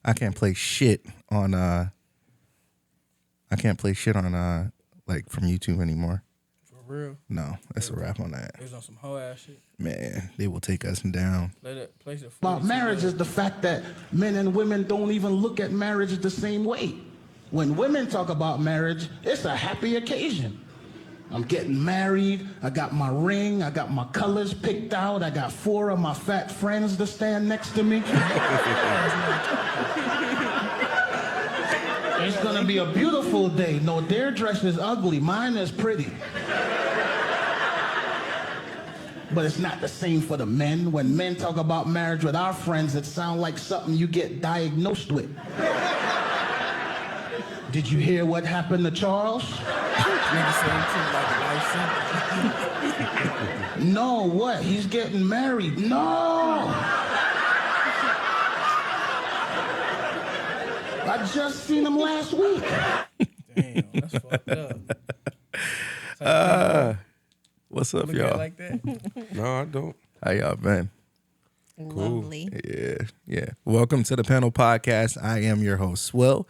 I can't play shit on like from YouTube anymore. For real? No, that's a wrap on that. It was on some hoe ass shit. Man, they will take us down. Place it About marriage is the fact that men and women don't even look at marriage the same way. When women talk about marriage, it's a happy occasion. I'm getting married, I got my ring, I got my colors picked out, I got 4 of my fat friends to stand next to me. It's gonna be a beautiful day. No, their dress is ugly, mine is pretty. But it's not the same for the men. When men talk about marriage with our friends, it sounds like something you get diagnosed with. Did you hear what happened to Charles? No, what? He's getting married. No! I just seen him last week. Damn, that's fucked up. What's up, y'all? Like that? No, I don't. How y'all been? Lovely. Yeah. Welcome to the Panle Podcast. I am your host, Will.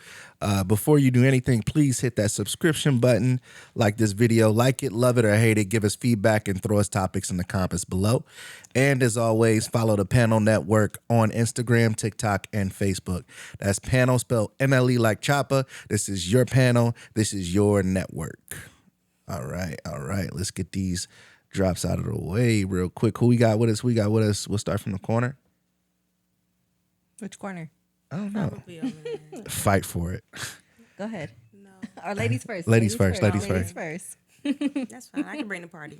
Before you do anything, please hit that subscription button, like this video, like it, love it, or hate it, give us feedback, and throw us topics in the comments below. And as always, follow the Panle Network on Instagram, TikTok, and Facebook. That's Panle, spelled MLE like Chopper. This is your panel. This is your network. All right. Let's get these drops out of the way real quick. Who we got with us? We'll start from the corner. Which corner? I don't know. Fight for it. Go ahead. No. Or ladies first. Ladies first. Ladies first. That's fine. I can bring the party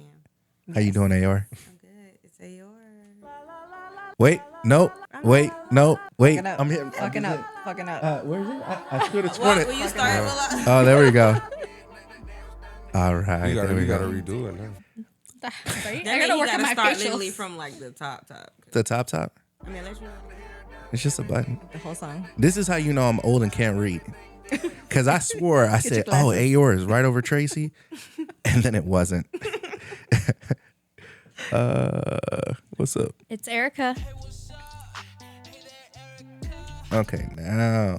in. How you doing, AR? I'm good. It's AR. Wait, no. Wait. Fucking up. I'm hitting. Fucking up. Where is it? I could have What? sworn Will it. you start? Will Oh, there we go. All right. You there we gotta go. redo it now. Right? I gotta work on my start facials. literally from like the top. The top. I mean, let's It's just a button. The whole song. This is how you know I'm old and can't read. Because I swore I said, your glasses. Aor is right over Tracy. And then it wasn't. What's up? It's Erica. Okay, now.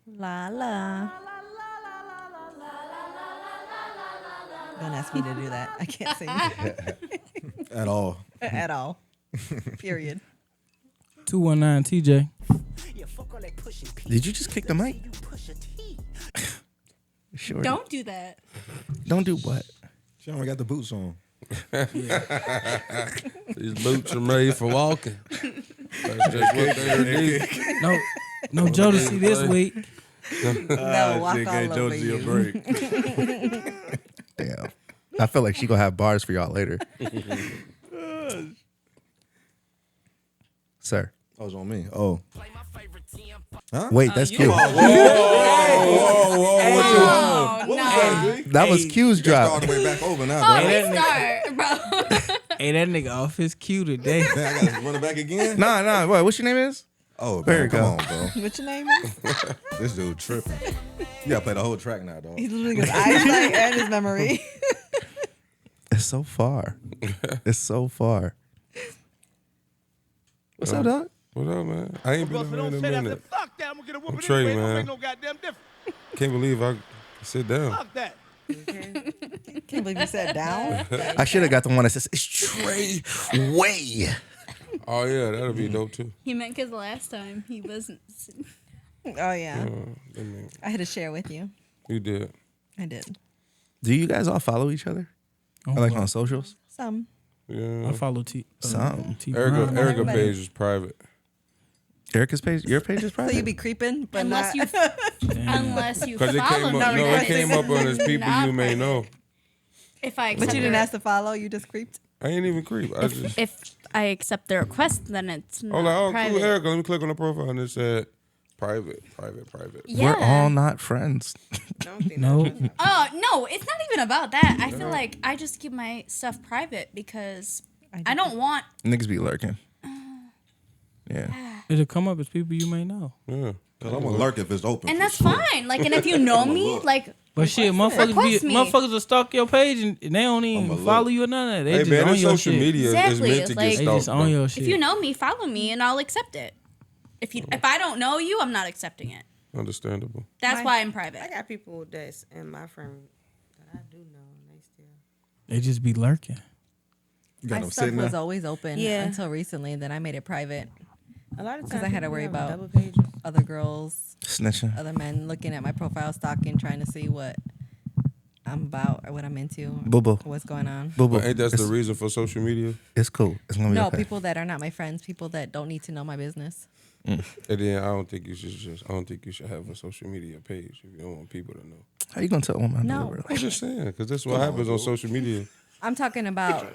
La la. Don't ask me to do that. I can't sing. At all. At all. Period. 219 TJ. Did you just kick the mic? Sure. Don't do that. Don't do what? She only got the boots on. These boots are made for walking. That's just what they are. No Jodeci this week. No, walk all gave over Jonesy a you. break. Damn. I feel like she gonna have bars for y'all later. Sir. Oh, it was on me. Oh. Huh? Wait, that's Q. Whoa. That was Q's You got all drop. the way back over now, Oh, bro. restart, bro. Hey, that nigga off his cue today. Man, I got to run it back again? Nah. What's your name is? Oh, There man, you come go. on, bro. What's your name is? This dude tripping. You got to play the whole track now, dog. He's losing his eyesight and his memory. It's so far. It's so far. What's up, dog? What up, man? I ain't been in a minute. I'm Trey, man. Can't believe I sit down. Can't believe you sat down. I should have got the one that says, it's Trey Way. Oh, yeah, that'll be dope, too. He meant because last time he wasn't. Oh, yeah. I mean, I had to share with you. you did. I did. Do you guys all follow each other? Like on socials? Some. Yeah. I follow T. Some. T. Erica Everybody. page is private. Erica's page? Your page is So private? you be creeping, but Unless not. you Because it follow came me. up. No, it requested. came up on as people Not you may private. know. If I accept But you didn't their- ask to follow. You just creeped. I ain't even creep. I just. if I accept the request, then it's not Oh, like, oh, private. cool, Erica. Let me click on the profile and it said private. Yeah. We're all not friends. No. Oh no, it's not even about that. I feel like I just keep my stuff private because I don't want. Niggas be lurking. Yeah. It'll come up as people you may know. Yeah. Because I'm going to lurk if it's open. And for that's sure. fine. Like, and if you know me, like, But shit, Request me. motherfuckers will stalk your page and they don't even I'ma follow look. you or none of that. They Hey, just man, on this your social shit. media Exactly, is meant to it's get like- They stalked. just on your shit. if you know me, follow me, and I'll accept it. If I don't know you, I'm not accepting it. Understandable. That's why I'm private. I got people that's in my friend that I do know, and they still. They just be lurking. You got My them stuff sitting was there. always open until recently. Then I made it private A lot of times because I had to people worry have about double pages. other girls, Snitching. other men looking at my profile, stalking, trying to see what I'm about or what I'm into, Boo boo. what's going on. Boo boo. But ain't that the reason for social media? It's cool. It's gonna be No, okay. people that are not my friends, people that don't need to know my business. And then I don't think you should have a social media page if you don't want people to know. How you gonna tell them? No. I'm just saying, because that's what happens on social media. I'm talking about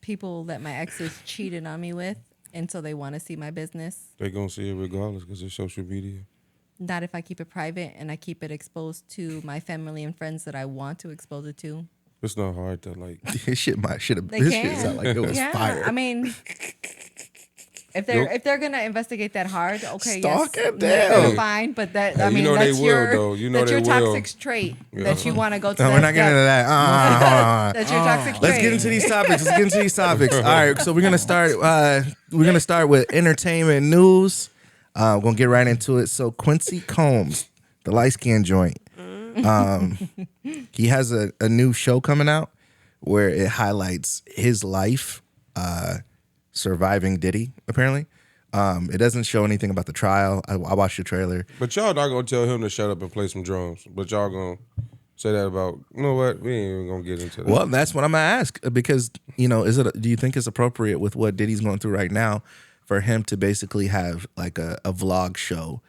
people that my exes cheated on me with, and so they want to see my business. They're going to see it regardless because it's social media. Not if I keep it private and I keep it exposed to my family and friends that I want to expose it to. It's not hard to like. This shit should have. They This can. shit sound like it was fire. I mean, if they're gonna investigate that hard, okay, Stalk yes, him down. fine. But that Hey, I you mean, know they that's will, your though. You know that's your they will. toxic trait that you want to go to. No, that we're not getting into that. Hold on. That's your toxic trait. Let's get into these topics. All right, so we're gonna start. We're gonna start with entertainment news. We're gonna get right into it. So Quincy Combs, the light skin joint, he has a new show coming out where it highlights his life, surviving Diddy. Apparently, it doesn't show anything about the trial. I watched the trailer. But y'all not going to tell him to shut up and play some drums. But y'all going to say that about, you know what? We ain't even going to get into that. Well, that's what I'm gonna ask because do you think it's appropriate with what Diddy's going through right now for him to basically have like a vlog show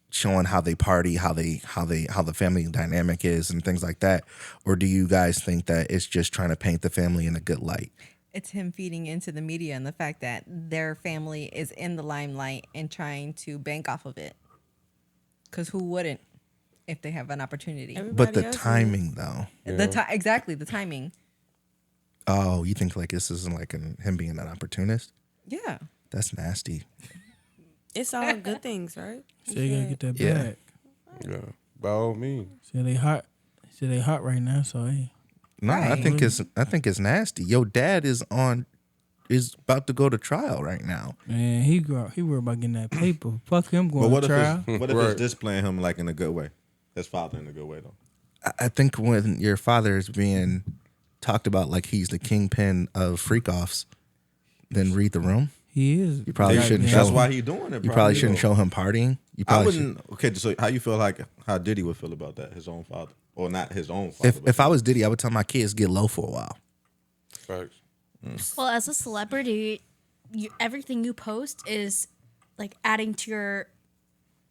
showing how they party, how the family dynamic is and things like that, or do you guys think that it's just trying to paint the family in a good light? It's him feeding into the media and the fact that their family is in the limelight and trying to bank off of it. Because who wouldn't if they have an opportunity? But the else is. timing though. Exactly, the timing. Oh, you think like this isn't like him being an opportunist? Yeah. That's nasty. It's all good things, right? So they gotta get that Yeah. back. Yeah, by all means. So they hot. So they hot right now. So hey, No, I Right. think it's nasty. Your dad is about to go to trial right now. man, he worried about getting that paper. Fuck him But going what to if trial. it's, what if Right. it's displaying him like in a good way? His father in a good way though. I think when your father is being talked about like he's the kingpin of freak-offs, then read the room. He is. You probably shouldn't show That's him. why he's doing it. You probably shouldn't show him partying. You I probably wouldn't. Okay, so how you feel like how Diddy would feel about that? His own father, or not his own father? should. If I was Diddy, I would tell my kids get low for a while. Facts. Well, as a celebrity, everything you post is like adding to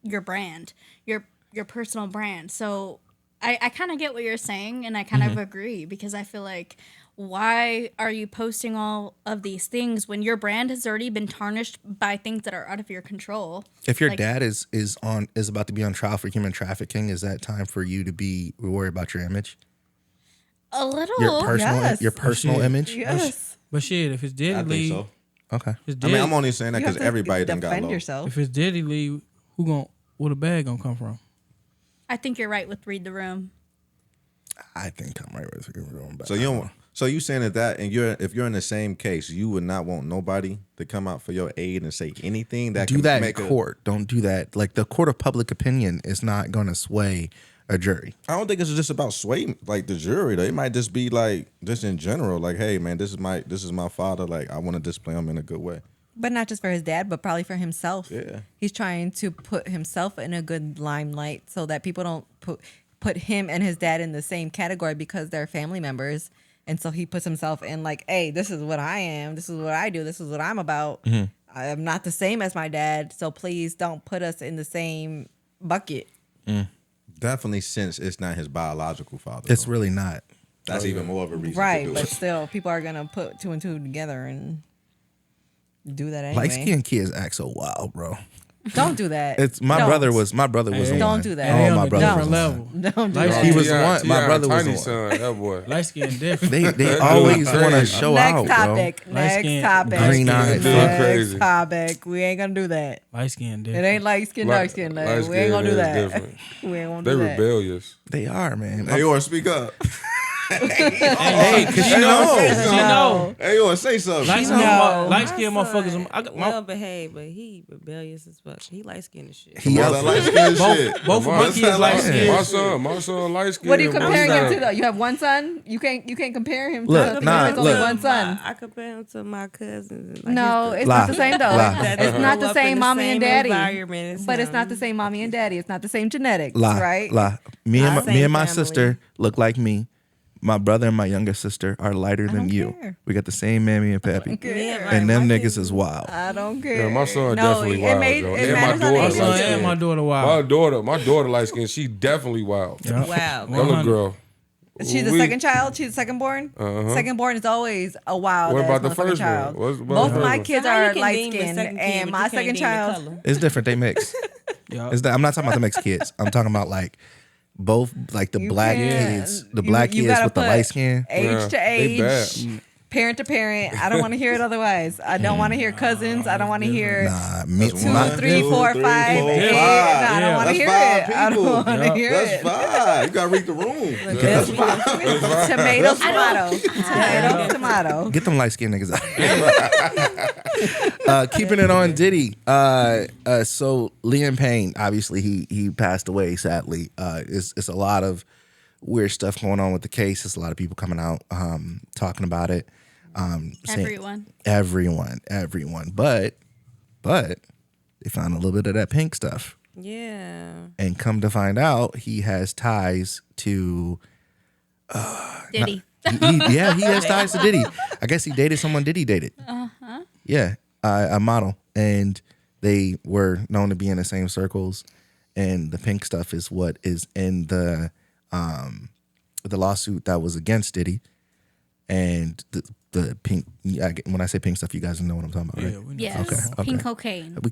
your brand, your personal brand. So I kind of get what you're saying, and I kind of agree because I feel like why are you posting all of these things when your brand has already been tarnished by things that are out of your control? If your Like- dad is about to be on trial for human trafficking, is that time for you to be worried about your image, A little. your personal Shit. image? Yes. But shit, if it's I Diddy think leave, so. Okay. if it's I Diddy, mean, I'm only saying that You because have to everybody done got defend low. yourself. if it's Diddy leave, where the bag gonna come from? I think you're right with read the room. I think I'm right with you. So you don't. So you saying that, and if you're in the same case, you would not want nobody to come out for your aid and say anything that do can that in make court. Don't do that. Like the court of public opinion is not going to sway a jury. I don't think it's just about sway like the jury. Though. It might just be like just in general, like, hey man, this is my father. Like I want to display him in a good way. But not just for his dad, but probably for himself. Yeah. He's trying to put himself in a good limelight so that people don't put him and his dad in the same category because they're family members. And so he puts himself in like, hey, this is what I am. This is what I do. This is what I'm about. I am not the same as my dad. So please don't put us in the same bucket. Definitely, since it's not his biological father. It's though. really not. That's even more of a reason Right. to do But it. still, people are going to put two and two together and do that anyway. Light skinned kids act so wild, bro. Don't do that. It's my Don't. brother was the Hey, don't one. do that. They Oh, on my a brother different was the level. one. Don't do Light that. skin- He was the one. My brother was tiny the one. son. That boy. Light skin different. They always want to show Next out, topic. bro. Next Light-skinned- topic. Green-eyed Next crazy. topic. We ain't gonna do that. Light skin It different. ain't light skin, dark skin. Light We ain't skin gonna do is that. different. We ain't gonna They do that. rebellious. They are, man. Hey, or speak up. Hey, cause she know. She know. Hey, you want to say something? Light skinned motherfuckers. Well behaved, but he rebellious as fuck. He light skinned as shit. He out light skin shit. Both of my kids light skinned. My son light skinned. What are you comparing him to though? You have one son. You can't compare him to Look, only look. one son. I compare him to my cousins. No, it's not the same though. It's not the same mommy and daddy. But it's not the same mommy and daddy. It's not the same genetics, right? Me and my Same sister look like me. My brother and my younger sister are lighter than don't you. care. We got the same mammy and pappy. care. And them niggas is wild. I don't care. Yeah, my son No, definitely it wild, made- though. it And my matters on daughter the My son light and my skinned. daughter wild. My daughter light skinned. She definitely wild. Yeah. Wow. That little girl. She's the second child. She's the second born. Second born is always a wild. What about ass the motherfucking first one? child. What's about Both the of my first kids How you are can light deem the skinned, second kid, and but my you can't second deem the child. color? It's different. They mix. Yeah. I'm not talking about the mixed kids. I'm talking about like both like the You black can't- kids, the black you kids gotta with the put light skin. age Yeah, to they bad. age, parent to parent. I don't want to hear it otherwise. I don't want to hear cousins. I don't want to hear Nah, me, 2, my, 3, 4, 5, 8. I don't want to That's hear five it. I don't people. want to hear That's it. fine. You gotta read the room. That's fine. Tomato, tomato, tomato. get them light skinned niggas out. Keeping it on Diddy. So Liam Payne, obviously he passed away sadly. It's a lot of weird stuff going on with the case. There's a lot of people coming out talking about it. Saying- everyone. But they found a little bit of that pink stuff. Yeah. And come to find out, he has ties to Diddy. he has ties to Diddy. I guess he dated someone Diddy dated. Yeah, a model, and they were known to be in the same circles. And the pink stuff is what is in the lawsuit that was against Diddy. And the pink. When I say pink stuff, you guys know what I'm talking about, right? Yeah, we know. Yes. Okay. Pink cocaine. We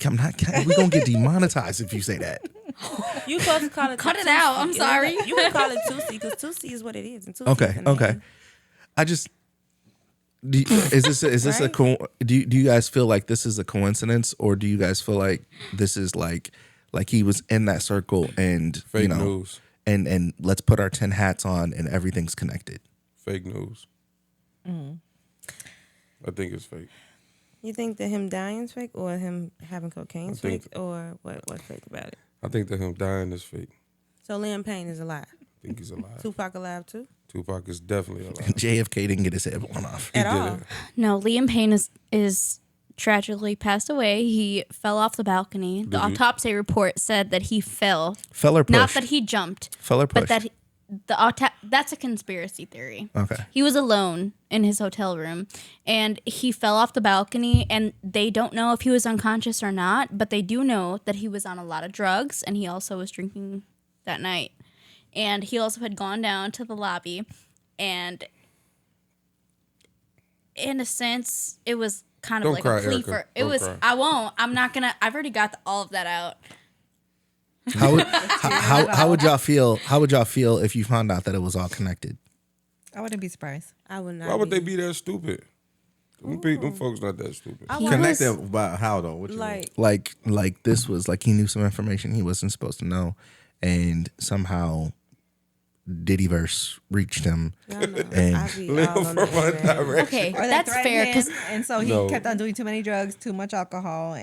gonna get demonetized if you say that. You supposed to call it Cut it Tootsie. out. I'm sorry. You can call it Tootsie because Tootsie is what it is. And Tootsie is the name. Okay. I just is this a do you guys feel like this is a coincidence, or do you guys feel like this is like he was in that circle and Fake news. and let's put our 10 hats on and everything's connected? Fake news. I think it's fake. You think that him dying is fake, or him having cocaine is I think- fake, or what's fake about it? I think that him dying is fake. So Liam Payne is alive. I think he's alive. Tupac alive too? Tupac is definitely alive. JFK didn't get his head blown off. At did all. it. No, Liam Payne is tragically passed away. He fell off the balcony. The he? autopsy report said that he fell. Fell or pushed? Not that he jumped. Fell or But pushed? that that's a conspiracy theory. Okay. He was alone in his hotel room and he fell off the balcony, and they don't know if he was unconscious or not, but they do know that he was on a lot of drugs and he also was drinking that night. And he also had gone down to the lobby, and in a sense it was kind of Don't like cry, a plea Erica. for it Don't was cry. I won't. I'm not gonna. I've already got all of that out. How would y'all feel? How would y'all feel if you found out that it was all connected? I wouldn't be surprised. I would not. Why would they be that stupid? Them folks not that stupid. I Connected about how though? What you mean? like This was like he knew some information he wasn't supposed to know, and somehow Diddyverse reached him. y'all know. And- I be all on that. Okay, Or they that's threatened fair him, because and so he No. kept on doing too many drugs, too much alcohol,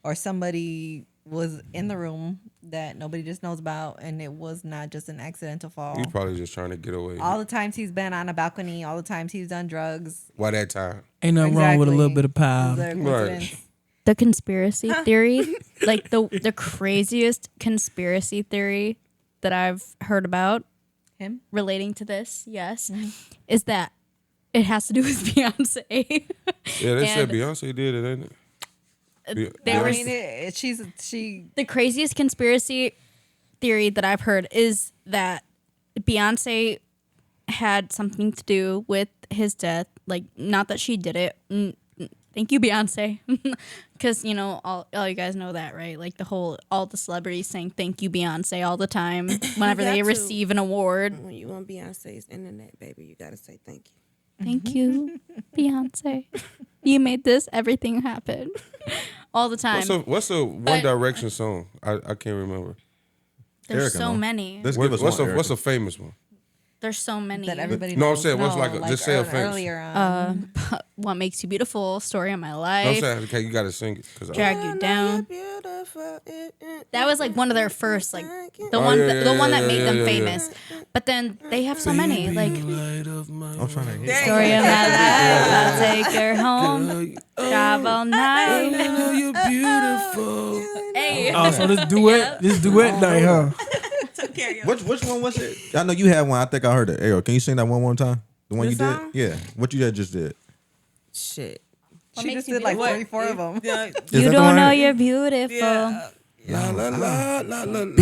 or somebody was in the room that nobody just knows about, and it was not just an accidental fall. He probably just trying to get away. All the times he's been on a balcony, all the times he's done drugs. Why that time? Ain't nothing wrong with a little bit of Is power. there a coincidence? the conspiracy theory, like the craziest conspiracy theory that I've heard about Him? relating to this, yes, is that it has to do with Beyonce. Yeah, they said And- Beyonce did it, ain't it? They I were mean, she. the craziest conspiracy theory that I've heard is that Beyonce had something to do with his death. Like, not that she did it. Thank you, Beyonce. Because, you know, all you guys know that, right? Like, all the celebrities saying thank you, Beyonce, all the time whenever got they to. receive an award. When you on Beyonce's internet, baby, you gotta say thank you. Thank you, Beyonce. You made everything happen. All the time. What's the One Direction song? I can't remember. There's Erica, so no? many. Let's give us What's one. a famous one? there's so many. that everybody No, I'm knows. saying, what's just say offense. Earlier on. What makes you beautiful? Story of my No, I'm life. saying, okay, you gotta sing it. Drag you down. That was like one of their first, like the one that made them famous. But then they have so many, like I'm trying to hear. story of my life. I'll take her home. Drive all night. You're beautiful. Hey. Oh, so this duet night, huh? Which one was it? I know you had one. I think I heard it. Ayo, can you sing that one more time? The one This you song? did? Yeah. What you just did? Shit. She just did like 3-4 of them. Yeah. You don't know you're beautiful. Yeah. La la la la la. Baby,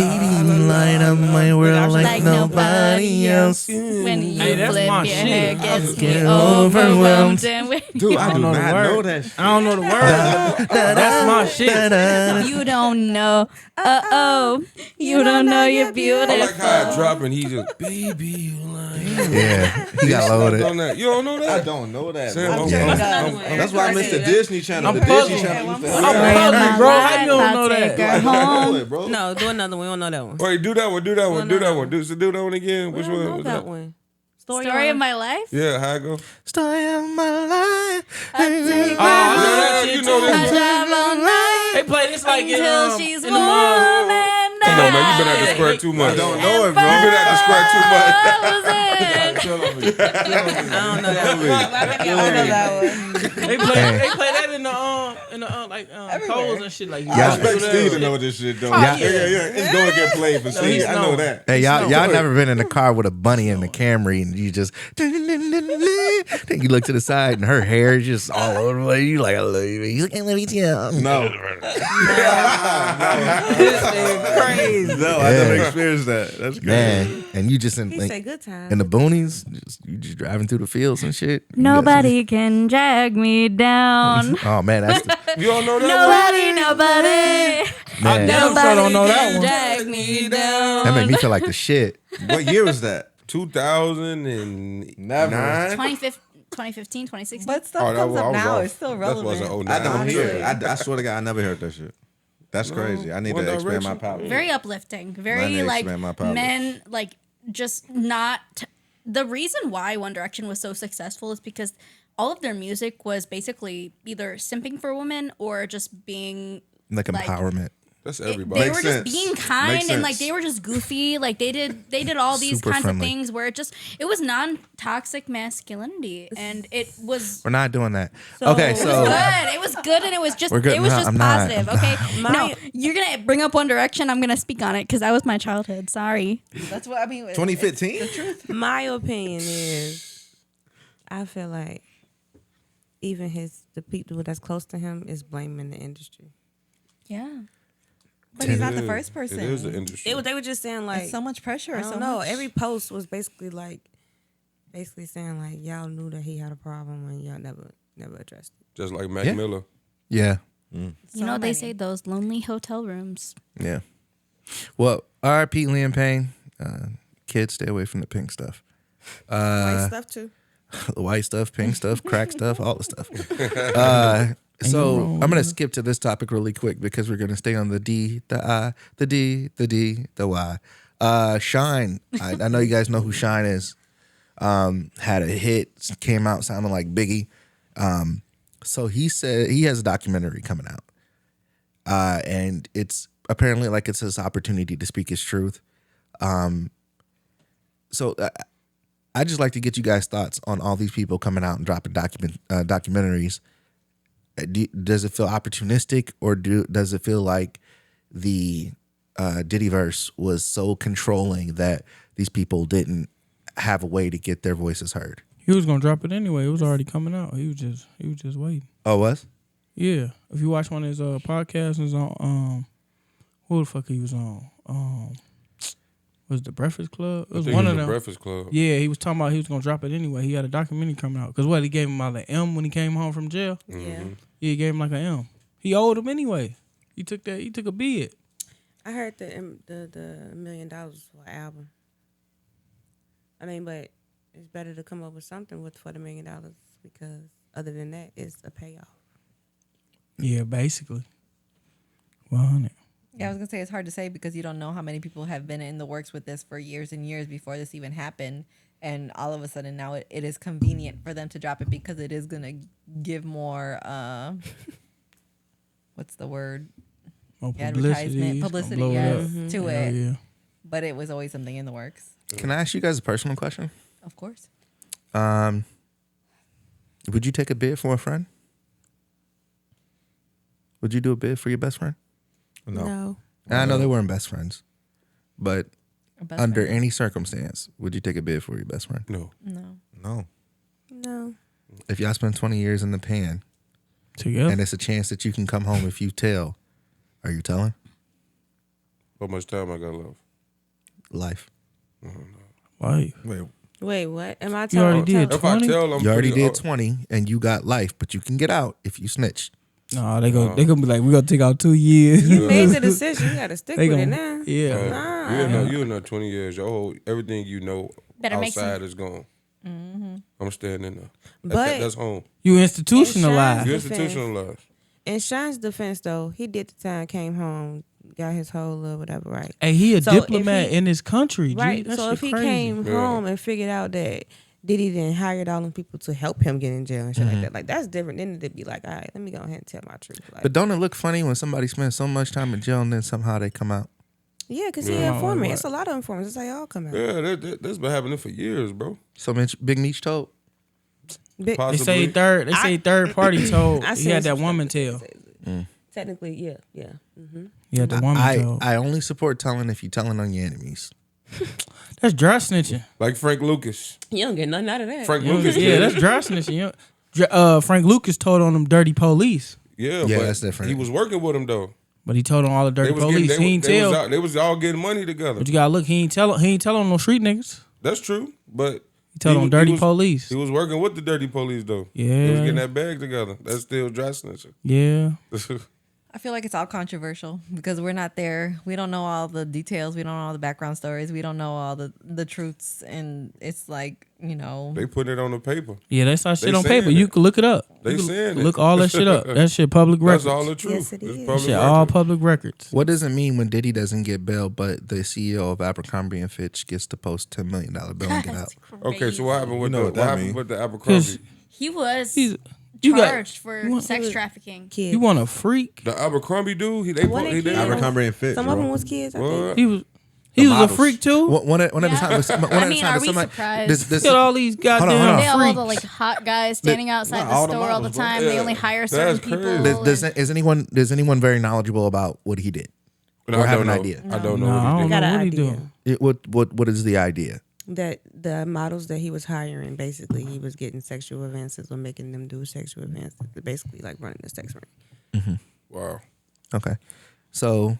light up my world Like nobody else. When you Hey, that's flip my your shit. hair, gets Get me overwhelmed. overwhelmed. And when Dude, I do know the not word. know that shit. I don't know the word. That's my shit. you don't know, you don't know you're I beautiful. like how it drop and he just, baby, you like. Yeah, he got loaded. On that. You don't know I that? don't know that, Sam, bro. I'm- That's why I missed the Disney Channel. I'm The Disney puzzled. Channel. I'm puzzled, bro. How you don't know Take that? her home. Do it, bro. No, do another one. We don't know that one. Wait, do that one. Do that one. No, Do no, that no. one. Do that one again. We Which don't one? know was that that? one. Story of my life. Yeah, how it go? Story of my life. I know Yeah, that you shit know too. this. Drive all night They play this like until she's in warm the mall. and Come on, man. You been at the square too much. I don't know it, bro. You been at the square too much. I don't know that one. I know that one. They play that in the like polls and shit like I Yeah. expect Steve to know this shit, though. Yeah. Yeah. It's going to get played for Steve. I know that. Hey, y'all never been in a car with a bunny in the Camry and you just then you look to the side and her hair is just all over the way. You like, I love you. He's like, I love you too. No. Crazy. No, I never experienced that. That's crazy. Man, and you just in He like, say good time. in the boonies, you just driving through the fields and shit. You Nobody can drag me down. got some- Oh man, that's the, You don't know that Nobody. I man. damn sure don't know that can one. drag me down. That made me feel like the shit. What year was that? 2009. Never. 2015, 2016. But stuff Oh, that comes was- I up was now. off. It's still That relevant. wasn't 09. I don't hear it. Honestly. I swear to God, I never heard that shit. That's crazy. I need One to expand my Direction. power. Very uplifting. Mine Very needs like to expand my power. men like just not. The reason why One Direction was so successful is because all of their music was basically either simping for women or just being Like empowerment. That's they everybody. were Makes just sense. being kind Makes and like sense. they were just goofy. Like they did all these Super kinds friendly. of things where it was non-toxic masculinity and it was We're not doing that. Okay, so good. It was good and it was just We're good. it was No, just I'm not. positive. I'm Okay. No, you're gonna bring up One Direction. I'm gonna speak on it because that was my childhood. Sorry. That's what I mean. 2015? My opinion is, I feel like even the people that's close to him is blaming the industry. Yeah. But he's not the It first is. person. It is the industry. They were just saying like, It's so much pressure. I so don't know. much. Every post was basically saying like y'all knew that he had a problem and y'all never addressed it. Just like Mac Yeah. Miller. yeah. You So know, they many. say those lonely hotel rooms. Yeah. Well, R.I.P. Liam Payne. Kids, stay away from the pink stuff. White stuff too. The white stuff, pink stuff, crack stuff, all the stuff. So I'm gonna skip to this topic really quick because we're gonna stay on the D, the I, the D, the D, the Y. Shine. I know you guys know who Shine is. Had a hit, came out sounding like Biggie. So he said he has a documentary coming out. And it's apparently like it's his opportunity to speak his truth. So I just like to get you guys' thoughts on all these people coming out and dropping documentaries. Does it feel opportunistic, or does it feel like the Diddy verse was so controlling that these people didn't have a way to get their voices heard? He was gonna drop it anyway. It was already coming out. He was just waiting. Oh, was? Yeah. If you watch one of his podcasts, it's on who the fuck he was on? Was it the Breakfast Club? It was one of The them. Breakfast Club. Yeah, he was talking about he was gonna drop it anyway. He had a documentary coming out. Cause what, he gave him like an M when he came home from jail. Yeah. Yeah, he gave him like an M. He owed him anyway. He took a bid. I heard the $1 million for an album. I mean, but it's better to come up with something for the $1 million because other than that, it's a payoff. Yeah, basically. 100. Yeah, I was gonna say it's hard to say because you don't know how many people have been in the works with this for years and years before this even happened, And all of a sudden now it is convenient for them to drop it because it is going to give more, what's the word? More Advertisement, publicity, yes, to Hell it. yeah. But it was always something in the works. Can I ask you guys a personal question? Of course. Would you take a bid for a friend? Would you do a bid for your best friend? No. And I know they weren't best friends, but A best under friend. any circumstance, would you take a bid for your best friend? No. No. No. If y'all spend 20 years in the pen Together. and it's a chance that you can come home if you tell, are you telling? How much time I got left? Life. Life. Wait, what? Am I You already telling? did. If I 20? tell them, You already did 20 and you got life, but you can get out if you snitch. No, they gonna be like, we gonna take out 2 years. You made the decision. You got to stick They with it gonna- now. Yeah. Nah. You in there 20 years. Your whole everything you know Better make outside some- is gone. I'm staying in there. But That's home. You institutionalized. You Defense. institutionalized. in Sean's defense, though, he did the time, came home, got his whole little whatever right. Hey, he a So if diplomat he- in this country, G. Right. That So shit if he crazy. came home and figured out that Diddy then hired all them people to help him get in jail and shit like that, like that's different than to be like, all right, let me go ahead and tell my truth. Like, But don't it look funny when somebody spends so much time in jail and then somehow they come out? yeah, because he Yeah. an informant. It's a lot of informants. That's how y'all come out. Yeah, that's been happening for years, bro. So Big Meech told. Big- They say Possibly. third party told. I He seen had that some woman stuff tell. that says- Technically, yeah. He had the woman told. I only support telling if you telling on your enemies. That's dry snitching. Like Frank Lucas. You don't get nothing out of that. Frank Lucas. Yeah, did that's it. dry snitching. Frank Lucas told on them dirty police, Yeah, Yeah, but that's different. He was working with him though. but he told on all the dirty police. He ain't tell. They was all getting money together. But you gotta look. He ain't tell on no street niggas. That's true, but He told on dirty was- police. He was working with the dirty police though. Yeah. They was getting that bag together. That's still dry snitching. Yeah. I feel like it's all controversial because we're not there. We don't know all the details. We don't know all the background stories. We don't know all the truths. And it's like, They put it on the paper. Yeah, that's our shit They on paper. saying You it. can look it up. They You can saying it. look all that shit up. That shit public records. That's all the truth. Yes, it It's is. public Shit, all record. public records. What does it mean when Diddy doesn't get bail, but the CEO of Abercrombie and Fitch gets to post $10 million bill and get out? Okay, so what happened with know the what that happened mean. with the Cause Abercrombie? He was he's you got charged for you want- sex trafficking. Kids. you want a freak? The Abercrombie dude, he What did they it. kids? Abercrombie and Fitch, Some of them bro. was kids, I What? think. He was a models. freak too. One at a Yeah. time. I mean, are we surprised? Look at all these goddamn hold on. They have all the freaks. like hot guys standing outside Not the all the store all the models, bro. time. Yeah. They only hire That's certain crazy. people. Is anyone very knowledgeable about what he did? No, Or I have don't an know. idea? I don't know No, I what he don't did. got an what he idea. doing? What is the idea? That the models that he was hiring, basically, he was getting sexual advances or making them do sexual advances. Basically, like running the sex ring. Wow. Okay. So,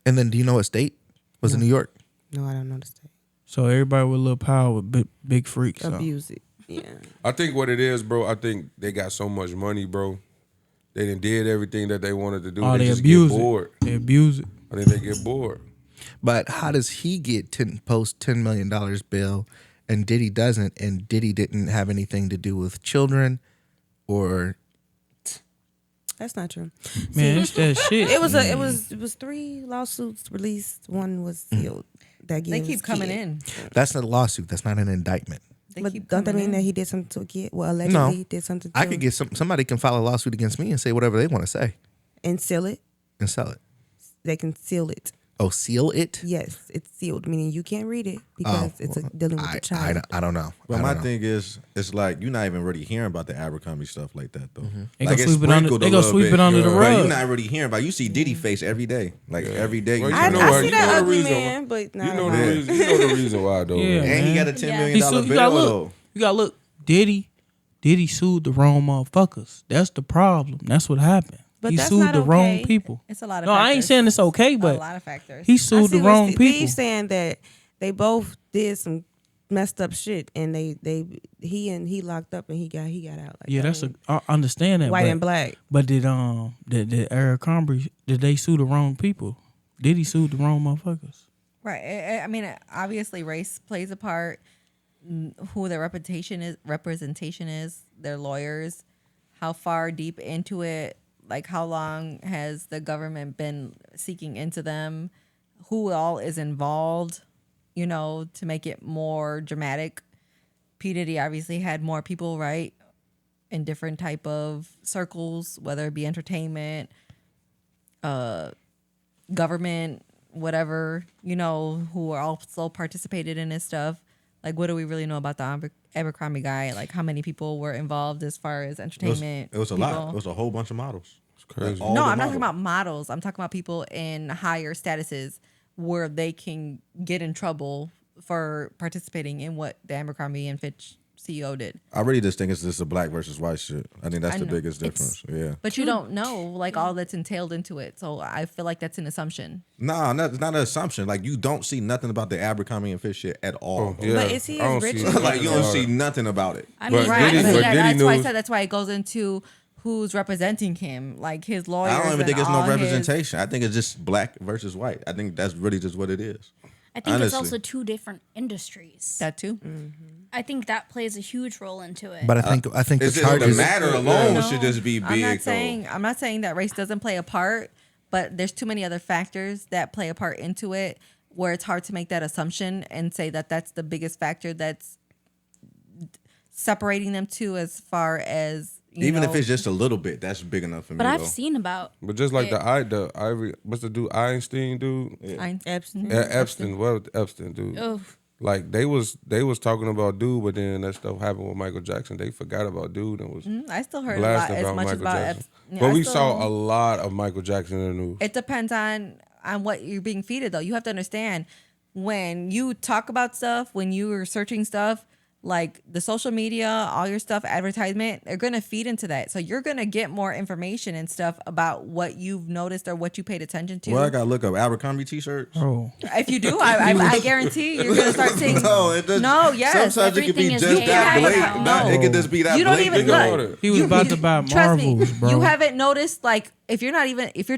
and then do you know what state? Was it New York? No, I don't know the state. So everybody with a little power with big freaks. So. Abuse it. Yeah. I think what it is, bro, I think they got so much money, bro. They done did everything that they wanted to do. Oh, they just abuse get bored. it. They abuse it. I think they get bored. But how does he get post $10 million bill and Diddy doesn't, and Diddy didn't have anything to do with children or That's not true. Man, it's that shit. It was 3 lawsuits released. One was sealed. That they gives keep coming kid. in. that's not a lawsuit. That's not an indictment. They But keep don't that coming mean in. that he did something to a kid? Well, allegedly No. did something to I could get somebody can file a lawsuit against me and say whatever they want to say and seal it. and sell it. They can seal it. Oh, seal it? Yes, it's sealed, meaning you can't read it because it's dealing with the child. I don't know. But I my don't know. thing is, it's like you're not even really hearing about the Abercrombie stuff like that, though. They Like gonna it's sweep it under. sprinkled a They gonna little sweep bit. it under the But rug. you're not really hearing about. You see Diddy face every day, like every day. Well, you you I, see know him. I what? see You know that the ugly reason man, but You not know a the lot. reason. You know the reason why though. Yeah. man. And he got a $10 Yeah. million He dollar sued, you gotta bill, look. though. You gotta look. Diddy sued the wrong motherfuckers. That's the problem. That's what happened. But he that's sued not the wrong okay. people. It's a lot of No, I ain't factors. saying it's okay, a but lot of factors. he I sued the see what wrong Steve's people. saying that they both did some messed up shit, and he locked up and he got out. Like Yeah, that that's ain't I understand that. white but, and black. But did Abercrombie did they sue the wrong people? Did he sue the wrong motherfuckers? Right. I mean, obviously, race plays a part. Who their representation is, their lawyers, how far deep into it, like how long has the government been seeking into them, who all is involved, to make it more dramatic. P. Diddy obviously had more people, right, in different type of circles, whether it be entertainment, government, whatever, who are also participated in this stuff. Like, what do we really know about the Abercrombie guy? Like, how many people were involved as far as entertainment? It was a lot. It was a whole bunch of models. It's crazy. No, I'm not talking about models. I'm talking about people in higher statuses where they can get in trouble for participating in what the Abercrombie and Fitch CEO did. I really just think it's just a black versus white shit. I think that's the biggest difference. Yeah. But you don't know like all that's entailed into it. So I feel like that's an assumption. Nah, it's not an assumption. Like, you don't see nothing about the Abercrombie and Fitch shit at all. Oh, yeah. But is he I as don't rich? see Like, you don't see nothing about it. I But mean, Right. Diddy- But but yeah, Diddy that's why I knows- said that's why it goes into who's representing him. Like his lawyers. I don't even and think it's no all his- representation. I think it's just black versus white. I think that's really just what it is. I think it's honestly. also two different industries. That too. I think that plays a huge role into it. But I think the It's just the charges. matter alone No, should just be big. I'm not saying that race doesn't play a part, but there's too many other factors that play a part into it where it's hard to make that assumption and say that that's the biggest factor that's separating them two as far as Even if it's just a little bit, that's big enough for me. But I've though. seen about But just like it. the Ivory, what's the dude Einstein dude? Epstein. Epstein, what Epstein dude? Oh, Like they was talking about dude, but then that stuff happened with Michael Jackson. They forgot about dude and was I still heard a lot blasting as about much Michael about Jackson. yeah, But I we still- saw a lot of Michael Jackson in the news. It depends on what you're being feeded though. You have to understand when you talk about stuff, when you are searching stuff, like the social media, all your stuff, advertisement, they're gonna feed into that. So you're gonna get more information and stuff about what you've noticed or what you paid attention to. Well, I gotta look up Abercrombie t-shirts. Oh, If you do, I guarantee you're gonna start seeing. No, it doesn't. No, yes, Sometimes it could be everything is just that AI. blatant. No. It could just be that You don't blatant. even Think about look. it. he was about to buy Trust me, Marvels, bro. you haven't noticed like if you're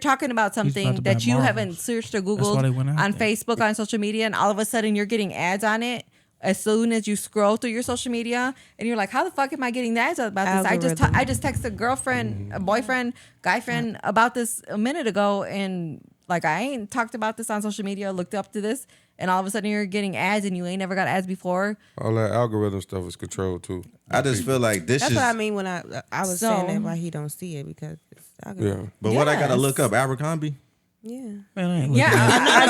talking about about something to that buy you Marvels. haven't searched or why Googled they went out on there. Facebook, on social media, and all of a sudden you're getting ads on it. As soon as you scroll through your social media, and you're like, "How the fuck am I getting ads about this?" Algorithm. I just texted a girlfriend, a boyfriend, guy friend about this a minute ago, and like I ain't talked about this on social media, looked up to this, and all of a sudden you're getting ads, and you ain't never got ads before. All that algorithm stuff is controlled too. I just feel like this That's is. what I mean when I was So- saying that why he don't see it because it's algorithm. Yeah. But what I gotta Yes. look up Abercrombie. Yeah. Man, I ain't Yeah, looking at I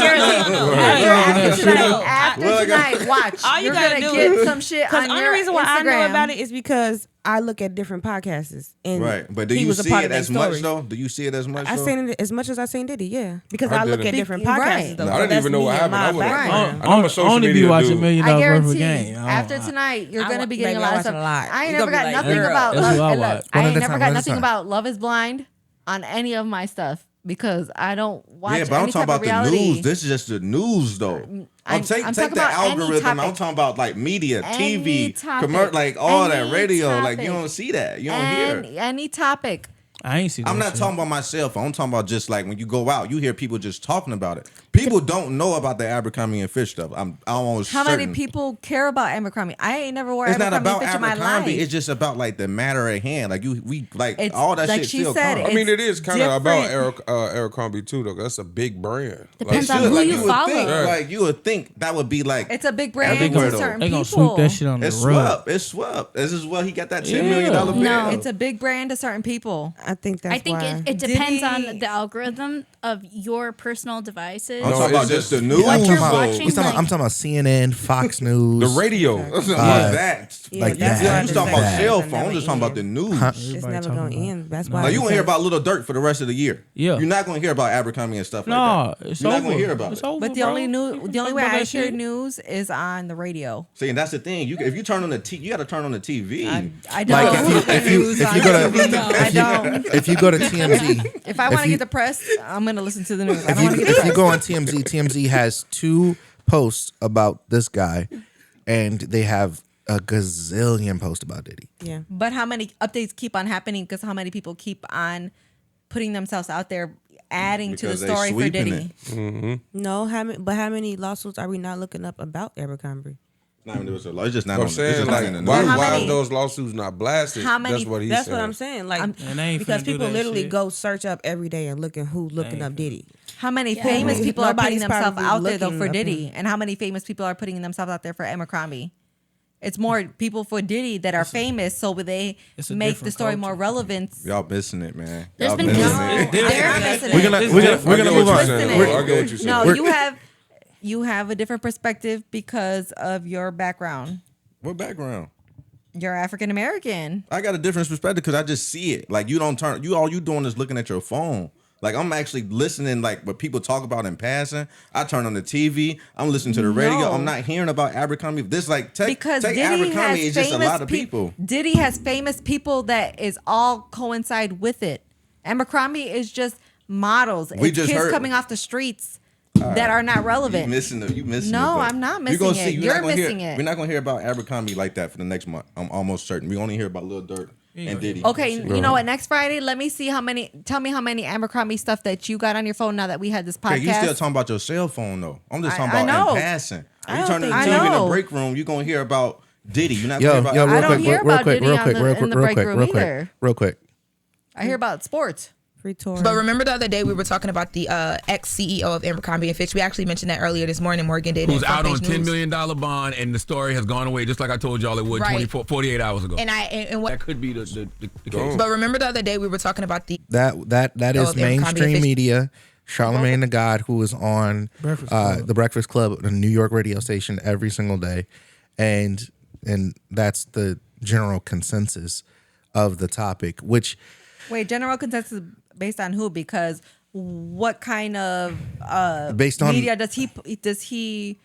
guarantee. After tonight, watch. All you You're gotta gonna do get is- some shit Because on the only your reason why I know Instagram. about it is because I look at different podcasts. And Right, but do he you was a see part it of that as much story. though? Do you see it as much? I though? seen it as much as I seen Diddy, yeah. Because I I look didn't. at different Right. podcasts. Though, No, I so didn't that's even know me what and happened. my I would've- background. I'm a social only be media watching dude. $1 million I worth of guarantee game. after tonight you're I gonna wa- be getting a baby, lot I of stuff. watch a lot. I ain't You never gonna got be like, nothing girl. about That's love. what I and watch. look, One I at ain't a never time, got one at a nothing time. about Love Is Blind on any of my stuff because I don't watch. Yeah, but I'm any talking type about of reality. the news. This is just the news, though. I'm Take talking the about any algorithm. I'm topic. talking about like media, Any TV, topic. like all that Any radio. Like topic. you don't see that. You don't hear. Any topic. I ain't see that I'm not shit. talking about myself. I'm talking about just like when you go out, you hear people just talking about it. People don't know about the Abercrombie and Fitch stuff. I'm almost How certain. many people care about Abercrombie? I ain't never wore It's not Abercrombie about Fitch in my Abercrombie. life. It's just about like the matter at hand. Like we like It's all that like shit she still said, comes. I mean, it is kind of about different. Abercrombie too, though. That's a big brand. Depends on Should, who like, you would follow. think, Yeah. like you would think that would be like It's a big brand Everywhere, to though. certain They gonna people. sweep that shit on the it's rug. swept. It's swept. This is what he got that $10 million Yeah. bill. No. It's a big brand to certain people. I think that's I think why. it depends on Diddy- the algorithm of your personal devices. I'm No, talking about it's just just the news. what you're though. watching. I'm talking like- about CNN, Fox News, The radio. Like that. Yeah, like that's that. why Yeah, I you just talking say about it's cell never phone. I'm just talking about the end. news. It's Everybody never talking gonna about- end. That's why. Like you gonna hear because- about Little Durk for the rest of the year. Yeah. You're not gonna hear about Abercrombie and stuff No, like that. it's You're over. not gonna hear about It's it. over, But the bro. only You new, can the only talk way about I that hear shit. news is on the radio. See, and that's the thing. If you turn on the you got to turn on the TV. I don't. Like if you go to I don't. if you go to TMZ, If I want to you- get depressed, I'm gonna listen to the news. I if don't want to you get if you depressed. go on TMZ, TMZ has 2 posts about this guy, and they have a gazillion posts about Diddy. Yeah. But how many updates keep on happening? Because how many people keep on putting themselves out there, adding Because to they the story for sweeping Diddy? No, how many lawsuits are we not looking up about Abercrombie? Not even it's just not I'm on. It's saying, just not like, in the why, news. How why many- is those lawsuits not blasted? How many- That's what he's That's saying. what I'm saying. Like And they ain't because finna do people that literally shit. go search up every day and looking who's looking up Diddy. How many Yeah. famous people are putting Nobody's themselves probably out there though looking for up Diddy? him. And how many famous people are putting themselves out there for Abercrombie? It's more people for Diddy that are famous, so they It's a make the different story culture. more relevant. Y'all missing it, man. There's Y'all been missing no- it. They're missing We're it. gonna I get move what on. you're saying. Listen, I get what you're saying. No, you have a different perspective because of your background. What background? You're African American. I got a different perspective because I just see it. Like you don't turn. All you doing is looking at your phone. Like I'm actually listening, like what people talk about in passing. I turn on the TV. I'm listening to the radio. No. I'm not hearing about Abercrombie. This like Because take Diddy Abercrombie has is just a lot of people. Diddy has famous people that is all coincide with it. Abercrombie is just models. We It's just kids heard- coming off the streets that are not relevant. You missing it. No, but I'm not you gonna missing it. you're You're not gonna missing hear, it. We're not gonna hear about Abercrombie like that for the next month. I'm almost certain. We only hear about Lil Durk and Diddy. Okay, you know what? Next Friday, let me see tell me how many Abercrombie stuff that you got on your phone now that we had this podcast. Okay, you still talking about your cell phone though. I'm just talking I about know. in passing. I You don't turn the think- TV I in the know. break room, you're gonna hear about Diddy. You're not Yo, gonna hear yo, about real I don't quick, hear real about quick, Diddy real on quick, the- real in the quick, break real room quick, either. real quick. I hear about sports. Free tour. But remember the other day we were talking about the ex-CEO of Abercrombie & Fitch. We actually mentioned that earlier this morning. Morgan did. Who's in out Front on Page $10 News. million bond, and the story has gone away, just like I told y'all it would Right. 48 hours ago. And what? That could be the case. But remember the other day we were talking about the That is Abercrombie mainstream Fitch. media. Charlamagne the God, who is on the Breakfast Club, a New York radio station, every single day, and that's the general consensus of the topic. Which Wait, general consensus based on who? Because what kind of Based on- media does he?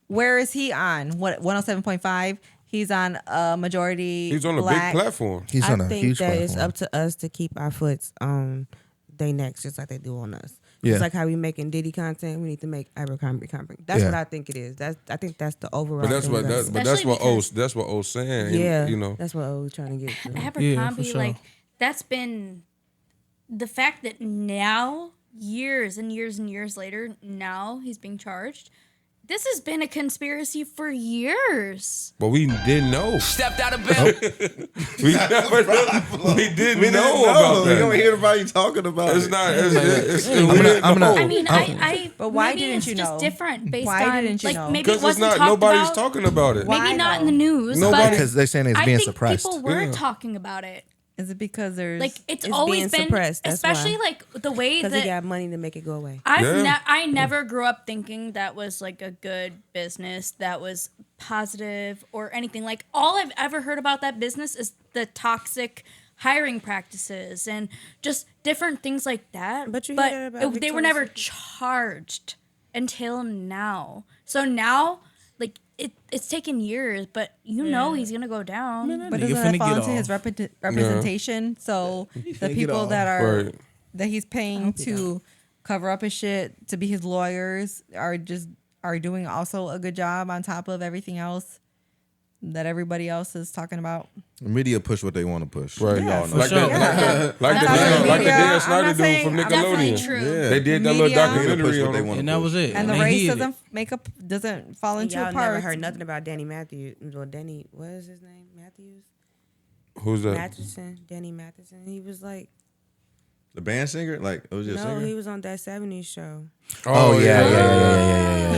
Where is he on? What 107.5? He's on a majority. He's on a black. big platform. he's I on a think huge that it's platform. up to us to keep our foots on their necks, just like they do on us. Yeah. Just like how we making Diddy content, we need to make Abercrombie content. That's Yeah. what I think it is. I think that's the overall. But that's thing what with us. that's what O's saying. Yeah, You know. that's what I was trying to get to. Abercrombie, for sure. like that's been the fact that now, years and years and years later, now he's being charged. This has been a conspiracy for years. But we didn't know. Stepped out of bed. We didn't know about You don't that. hear anybody talking about It's it. not. It's we gonna- didn't I'm gonna- know. I mean, I But why maybe didn't it's you just know? different based Why on didn't you like know? maybe it Because it's wasn't not. talked Nobody's about. talking about it. Why Maybe not though? in the news. Nobody- but Because they're saying it's I being think suppressed. people were Yeah. talking about it. Is it because there's Like it's It's always being been suppressed, that's especially why. like the way Because he that got money to make it go away. Yeah. I never grew up thinking that was like a good business that was positive or anything. Like all I've ever heard about that business is the toxic hiring practices and just different things like that. But you hear that about they were Victoria's never Secret. charged until now. So now, like it's taken years, but you know he's gonna go down. But Nigga doesn't that finna fall get into his off. representation? So the people that are Right. that he's paying to cover up his shit, to be his lawyers, are doing also a good job on top of everything else that everybody else is talking about. The media push what they want to push. Right. Y'all know. Like sure. that. Like the That's Dan what media- Dan I'm Snyder not dude saying- from Definitely Nickelodeon. true. Yeah. They did that little Media- documentary Push what on they him. want to And that was it. And the he race hit it. doesn't fall into Y'all a never part. heard nothing about Danny Matthews. Well, Danny, what is his name? Matthews? Who's that? Matheson. Danny Matheson. He was like, The band singer, like it was just no, singer. he was on that 70s show. Oh yeah.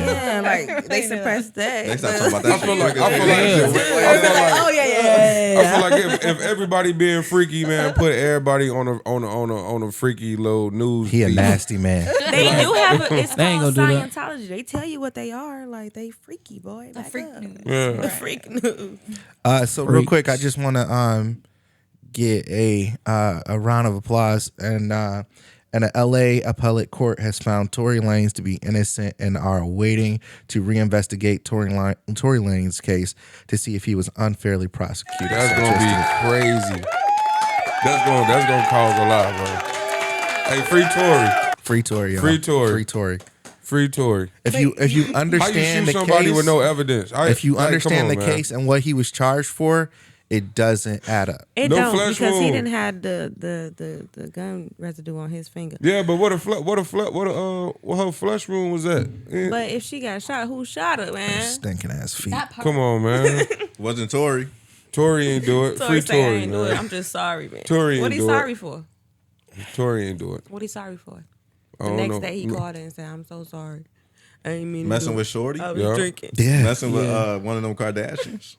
Yeah, like they suppressed that. They stopped talking about that. I feel like Yeah. I feel like if everybody being freaky, man, put everybody on a freaky little news. He a feed. nasty man. They do have a, it's They ain't called gonna do that. Scientology. They tell you what they are. Like they freaky, boy. The Back freak up. news. Yeah. The freak news. So real quick, I just want to get a round of applause, and an LA appellate court has found Tory Lanez to be innocent and are awaiting to reinvestigate Tory Lanez case to see if he was unfairly prosecuted. That's So gonna just be crazy. That's gonna cause a lot, bro. Hey, free Tory. free Tory, y'all. Free Tory. Free Tory. Free Tory. If you How you understand shoot the somebody case, with no evidence? if you Like, come understand on, the man. case and what he was charged for, it doesn't add up. It No don't flesh because he wound. didn't have the gun residue on his finger. Yeah, but what her flesh wound was at? Yeah. But if she got shot, who shot her, man? Stinking ass feet. That part. Come on, man. Wasn't Tory. Tory ain't do it. Free Tory say I Tory, ain't do it. man. I'm just sorry, man. Tory What ain't he do sorry it. for? Tory ain't do it. What he sorry for? I The don't next know. day he called her and said, "I'm so sorry." I ain't mean Messing with Shorty? I was drinking. Yeah. Messing with one of them Kardashians?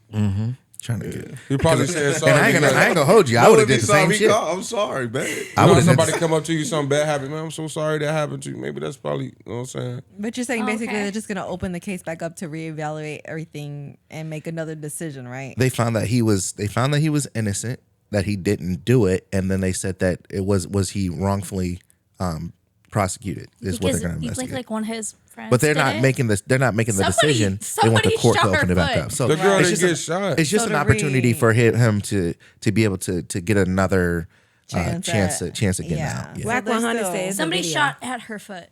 Trying to get. He probably said sorry. And I ain't gonna hold you. I would have did the same shit. I'm sorry, man. I would have somebody come up to you, something bad happened, man. I'm so sorry that happened to you. Maybe that's probably, you know what I'm saying? But you're saying basically Okay. they're just gonna open the case back up to reevaluate everything and make another decision, right? They found that he was innocent, that he didn't do it, and then they said that it was he wrongfully prosecuted. Is what they're going to you investigate. think like one of his friends. But they're did not it? making this. They're not making the decision. They want the somebody court to shot open her it back foot. up. So The girl it's didn't just get shot. It's just So an to opportunity for him to be able to get another Chance chance again. yeah. Now. Yeah. Black So they're 100 still- says Somebody a video shot at her foot.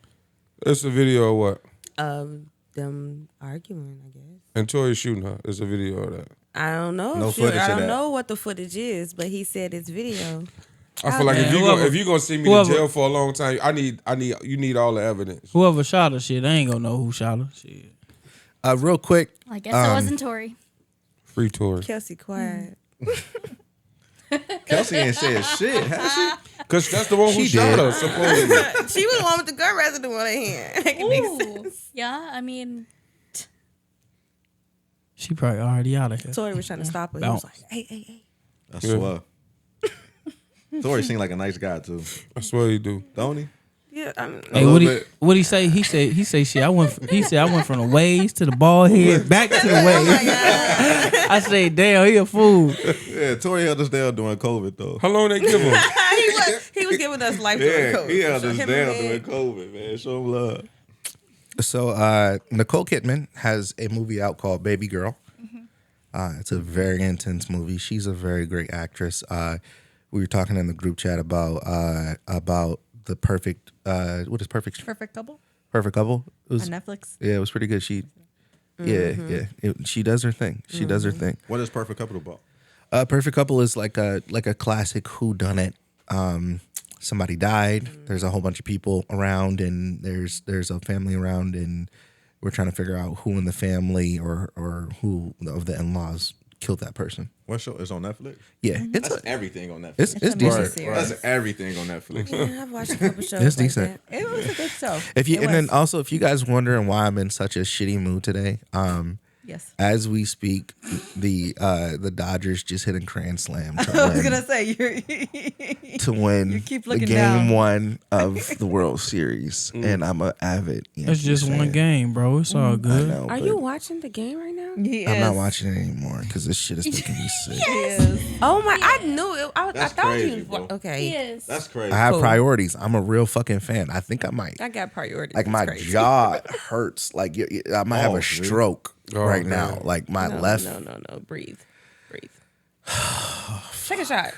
It's a video of what? of them arguing, I guess. And Tori shooting her. It's a video of that. I don't know. No Sure, footage I of don't that. know what the footage is, but he said it's video. I feel like Man, if you gonna see me in whoever- jail for a long time, you need all the evidence. Whoever shot her, shit, they ain't gonna know who shot her. Shit. Real quick, I guess it wasn't Tori. Free Tori. Kelsey quiet. Kelsey ain't said shit, has she? Cause that's the one who She shot did. her, supposedly. She was the one with the gun residue on her hand. That can make Ooh. sense. Yeah, I mean, She probably already out of here. Tori was trying to stop her. He Bounce. was like, hey. I swear. Tori seemed like a nice guy too, I swear you do. don't he? Yeah, I mean, Hey, what he say? He said shit. I went from the waves to the bald head back to the waves. I say, damn, he a fool. Yeah, Tori held us down during COVID though. How long they give him? he was giving us life during Yeah, COVID. he held So us him down and during Meg- COVID, man. Show him love. So Nicole Kidman has a movie out called Baby Girl. It's a very intense movie. She's a very great actress. We were talking in the group chat about the perfect what is perfect Perfect couple perfect couple. It was, on Netflix. yeah, it was pretty good. She she does her thing. She does her thing. What is Perfect Couple about? Perfect Couple is like a classic whodunit. Somebody died. There's a whole bunch of people around, and there's a family around, and we're trying to figure out who in the family or who of the in-laws killed that person. What show? It's on Netflix? Yeah, it's That's everything on Netflix. it's a decent. miniseries. That's everything on Netflix. Yeah, I've watched a couple shows. It's like decent. that. It was a good show. If you It and then was. also if you guys wondering why I'm in such a shitty mood today, Yes. as we speak, the Dodgers just hit a grand slam to I was win, gonna say you're to win You keep the looking game down. 1 of the World Series, and I'm an avid. It's Yankees just one fan. game, bro. It's all I good. know, Are but you watching the game right now? Yes. I'm not watching it anymore because this shit is making me sick. Yes. Oh my! I knew it. I That's thought crazy, you was bro. okay. he is. That's crazy. I have Cool. priorities. I'm a real fucking fan. I think I might. I got priorities. Like It's my crazy. jaw hurts. Like I might have Oh, a dude. stroke Oh, right man. now. Like my No, left. No. Breathe. Take a shot.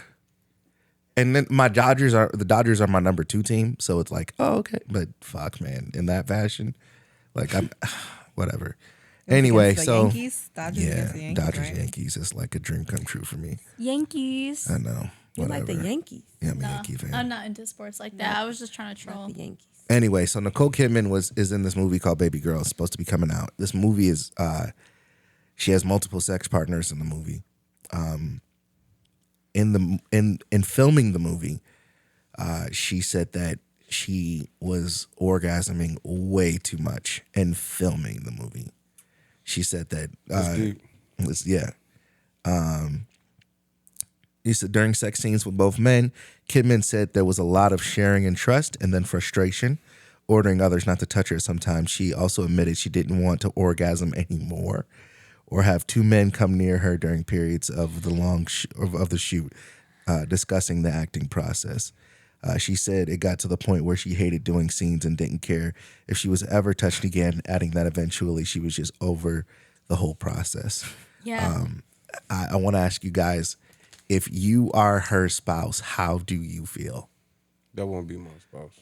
And then the Dodgers are my number 2 team, so it's like, oh, okay. But fuck, man, in that fashion, like I'm whatever. Anyway, Against the so Yankees? Dodgers yeah, against the Yankees, Dodgers right? Yankees is like a dream come true for me. Yankees. I know. You Whatever. like the Yankees? Yeah, I'm a No, Yankee fan. I'm not into sports like that. I was just trying to troll. The Yankees. Anyway, so Nicole Kidman is in this movie called Baby Girl. It's supposed to be coming out. This movie is she has multiple sex partners in the movie. In filming the movie, she said that she was orgasming way too much in filming the movie. She said that That's deep. He said during sex scenes with both men, Kidman said there was a lot of sharing and trust and then frustration, ordering others not to touch her sometimes. She also admitted she didn't want to orgasm anymore or have 2 men come near her during periods of the shoot, discussing the acting process. She said it got to the point where she hated doing scenes and didn't care if she was ever touched again, adding that eventually she was just over the whole process. Yeah. I want to ask you guys, if you are her spouse, how do you feel? That won't be my spouse.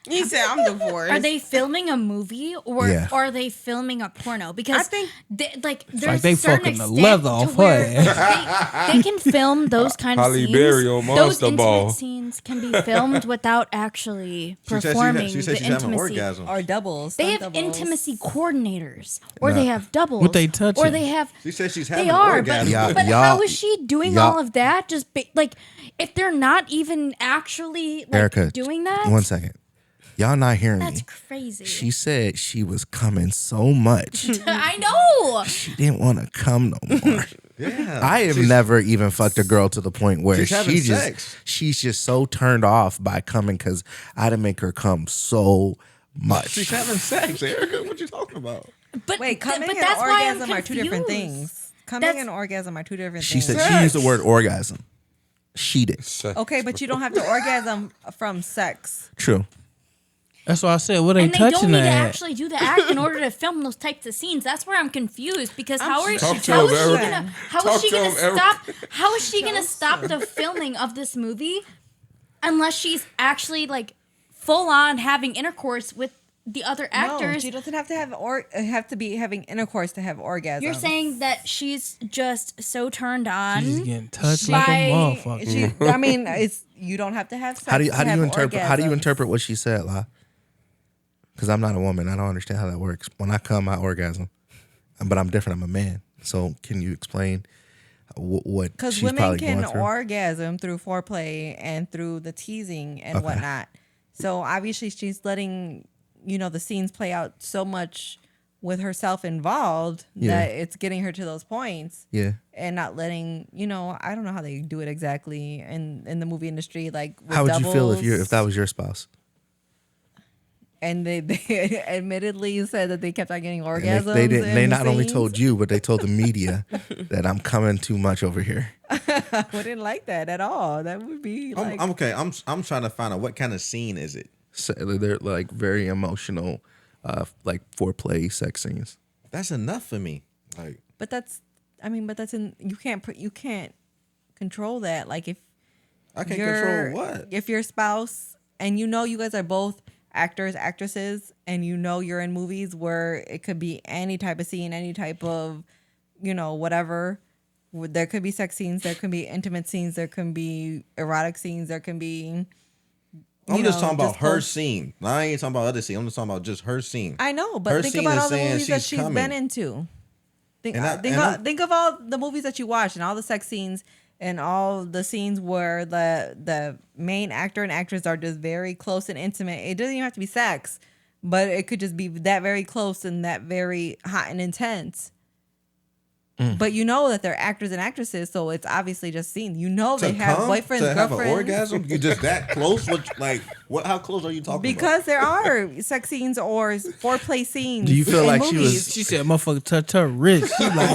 He said, "I'm divorced." Are they filming a movie or Yeah. are they filming a porno? Because I think there's like they a certain fucking the extent leather to off where her they can film those kind of Halle scenes. Berry on Those Monster intimate Ball. scenes can be filmed without actually She said performing she said the she's having intimacy. orgasms. Or doubles. They stunt have doubles. intimacy coordinators, or they have doubles. What they touching? Or they have. She said she's having They are, but, orgasms. Yeah, but y'all- how is she doing y'all- all of that? Just like if they're not even actually like Erica, doing that. 1 second. Y'all not hearing That's me. crazy. She said she was coming so much. I know. She didn't want to come no more. Yeah. I have never even fucked a girl to the point where she's just so turned off by coming because I didn't make her come so much. She's having sex, Erica. What you talking about? But Wait, coming but and that's why I'm orgasm are two different confused. things. Coming and orgasm are two different She things. said she used the word orgasm. She did. Okay, but you don't have to orgasm from sex. True. That's why I said, what they And they don't touching need to at? actually do the act in order to film those types of scenes. That's where I'm confused because how is Talk she to him, gonna Eric. how is she gonna stop the filming of this movie unless she's actually like full on having intercourse with the other actors? No, she doesn't have to have to be having intercourse to have orgasm. You're saying that she's just so turned on. She's getting touched like a motherfucker. I mean, it's you don't have to have sex. How do you interpret? How do you interpret what she said, La? Because I'm not a woman. I don't understand how that works. When I come, I orgasm, but I'm different. I'm a man. So can you explain what? Because she's women probably can going through? orgasm through foreplay and through the teasing and whatnot. So obviously she's letting the scenes play out so much with herself involved that it's getting her to those points. Yeah. And not letting I don't know how they do it exactly in the movie industry. Like with How would you feel doubles. if that was your spouse? And they admittedly said that they kept on getting orgasms. And they didn't. They in not only scenes. told you, but they told the media that I'm coming too much over here. I wouldn't like that at all. That would be like I'm okay. I'm trying to find out what kind of scene is it. So they're like very emotional, like foreplay sex scenes. That's enough for me. Like, But that's in you can't control that. Like if I can't control what? If your spouse and you guys are both actors, actresses, and you're in movies where it could be any type of scene, any type of whatever. There could be sex scenes, there can be intimate scenes, there can be erotic scenes, there can be. I'm just talking about her scene. I ain't talking about other scene. I'm just talking about just her scene. I know, but Her think scene about is all the saying movies that she's she's coming. been into. Think of all the movies that you watched and all the sex scenes and all the scenes where the main actor and actress are just very close and intimate. It doesn't even have to be sex, but it could just be that very close and that very hot and intense. But that they're actors and actresses, so it's obviously just scenes. They have boyfriends, to have girlfriends. an orgasm. You just that close? What? How close are you talking Because there are sex scenes or foreplay scenes. Do you feel in like movies. She said, "Motherfucker, touch her wrist." She like,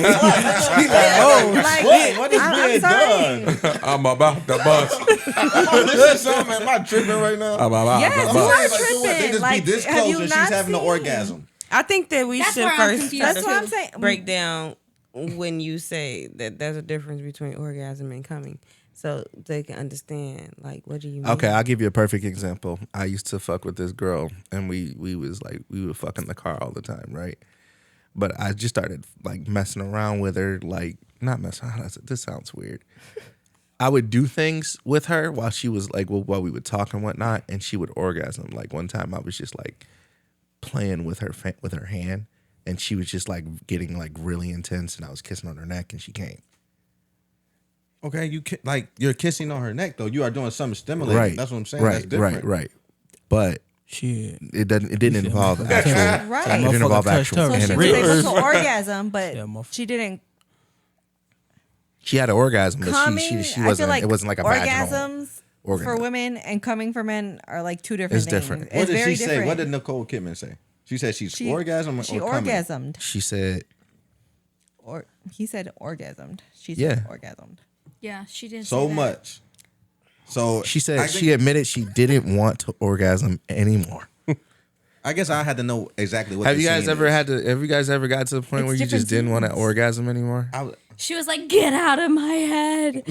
oh, like, what is being done? I'm about to bust. This is something. Am I tripping right now? I'm about Yes, to you bust. are So what, they tripping. just Like, be this have close you and she's not having an seen? orgasm. I think that we That's should where I'm first confused. That's what I'm saying. break down when you say that there's a difference between orgasm and coming, so they can understand. Like, what do you mean? Okay, I'll give you a perfect example. I used to fuck with this girl, and we would fuck in the car all the time, right? But I just started like messing around with her, like not messing around. This sounds weird. I would do things with her while she was like, while we would talk and whatnot, and she would orgasm. Like one time, I was just like playing with her hand. And she was just like getting like really intense, and I was kissing on her neck, and she came. Okay, you're kissing on her neck though. You are doing something stimulating. Right. That's what I'm saying. That's different. Right. But shit, it didn't involve actual. Right. It didn't involve Motherfucker actual touched her. So she energy. was able to orgasm, but Yeah, motherfucker. she didn't. She had an orgasm, but Coming, she I wasn't. feel like it wasn't like a vaginal orgasms for orgasm. women and coming for men are like two different It's things. different. It's What did very she say? different. What did Nicole Kidman say? She said she orgasmed She or coming? orgasmed. She said, Or he said orgasmed. She Yeah. said orgasmed. Yeah, she did So say that. much. So she said I she think- admitted she didn't want to orgasm anymore. I guess I had to know exactly what. Have the you guys scene ever is. have you guys ever got to the point It's where you just different didn't want to scenes. orgasm anymore? She was like, "Get out of my head."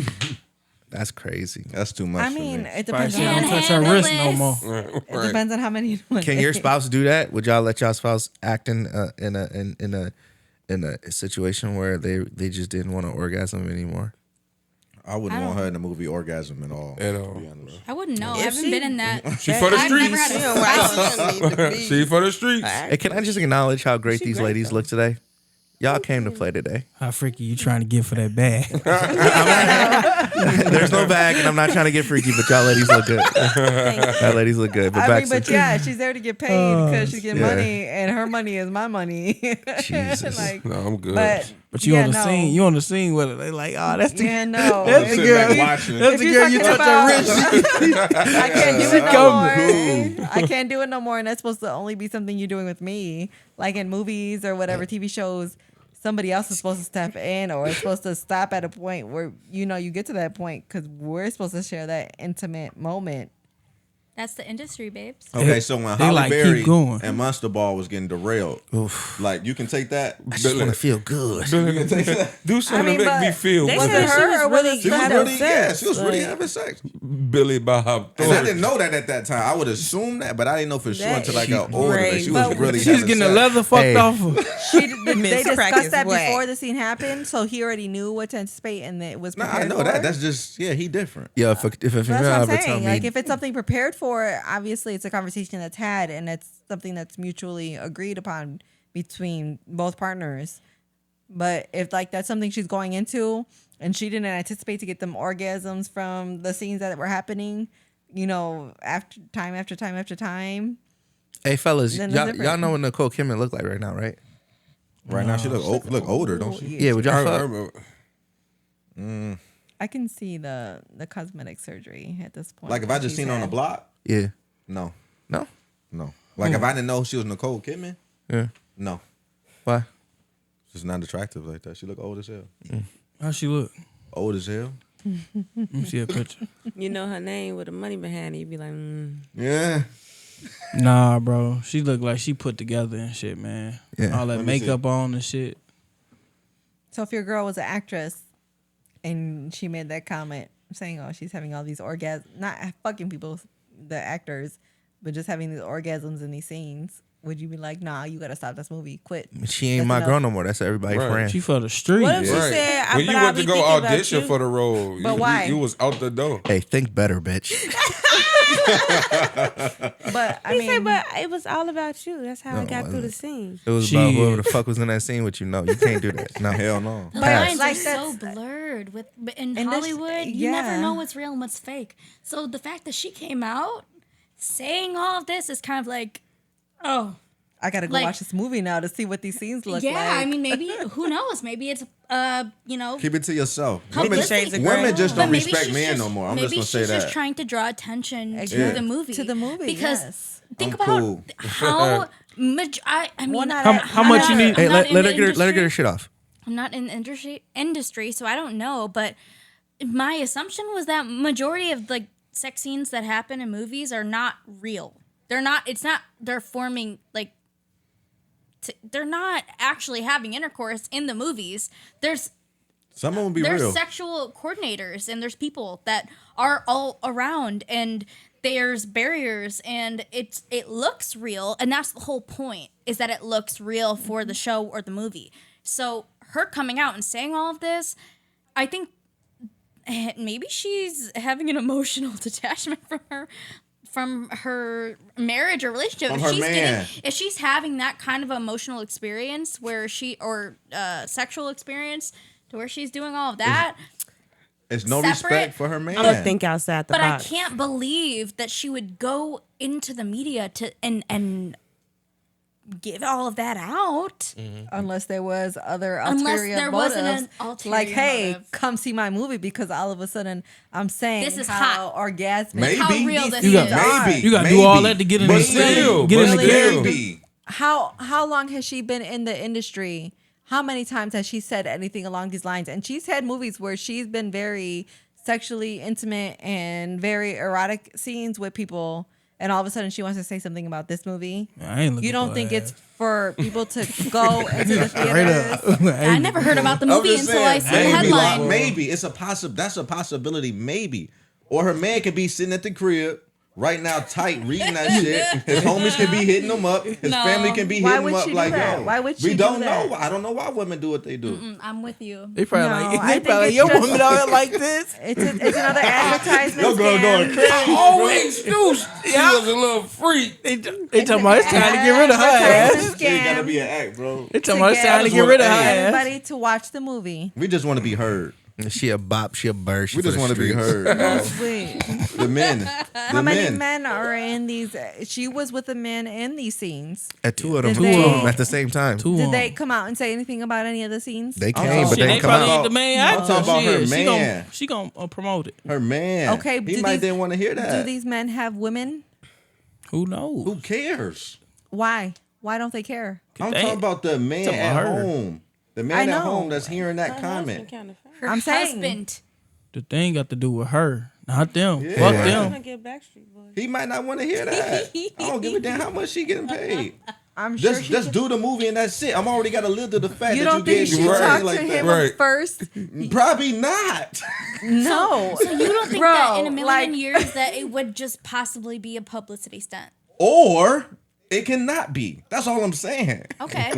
That's crazy. That's too much. I for mean, me. it Probably depends she on don't how touch her handle wrist this. no more. it depends on how many. Can your spouse do that? Would y'all let y'all spouse act in a situation where they just didn't want to orgasm anymore? I wouldn't want her in the movie Orgasm at all. At all. to be honest. I wouldn't know. I If haven't she- been in that. She for the I've never streets. had a She for the streets. Hey, can I just acknowledge how great these ladies look today? Y'all came to play today. How freaky you trying to get for that bag? There's no bag, and I'm not trying to get freaky, but y'all ladies look good. Y'all ladies look good. But I back mean, but to yeah, she's there to get paid because she's getting Yeah. money, and her money is my money. Jesus. Like, No, I'm good. But you yeah, on the no. scene, you on the scene with it. They like, oh, that's the Yeah, no. that's the Sit girl. back watching. That's If the you're girl you talking touch her about- wrist. I can't do it no Come more. I can't do it no more, and that's supposed to only be something you're doing with me, like in movies or whatever TV shows. Somebody else is supposed to step in, or it's supposed to stop at a point where you get to that point because we're supposed to share that intimate moment. That's the industry, babes. Okay, so when They Halle like, keep Berry going. and Monster Ball was getting derailed, like you can take that. I just want to feel good. You can take that. Do something to make me feel They Was good. it said her or was it She was having really, yeah, sex, she was really like- having sex. Billy Bob And I didn't know that at that time. I would assume that, but I didn't know for sure That until I is got older that she was great. really She's having getting the sex. leather fucked Hey. off her. they Miss Crack discussed is that whack. before the scene happened, so he already knew what to anticipate, and it was Nah, prepared I know for. that. That's just he different. Yeah, if a female That's what ever I'm tell saying. me, Like, if it's something prepared for, obviously it's a conversation that's had, and it's something that's mutually agreed upon between both partners. But if like that's something she's going into, and she didn't anticipate to get them orgasms from the scenes that were happening, after time. hey fellas, Then it's y'all different. know what Nicole Kidman look like right now, right? Right now, she look older, don't she? Yeah, would y'all fuck? remember. I can see the cosmetic surgery at this point. Like if I just seen her on the block, Yeah. no, No? Like if I didn't know she was Nicole Kidman, Yeah. no, Why? she's not attractive like that. She look old as hell. How she look? Old as hell. Let me see a picture. You know her name with the money behind it. You be like, Yeah. Nah, bro. She look like she put together and shit, man. Yeah. All that Let me makeup on and shit. So if your girl was an actress and she made that comment saying, "Oh, she's having all these orgasms," not fucking people, the actors, but just having these orgasms in these scenes, would you be like, "Nah, you gotta stop this movie, quit"? She ain't That's my enough. girl no more. That's everybody's Right. friend. She for the street. what if she Right. said, When you but I went to be go thinking about audition you? for the role, But why? You was out the door. Hey, think better, bitch. But I He mean, said, but it was all about you. That's how I No, got it through the wasn't. scene. It was about Shit. whoever the fuck was in that scene with you. No, you can't do that. No. Hell no. The Pass. lines Like are so that's- blurred in in this- Hollywood. You never yeah. know what's real and what's fake. So the fact that she came out saying all of this is kind of like, oh, I gotta go like- watch this movie now to see what these scenes look yeah. like. I mean, maybe who knows? Maybe it's Keep it to yourself. publicity. Women just But don't maybe respect she's men just- no more. I'm maybe just gonna she's say just that. trying to draw attention to Yeah. the movie. To the movie, because yes. think I'm about cool. how much I mean. Well, not How much you need? Hey, I'm let not in her the get her industry. shit off. I'm not in the industry, so I don't know. But my assumption was that majority of like sex scenes that happen in movies are not real. They're not. It's not. They're forming like. They're not actually having intercourse in the movies. Some of them be There's real. sexual coordinators and there's people that are all around and there's barriers and it looks real, and that's the whole point, is that it looks real for the show or the movie. So her coming out and saying all of this, I think maybe she's having an emotional detachment from her marriage or relationship. From If her she's man. if she's having that kind of emotional experience where sexual experience to where she's doing all of that, It's no separate- respect for her man. I'm gonna think outside the but I box. can't believe that she would go into the media to and give all of that out. Unless there was other Unless ulterior there motives, wasn't an ulterior like, hey, motive. come see my movie because all of a sudden I'm saying This is how hot. orgasmic. Maybe. How real this You got- is. Maybe. You gotta do all that to get in the Maybe. scene. Get in the Really? game. Maybe. How long has she been in the industry? How many times has she said anything along these lines? And she's had movies where she's been very sexually intimate and very erotic scenes with people, and all of a sudden she wants to say something about this movie. I ain't looking You don't for think that. it's for people to go into the Straight theaters? up. I never heard about the I'm movie just until I saying, saw the maybe, headline. maybe it's that's a possibility. Maybe, or her man could be sitting at the crib right now, tight, reading that shit. His homies can be hitting him up. His No. family can be Why hitting would him up. she do Like, that? yo, Why would she we do don't that? know. I don't know why women do what they do. I'm with you. They probably No, like, I they think probably like, it's your just- woman out here like this. It's another advertisement Your girl going scam. crazy. Always knew she was a little freak. They talking about it's time to get rid of her Advertisement ass. It gotta scam be an act, bro. They talking about it's time to get get rid of her Hey, ass. everybody to watch the movie. We just want to be heard. She a bop. She a bird. She We just want to be heard. The men. How many men are in these? She was with a man in these scenes. At two of them at the same time. Did they come out and say anything about any of the scenes? They came, but they didn't come probably out. The main actor. I'm talking about her man. She gonna promote it. Her man. Okay, He might didn't want to hear that. Do these men have women? Who knows? Who cares? Why? Why don't they care? I'm talking about the man Talking at about her. home. The I man at know. home that's hearing that comment. Her I'm saying- husband. The thing got to do with her, not them. Yeah. Fuck Yeah. them. He might not want to hear that. I don't give a damn how much she getting paid. I'm sure Just do the movie and that's it. I'm already got to live to the fact You that don't you think gave she me talked right to like him that. first? Probably not. No. So you don't think Bro, that in a million like- years that it would just possibly be a publicity stunt? Or it cannot be. That's all I'm saying. Okay.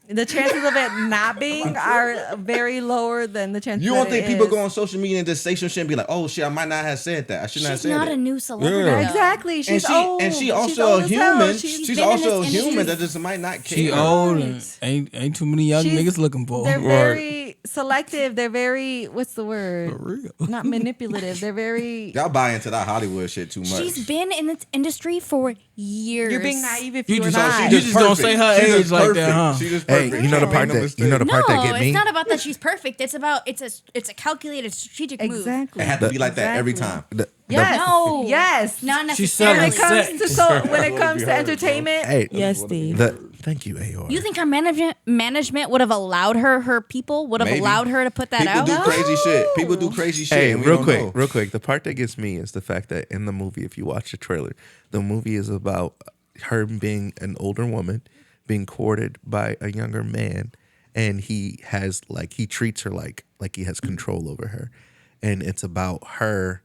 The chances of it not being are very lower than the chances. You don't that think it people is. go on social media and just say some shit and be like, "Oh shit, I might not have said that. I shouldn't have She's said not it." a new celebrity. Yeah. though. Exactly. She's old. And she She's also old a as hell. human. She's She's been in also a this human industry. that just might not care. She old and ain't too many young She's- niggas looking for. They're her. very selective. They're very, what's the word? For real. Not manipulative. They're very. Y'all buy into that Hollywood shit too much. She's been in this industry for years. You're being naive if You you're just- not. you just don't say her She age just like that, perfect. huh? She just Hey, perfect. you know the Ain't part no that mistake. you know the part that No, get me. it's not about that she's perfect. It's about it's a calculated strategic move. Exactly. It had to be like that every time. Yes. No. Yes. Not She's necessarily. selling When it comes to when it comes to entertainment, Hey, Yes, Steve. thank you, AOR. You think her management would have allowed her people would have Maybe. allowed her to put that People out? do crazy shit. People do crazy shit. Hey, and we real don't quick, know. real quick. The part that gets me is the fact that in the movie, if you watch the trailer, the movie is about her being an older woman being courted by a younger man, and he treats her like he has control over her, and it's about her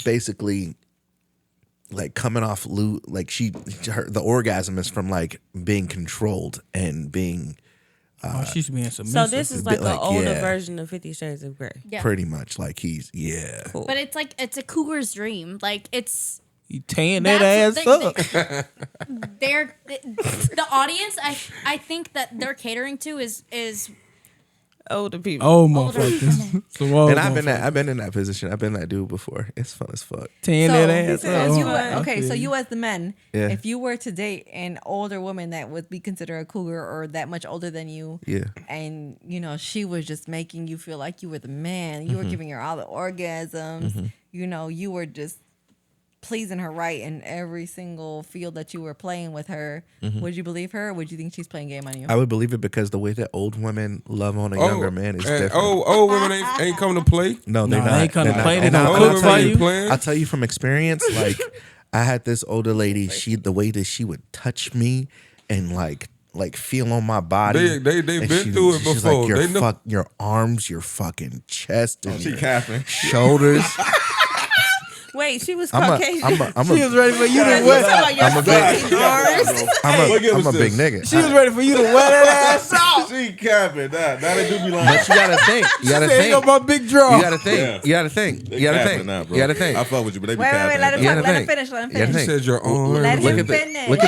basically like coming off the orgasm is from like being controlled and being She's being So submissive. this is like an like, older yeah. version of 50 Shades of Grey. Yeah. pretty much like Cool. But it's like it's a cougar's dream. Like it's You tearing that That's ass the up. they're the audience. I think that they're catering to is Older people. Oh, older motherfuckers. women. So old and I've motherfuckers. been in that position. I've been that dude before. It's fun as fuck. Tearing that ass as you, up. okay, so you as the men, Yeah. if you were to date an older woman that would be considered a cougar or that much older than you, Yeah. and she was just making you feel like you were the man, you were giving her all the orgasms, you were just pleasing her right in every single field that you were playing with her, would you believe her or would you think she's playing game on you? I would believe it because the way that old women love on a younger man is and different. old women ain't coming to play. No, they're Nah, not. they ain't gonna They're play. not. They And gonna I'll cook tell for you, you. Playing. I'll tell you from experience. Like, I had this older lady. The way that she would touch me and like feel on my body. They and been she- through it she's before. Like, They know. your arms, your fucking chest, and She your capping. shoulders. Wait, she was I'm a, Caucasian. I'm She was a, ready for you to You wet. talking about your I'm a big- fucking arms? I'm a big nigga. She was ready for you to wet that ass out. She capping. Now they do be But like. you gotta think. You gotta There you go, think. my big draw. You gotta think. You gotta think. You gotta think. Now, bro. You gotta think. I fuck with you, but they be wait, capping. let him You gotta let him think. finish, let him You gotta finish. You said your arm. Let Look him at the finish. look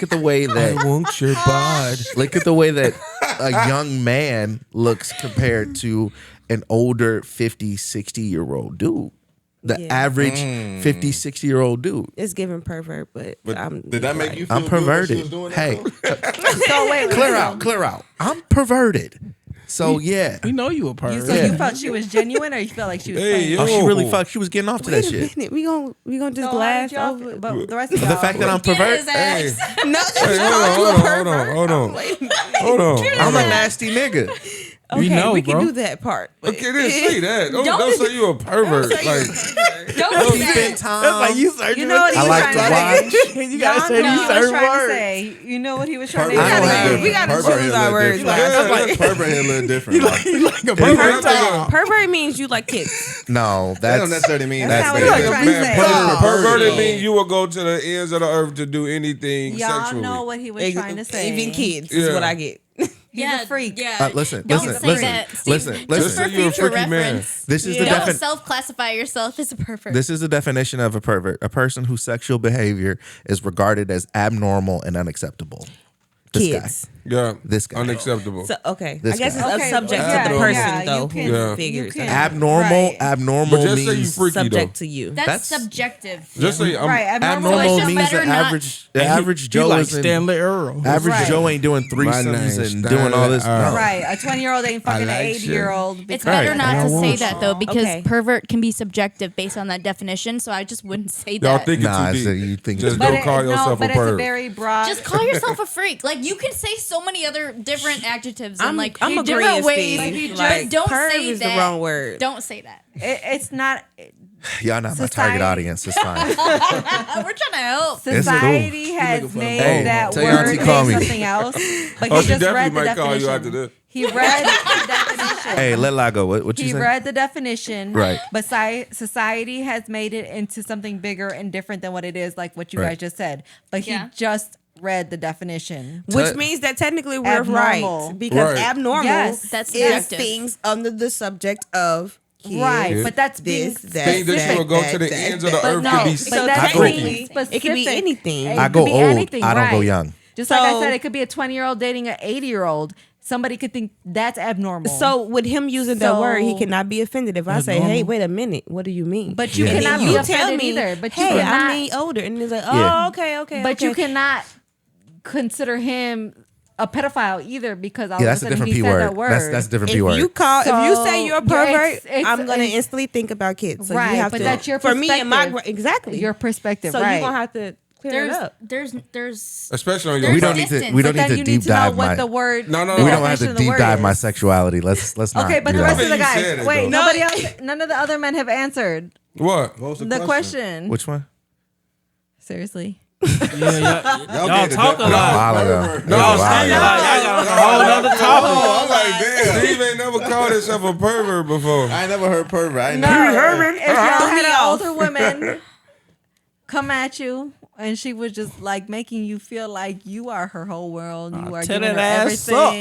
at the way that I want your bod. look at the way that a young man looks compared to an older 50, 60-year-old dude. The Yeah. average 50, 60-year-old dude. It's giving pervert, but Did that make you feel I'm good when she perverted. was doing that, Hey, though? So wait, clear out. I'm perverted. So yeah. We know you a So pervert. you felt she was genuine, or you felt like she was Hey, playing? yo. Oh, she really fucked. She was getting off to that wait a shit. minute. We gonna just So glass how did y'all over. feel- but the rest of The y'all, fact that I'm Get pervert, his ass. No, Hey, hold on. Hold on. I'm a nasty nigga. We know, we bro. can do that part. but- Okay, didn't say that. Don't say you a pervert. Don't say Like, Don't do Spend that. time. That's like you searching. You know what he I was like trying to to watch. say. You gotta Y'all say know these what he was certain trying to words. say. You know what he was trying to Pervert say. We gotta Pervert choose here our a words. little different. Like, Pervert here a little different. Like, You like a pervert. pervert means you like kids. No, that that's don't necessarily mean That's that's not what he was bad. trying to say. perverted means you will go to the ends of the earth to do anything Y'all sexually. know what he was trying to say. Even kids is Yeah. what I get. He's a freak. Yeah. listen, Don't listen, say listen, that, Steve. listen, Just listen. for You're a future freaky man. This reference. is the Don't definition. self-classify yourself as a pervert. This is the definition of a pervert: a person whose sexual behavior is regarded as abnormal and unacceptable. This Kids. guy. Yeah. This guy. Unacceptable. So, okay. This I guess guy. it's subject yeah, to the yeah, person, though, you who can- figures you it. can- Abnormal. Right. Abnormal But just say you means freaky Subject though. to you. That's subjective. Just say I'm. Right. Abnormal. abnormal it's just means better the not- average. The average Joe like isn't. Stanley Earl. Average Right. Joe ain't doing My threesomes name's and doing all this. Stanley Earl. No. Right. A 20-year-old ain't fucking like an shit. 80-year-old. It's Right. better not to say that though, because Okay. pervert can be subjective based on that definition. So I just wouldn't say Y'all that. think Nah, it's so too deep. you think Just it's- don't call yourself but a it's a perv. very broad. Just call yourself a freak. Like you can say so many other different adjectives and like I'm different agreeing, ways. Steve. Just Like, don't perv say is the that. wrong word. Don't say that. It's not. Y'all not my Society- target audience. It's fine. We're trying to help. Society cool. has made Hey, that tell your word auntie call mean me. something else. But Oh, he she just definitely read the might call you definition. after this. He read the definition. Hey, let La go. What you He say? read the definition, Right. But society has made it into something bigger and different than what it is, like what you Right. guys just said. But he Yeah. just read the definition. Which means that technically we're Abnormal. right. Because Right. abnormal Yes, that's is subjective. things under the subject of kids, Right, but that's being this, that, Things that you will go to the that, ends of the that. earth no, could be but So that's technically, being specific. it could be anything. It I could go be old. anything, I don't go right. young. Just like I So- said, it could be a 20-year-old dating an 80-year-old. Somebody could think that's abnormal. So with him using that So- word, he cannot be offended. If I That's say, normal. "Hey, wait a minute, what do you mean?" But you Yeah. And cannot then be you tell offended me, either. But you "Hey, cannot, I mean older," and it's like, "Oh, Yeah. okay." But you cannot consider him a pedophile either because all Yeah, of that's a a sudden different he P said word. that word. That's a different P If word. you call, if you say you're a So, yeah, pervert, it's- I'm gonna it's- instantly think about kids. So Right, you have but to. that's your for me and my perspective. exactly Your perspective, So right? you're gonna have to clear it up. There's Especially on your we There's don't need to. distance. We But don't then need to you deep need to know dive what my. the word. No, the We don't have definition to of the deep word dive is. my sexuality. Let's not. Okay, but do the that. rest of the You said guys. it, Wait, though. nobody else. None of the other men have answered What? the question. Which one? Seriously. Yeah, y'all gave it talk a that- A lot. while ago. Y'all It was a while talk a ago. lot. Y'all got a whole nother topic. Oh, I'm like, damn. Steve ain't never called himself a pervert before. I ain't never heard pervert. I ain't No, never. if y'all had an older woman come at you and she was just like making you feel like you are her whole world, you are tear giving her that ass up.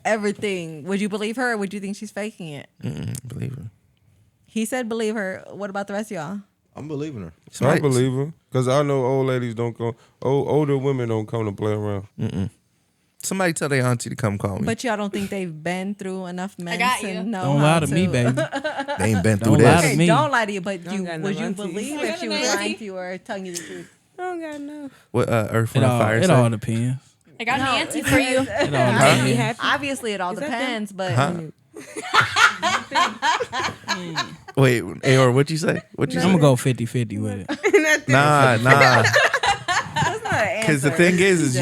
everything, would you believe her or would you think she's faking it? Believe it. He said believe her. What about the rest of y'all? I'm believing her. So I believe her because I know old ladies don't come. Older women don't come to play around. Somebody tell their auntie to come call me. But y'all don't think they've been through enough men got to you. know Don't how lie to me, baby. They ain't been through Don't lie to this. Okay, me. don't lie to you, but Don't got would no you aunties. believe if she was lying to you or telling you the truth? I don't got enough. What Earth, It Wind, and Fire all, it say? all depends. I got an answer for you. It all Make me depends. happy. Obviously, it all that depends, but Wait, Aor, what'd you say? What'd you I'm say? gonna go 50-50 with it. Nah. that's not an Because the answer. thing is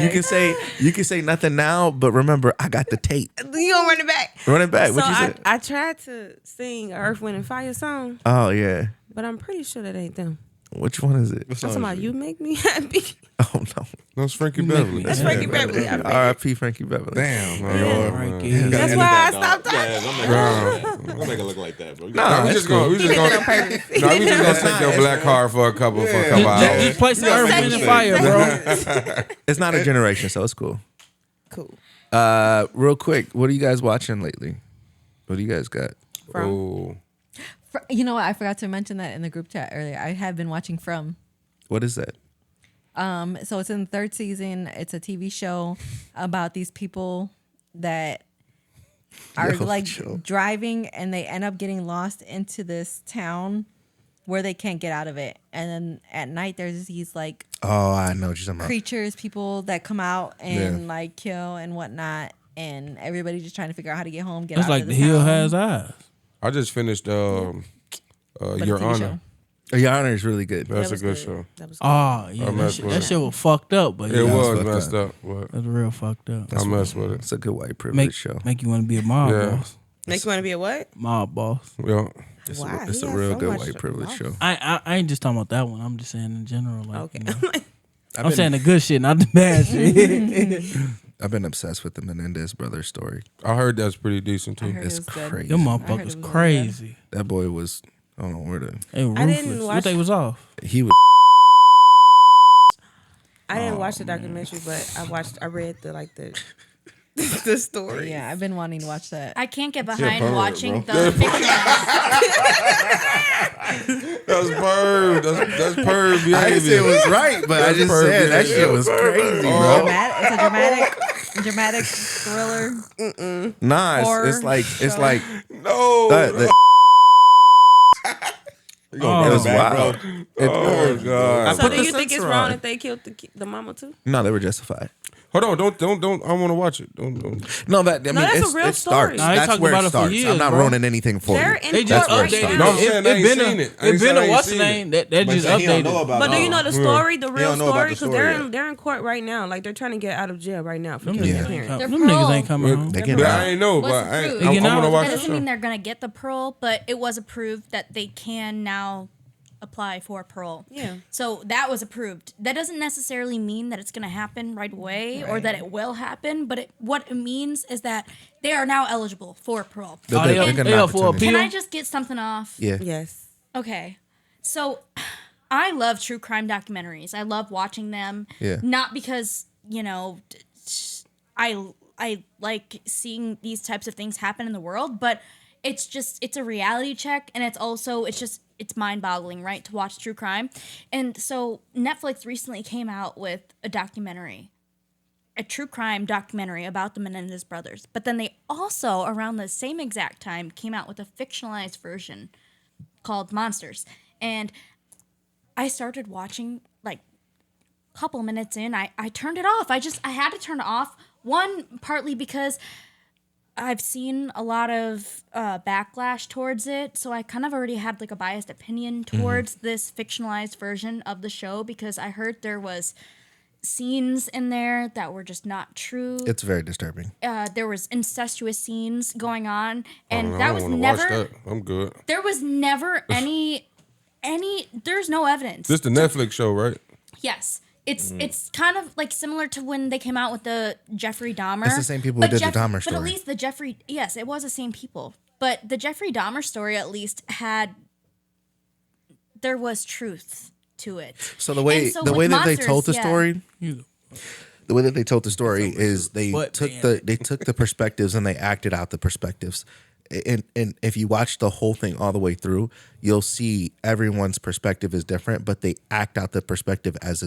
you can say nothing now, but remember, I got the tape. You gonna run it back? Run it back. So What you say? I tried to sing Earth, Wind, and Fire song, Oh yeah. but I'm pretty sure that ain't them. Which one is it? I'm talking about You Make Me Happy. Oh no. That's Frankie make Beverly. me That's happy. Frankie Beverly. I think. R.I.P. Frankie Beverly. Damn. Frankie. That's why I stopped talking. Don't make it look like that, bro. Nah, we it's just gonna take your black card for a couple hours. Just play some Earth, Wind, and Fire, bro. It's not a generation, so it's cool. Cool. Real quick, what are you guys watching lately? What do you guys got? Oh, You know what? I forgot to mention that in the group chat earlier. I have been watching From. What is that? So it's in the third season. It's a TV show about these people that are Yo, like chill. driving and they end up getting lost into this town where they can't get out of it. And then at night there's these like Oh, I know what you're talking about. creatures, people that come out and Yeah. like kill and whatnot. And everybody's just trying to figure out how to get home, get It's out like of the the hill town. has eyes. I just finished But a Your TV Honor. show. Your Honor is really good. That's That a was good show. That was Oh, yeah. I That mess shit, with that it. shit was fucked up, but It yeah, was fucked messed up. But that's real fucked up. I mess with it. It's a good white privilege show. Make you want to be a mob Yeah. boss. Make you want to be a what? Mob boss. Yeah. It's Wow, it's he a has real so good much white to privilege love. show. I ain't just talking about that one. I'm just saying in general. Like, Okay. you know. I'm saying the good shit, not the bad shit. I've been obsessed with the Menendez brothers story. I heard that's pretty decent I too. heard It's it was good. crazy. Them heard it motherfuckers was really crazy. That boy was. I don't know where the They were I didn't ruthless. watch- What they was off? he was. I didn't watch the documentary, but I read the story. Yeah, I've been wanting to watch that. I can't get behind pervert, watching bro. the fiction. That's perv. That's perv I didn't say it behavior. was right, but I That's just perfect. said that shit was crazy, It's bro. dramatic. It's a dramatic. Dramatic thriller. Nah, Horror it's like No. It was wild. Oh God. So do you think it's wrong if they killed the mama too? No, they were justified. Hold on, don't. I want to watch it. Don't. No, that I mean, that's a real it starts. story. Nah, they That's talked where about it it for starts. years, I'm not bro. ruining anything for They're you. in They just court right updated. now. No, I'm saying I ain't seen it. I ain't It saying been I a ain't what's the seen name that just But he don't know updated. about But do it. you know the story, the real don't know about story? the Because story they're in court right now. Like they're trying to get out of jail right now for Them killing niggas their ain't parents. coming. Them niggas ain't coming home. They But get I ain't know. What's But the I proof? ain't, They I'm getting gonna out. watch That the doesn't mean show. they're gonna get the parole, but it was approved that they can now apply for parole. Yeah. So that was approved. That doesn't necessarily mean that it's gonna happen right away or that it will happen, but what it means is that they are now eligible for parole. They'll Oh, get- they they'll get an up for opportunity. Can appeal? I just get something off? Yeah. Yes. Okay. So I love true crime documentaries. I love watching them. Yeah. Not because, I like seeing these types of things happen in the world, but it's a reality check, and it's mind-boggling, right, to watch true crime. And so Netflix recently came out with a true crime documentary about the Menendez brothers. But then they also, around the same exact time, came out with a fictionalized version called Monsters. And I started watching, like, a couple minutes in, I turned it off. I had to turn it off. One, partly because I've seen a lot of backlash towards it, so I kind of already had like a biased opinion towards this fictionalized version of the show because I heard there was scenes in there that were just not true. It's very disturbing. There was incestuous scenes going on, and I that don't was wanna never. watch that. I'm good. There was never any. There's no evidence. This the Netflix show, right? Yes. It's kind of like similar to when they came out with the Jeffrey Dahmer. It's the same people who did the Dahmer But story. at least yes, it was the same people. But the Jeffrey Dahmer story at least there was truth to it. So the way And so the with way that they Monsters, told the yeah. story, the way that they told the story is they took the perspectives and they acted out the perspectives. And if you watch the whole thing all the way through, you'll see everyone's perspective is different, but they act out the perspective as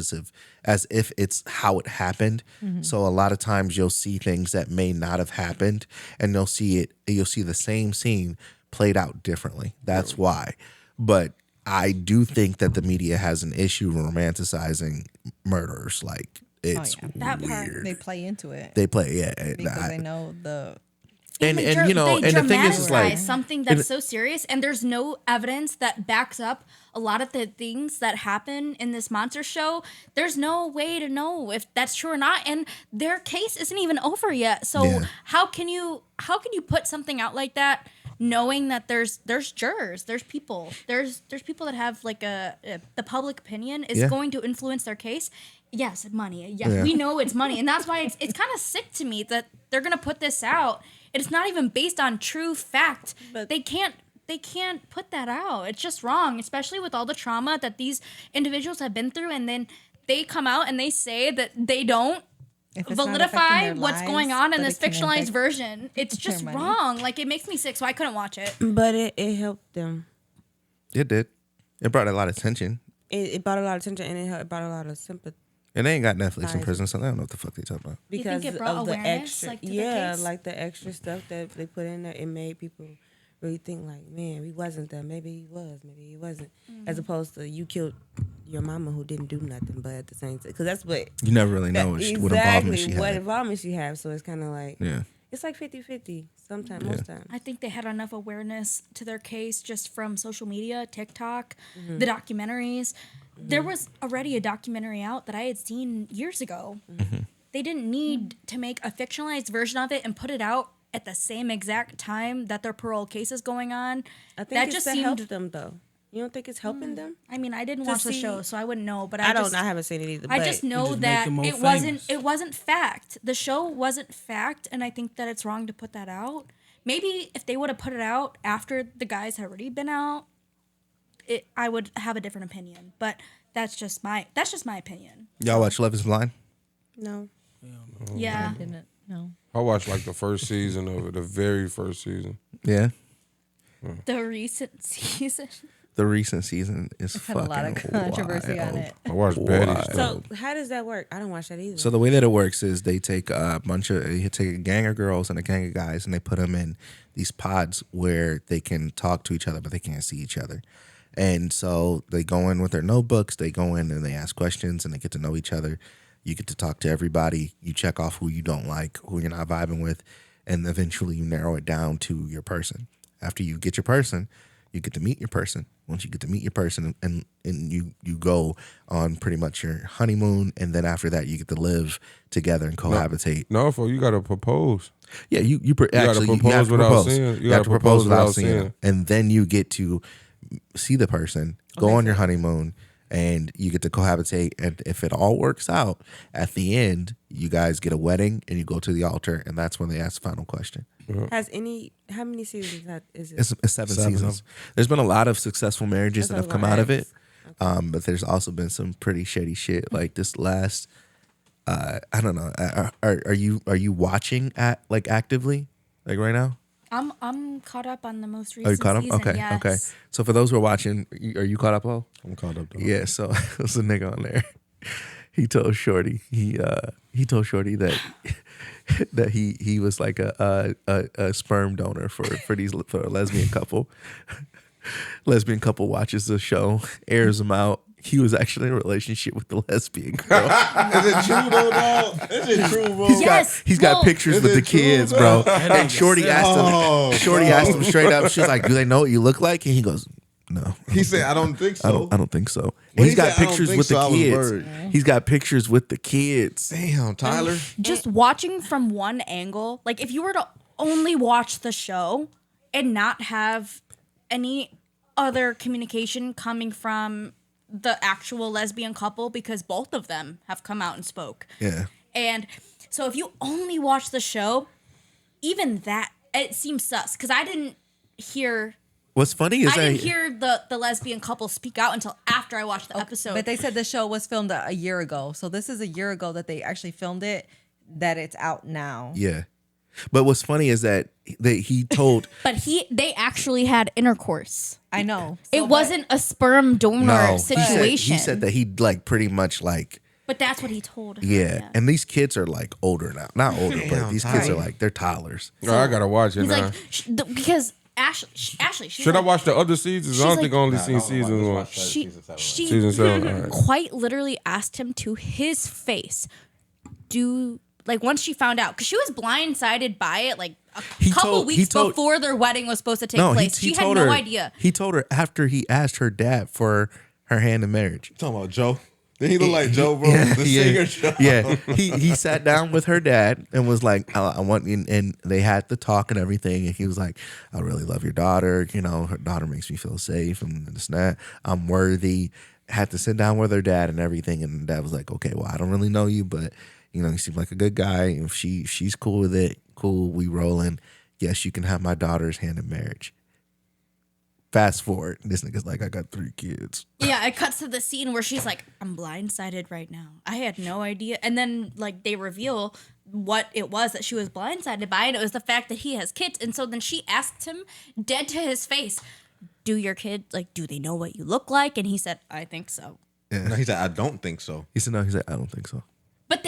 if it's how it happened. So a lot of times you'll see things that may not have happened, and you'll see the same scene played out differently. That's why. But I do think that the media has an issue romanticizing murderers. Like it's That part, weird. They play into it. They play, yeah. because they know the. And they the thing is like something that's so serious, and there's no evidence that backs up a lot of the things that happen in this monster show. There's no way to know if that's true or not, and their case isn't even over yet. So how can you put something out like that, knowing that there's jurors, there's people that have like the public opinion is going to influence their case. Yes, money. Yes, we know it's money, and that's why it's kind of sick to me that they're gonna put this out. It's not even based on true fact. But they can't put that out. It's just wrong, especially with all the trauma that these individuals have been through, and then they come out and they say that they don't validify what's going on in this fictionalized version. It's just wrong. Like, it makes me sick, so I couldn't watch it. But it helped them. it did. It brought a lot of attention. It brought a lot of attention, and it brought a lot of sympathy. And they ain't got Netflix in prison, so they don't know what the fuck they talking about. You think it brought of the awareness, extra, like, to the yeah, case? like the extra stuff that they put in there, it made people really think like, man, he wasn't there. Maybe he was, maybe he wasn't. As opposed to you killed your mama who didn't do nothing, but at the same time, because that's what You never really know what involvement she what had. involvement she had. So it's kind of like, Yeah. it's like 50-50 sometimes, most times. I think they had enough awareness to their case just from social media, TikTok, the documentaries. There was already a documentary out that I had seen years ago. They didn't need to make a fictionalized version of it and put it out at the same exact time that their parole case is going on. I think that it's just to seemed help them though. You don't think it's helping them? I mean, I didn't To watch the see- show, so I wouldn't know. But I just haven't seen it either. I but just know just make that them more it famous. wasn't fact. The show wasn't fact, and I think that it's wrong to put that out. Maybe if they would have put it out after the guys had already been out, I would have a different opinion. But that's just my opinion. Y'all watch Love is Blind? no. Yeah. Didn't no. I watched like the first season of it, the very first season. Yeah. The recent season. The recent season is It's had a lot of controversy on it. I watched Betty. So how does that work? I don't watch that either. So the way that it works is they take they take a gang of girls and a gang of guys, and they put them in these pods where they can talk to each other, but they can't see each other. And so they go in with their notebooks, they go in and they ask questions, and they get to know each other. You get to talk to everybody. You check off who you don't like, who you're not vibing with, and eventually you narrow it down to your person. After you get your person, you get to meet your person. Once you get to meet your person, and you go on pretty much your honeymoon, and then after that you get to live together and cohabitate. No, for you gotta propose. Yeah, you have to propose without seeing. You have to propose without seeing them. And then you get to see the person, go on your honeymoon, and you get to cohabitate. And if it all works out, at the end, you guys get a wedding and you go to the altar, and that's when they ask the final question. How many seasons is it? It's seven seasons. There's been a lot of successful marriages that have come out of it. But there's also been some pretty shady shit. Like this last, I don't know. Are you watching actively, like right now? I'm caught up on the most recent. Are you caught up? Season, Okay, yes. okay. So for those who are watching, are you caught up, Paul? I'm caught up. Though. Yeah. So there's a nigga on there. He told Shorty told Shorty that that he was like a sperm donor for a lesbian couple. Lesbian couple watches the show, airs them out. He was actually in a relationship with the lesbian girl. Is it true though, dog? Is it true, bro? He's got pictures with the kids, bro. And Shorty asked him straight up. She's like, "Do they know what you look like?" And he goes, "No." He said, "I don't think so." I don't think so. And he's got pictures with the kids. He's got pictures with the kids. Damn, Tyler. Just watching from one angle, like if you were to only watch the show and not have any other communication coming from the actual lesbian couple, because both of them have come out and spoke. Yeah. And so if you only watch the show, even that, it seems sus. Because I didn't hear... What's funny is I didn't hear the lesbian couple speak out until after I watched the episode. But they said the show was filmed a year ago. So this is a year ago that they actually filmed it, that it's out now. Yeah. But what's funny is that he told... But they actually had intercourse. I know. It wasn't a sperm donor situation. He said that he like pretty much like... But that's what he told her. Yeah. And these kids are like older now. Not older, but these kids are like, they're toddlers. So, I gotta watch it now. Like, because Ashley, she's should like, I watch the other seasons? I don't think I only seen season one. Season 7. Quite literally asked him to his face, once she found out, because she was blindsided by it, like a couple weeks before their wedding was supposed to take place. She had no idea. He told her after he asked her dad for her hand in marriage. You talking about Joe? Did he look like Joe, bro? The singer Joe. Yeah. He sat down with her dad and was like, I want you, and they had the talk and everything. And he was like, I really love your daughter. You know, her daughter makes me feel safe and this and that. I'm worthy. Had to sit down with her dad and everything. And dad was like, okay, well, I don't really know you, but you know, you seem like a good guy. If she's cool with it, cool, we rolling. Yes, you can have my daughter's hand in marriage. Fast forward, this nigga's like, I got 3 kids. Yeah, it cuts to the scene where she's like, I'm blindsided right now. I had no idea. And then like they reveal what it was that she was blindsided by, and it was the fact that he has kids. And so then she asked him dead to his face, do your kids, like, do they know what you look like? And he said, I think so. Yeah. No, he said, I don't think so. He said, no, he said, I don't think so. But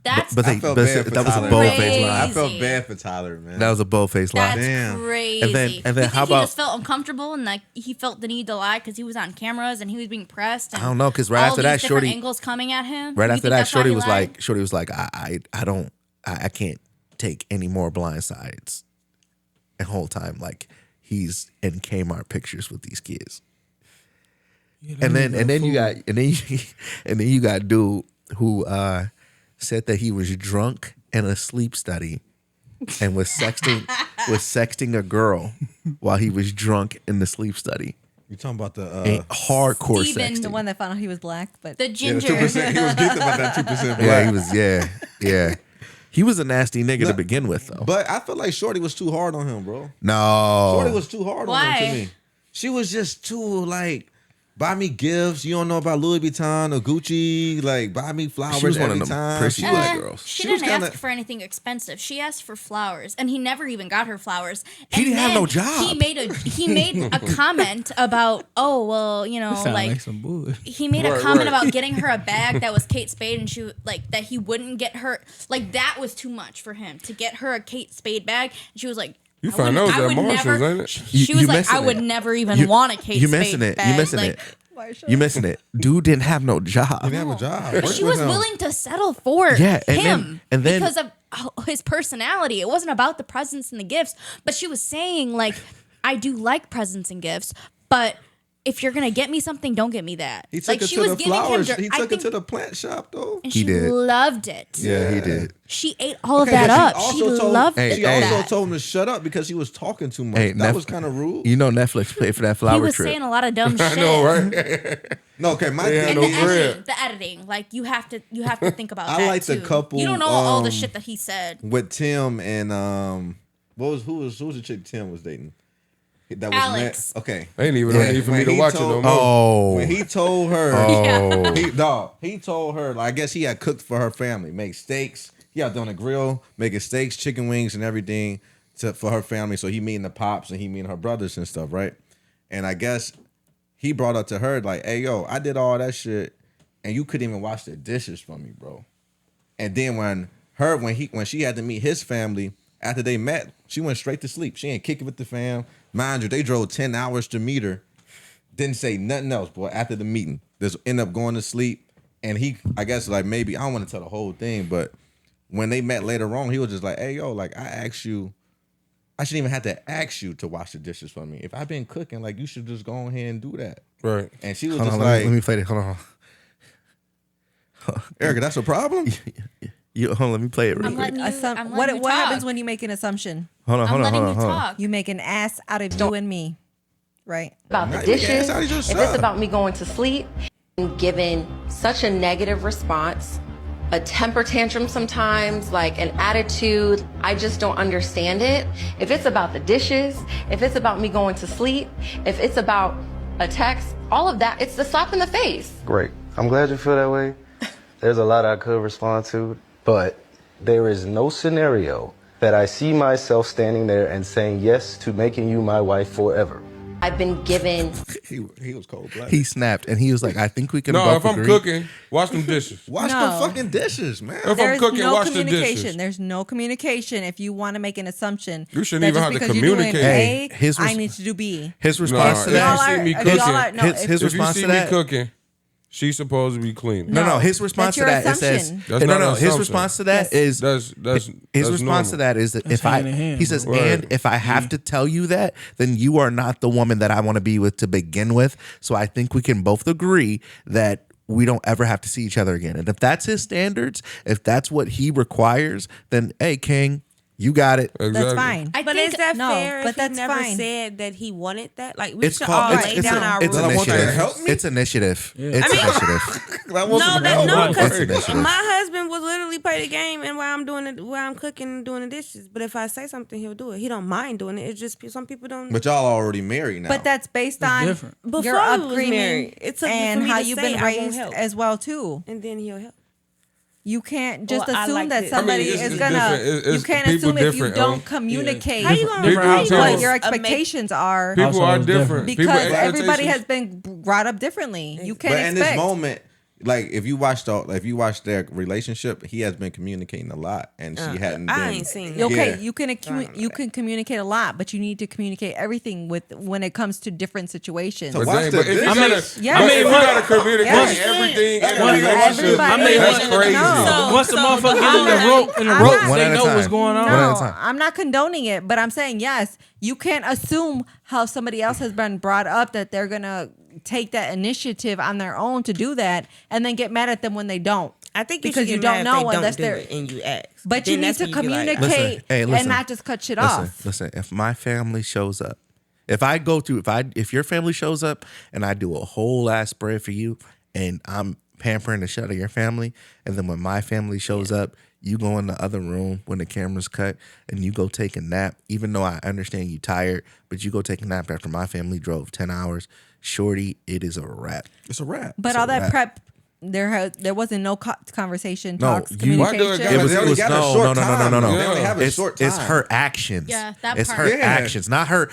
that's I felt bad for that was a bold-faced lie. I felt bad for Tyler, man. That was a bold-faced lie. That's crazy. And then how about... he just felt uncomfortable and like he felt the need to lie because he was on cameras and he was being pressed. And I don't know, because right after that, Shorty angles coming at him. Right after that, Shorty was like, I can't take any more blindsides. And whole time, like he's in Kmart pictures with these kids. Yeah, and then you got dude who said that he was drunk in a sleep study and was sexting a girl while he was drunk in the sleep study. You talking about the hardcore Steven, sexting? The one that found out he was black, but the ginger. Yeah, 2%. He was geeked about that 2% black. Yeah, he was. Yeah. He was a nasty nigga to begin with, though. But I feel like Shorty was too hard on him, bro. No, Shorty was too hard on him to me. She was just too like. buy me gifts. You don't know about Louis Vuitton or Gucci. Like, buy me flowers She was one every of them time. prissy She black was- girls. She was didn't kinda- ask for anything expensive. She asked for flowers, and he never even got her flowers. He And didn't have then no job. He made a comment about, oh well, you know, Sound like like some bullshit. he made a Right, comment right. about getting her a bag that was Kate Spade, and she like that he wouldn't get her like that was too much for him to get her a Kate Spade bag. And she was like, You I found wouldn't- that I was at would Marshalls, never- ain't it? She You was like, missing I would it. never even want a Kate You Spade missing it. bag. You missing like, it. You missing it. Dude didn't have no job. He didn't have a job. But Work she with was him. willing to settle for Yeah, and him then- because of his personality. It wasn't about the presents and the gifts, but she was saying like, I do like presents and gifts, but if you're gonna get me something, don't get me that. He took like her she to was the giving flowers. him. He I took her think, to the plant shop, though. and He she did. loved it. Yeah, he did. She ate all of Okay, that but up. She also loved Hey, it. She hey. also told him to shut up because he was talking too much. Hey, that Nef- was kind of rude. You know Netflix paid for that flower He was trip. saying a lot of dumb shit. I know, right? No, okay, my They had thing And no is, bread. the editing, like you have to think about I that like the too. couple, You don't know all the um, shit that he said. with Tim and who was the chick Tim was dating? That was Alex. Okay. They ain't even Yeah. no need for me When to he watch it told- no more. Oh. When he told her, Oh. he told her, like, I guess he had cooked for her family, make steaks. He out there on the grill, making steaks, chicken wings, and everything for her family. So he meeting the pops and he meeting her brothers and stuff, right? And I guess he brought up to her, like, hey, yo, I did all that shit, and you couldn't even wash the dishes for me, bro. And then when she had to meet his family, after they met, she went straight to sleep. She ain't kick it with the fam. Mind you, they drove 10 hours to meet her. Didn't say nothing else, boy, after the meeting. Just end up going to sleep. And he, I guess, like, maybe, I don't want to tell the whole thing, but when they met later on, he was just like, hey, yo, like, I shouldn't even have to ask you to wash the dishes for me. If I've been cooking, like, you should just go ahead and do that. Right. And she was Hold just on, like, let me play this. Hold on. Erica, that's a problem? Hold on, let me play it real I'm quick. letting you. I'm What letting you happens talk. when you make an assumption? Hold on, I'm hold on, letting hold on, you hold on. talk. You make an ass out of you and me, right? About the Now you can't dishes, sound if yourself. it's about me going to sleep and giving such a negative response, a temper tantrum sometimes, like an attitude, I just don't understand it. If it's about the dishes, if it's about me going to sleep, if it's about a text, all of that, it's the slap in the face. Great. I'm glad you feel that way. There's a lot I could respond to, but there is no scenario that I see myself standing there and saying yes to making you my wife forever. I've been given He was cold-blooded. He snapped and he was like, I think we can No, both if I'm agree. cooking, wash them dishes. Wash No. the fucking dishes, man. If I'm There's cooking, no wash the communication. dishes. There's no communication if you want to make an assumption. You shouldn't that even just have to because you're doing communicate. Hey, A, his I res- need to do B. His No, response to if that. you see me if cooking, y'all are- no, his if- his if you response see to me that. cooking, she's supposed to be clean. No, his response That's to your that it says assumption. That's no. not an His assumption. response to that Yes. is That's his response normal. to that is that That's if I hand in hand, he says bro. and Right. if I have to tell you that, then you are not the woman that I want to be with to begin with. So I think we can both agree that we don't ever have to see each other again. And if that's his standards, if that's what he requires, then hey, King, you got it. That's Exactly. fine. I But think- is that no, fair but if that's he never fine. said that he wanted that? Like, we It's should called all it's lay it's, down our it's rules. I want you to initiative. help me? It's initiative. Yeah. It's I mean- initiative. I want No, some that help. no, It's because initiative. my husband will literally play the game, and while I'm doing it, while I'm cooking and doing the dishes. But if I say something, he'll do it. He don't mind doing it. It's just some people don't. But y'all already married now. But that's based on different. your Before we was upbringing married, it took for and me how to you've say been I won't raised help. as well too. and then he'll help. You can't just Or I assume like that this. somebody I mean, it's is gonna. different. It's You can't people assume if you different, don't oh. communicate How you gonna Different how you households. gonna what your make- expectations are. People are Households different. different. People Because everybody has expectations- been brought up differently. You can't But in expect. this moment, like if you watch their relationship, he has been communicating a lot, and she hadn't. I been. ain't seen that. Okay, Yeah. you can communicate a lot, but you need to communicate everything when it comes to different situations. So But watch dang, the but if you dishes. gotta, Yeah. but I if mean, you gotta communicate Yes. everything in a Everybody- relationship, I mean, that's no. crazy. No. Once the So motherfucker the get in the owner- rope, I'm not- One they at a know time. what's going on. One at a No, time. I'm not condoning it, but I'm saying yes. You can't assume how somebody else has been brought up that they're gonna take that initiative on their own to do that, and then get mad at them when they don't. I think you because should you get don't mad know if they unless don't do they're. it and you ask. But Then you need that's to when you be like, communicate Listen, and not just cut shit listen, off. Listen, if my family shows up, if your family shows up and I do a whole ass spread for you and I'm pampering the shit out of your family, and then when my family shows up, you go in the other room when the camera's cut and you go take a nap, even though I understand you tired, but you go take a nap after my family drove 10 hours. shorty, it is a wrap. It's a wrap. But It's all a that wrap. prep, there wasn't no conversation, No, talks, you- communication. It was They only got a short no. time. They only have a It's, short it's time. her actions. Yeah, that it's part. her Yeah. actions, not her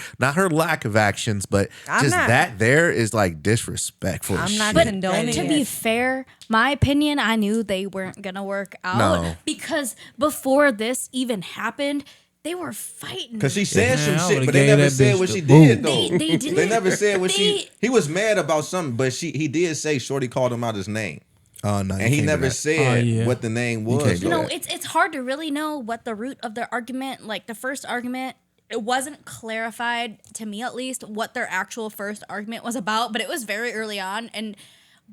lack of actions, but I'm just not- that there is like disrespectful. I'm as not shit. But condoning to it. be fair, my opinion, I knew they weren't gonna work out No. because before this even happened, they were fighting. Because she said Yeah, some I shit, would've but they gave never that said bitch what the she boot. did though. They didn't. They never said what they- he was mad about something, but he did say Shorty called him out his name. Oh no, you And he can't do never that. said Oh, yeah. what the name can't was. do You though. know, it's hard to really know what the root of their argument, like the first argument, it wasn't clarified to me at least what their actual first argument was about, but it was very early on, and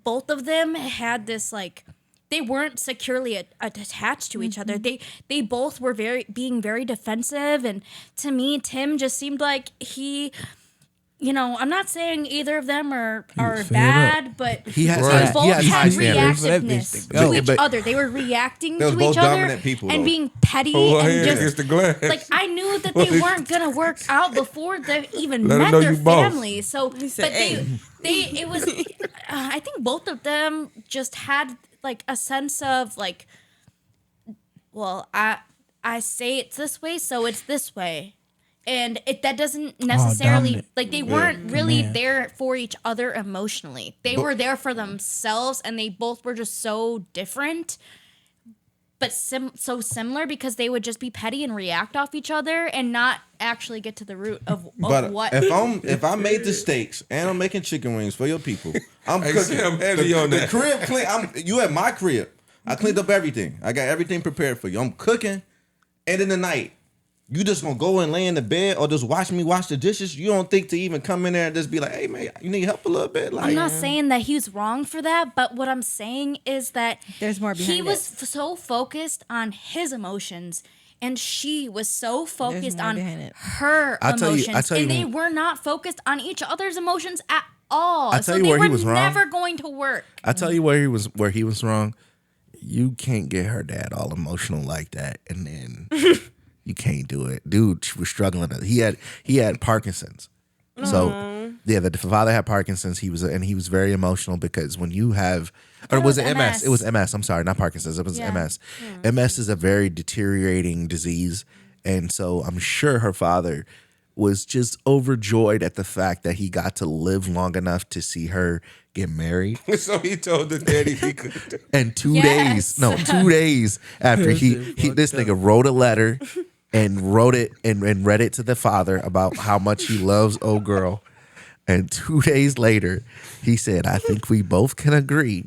both of them had this like they weren't securely attached to each other. They both were being very defensive, and to me, Tim just seemed like he. You know, I'm not saying either of them are fed bad, but He has they high- both he has high had standards. reactiveness But- to each but- other. They were reacting They was to both each other dominant people, and though. being petty Hold her and hand just against the glass. like I knew that they weren't gonna work out before they even Let 'em met know their you boss. families. So, but they it was. I think both of them just had like a sense of like, well, I say it's this way, so it's this way. And that doesn't necessarily dominant. like they weren't really Man. there for each other emotionally. They were there for themselves, and they both were just so different, but so similar because they would just be petty and react off each other and not actually get to the root of But what. if I made the steaks and I'm making chicken wings for your people, I'm Hey, cooking. Sam, heavy on the that. crib clean. You at my crib. I cleaned up everything. I got everything prepared for you. I'm cooking, and in the night, you just gonna go and lay in the bed or just watch me wash the dishes? You don't think to even come in there and just be like, hey man, you need help a little bit? Like, I'm not saying that he's wrong for that, but what I'm saying is that There's more he behind was it. so focused on his emotions, and she was so focused more on behind it. her I tell you- emotions, and they were not focused on each other's emotions at all. I tell so you they where he were was wrong. never going to work. I tell you where he was wrong. You can't get her dad all emotional like that, and then you can't do it. Dude was struggling. He had Parkinson's. So yeah, the father had Parkinson's. He was very emotional because when you have, or was it MS? MS. It was MS. I'm sorry, not Parkinson's. It was Yeah. MS. MS is a very deteriorating disease, and so I'm sure her father was just overjoyed at the fact that he got to live long enough to see her get married. So he told the daddy he could. And 2 Yes. two days after he this nigga wrote a letter and wrote it and read it to the father about how much he loves old girl. And 2 days later, he said, I think we both can agree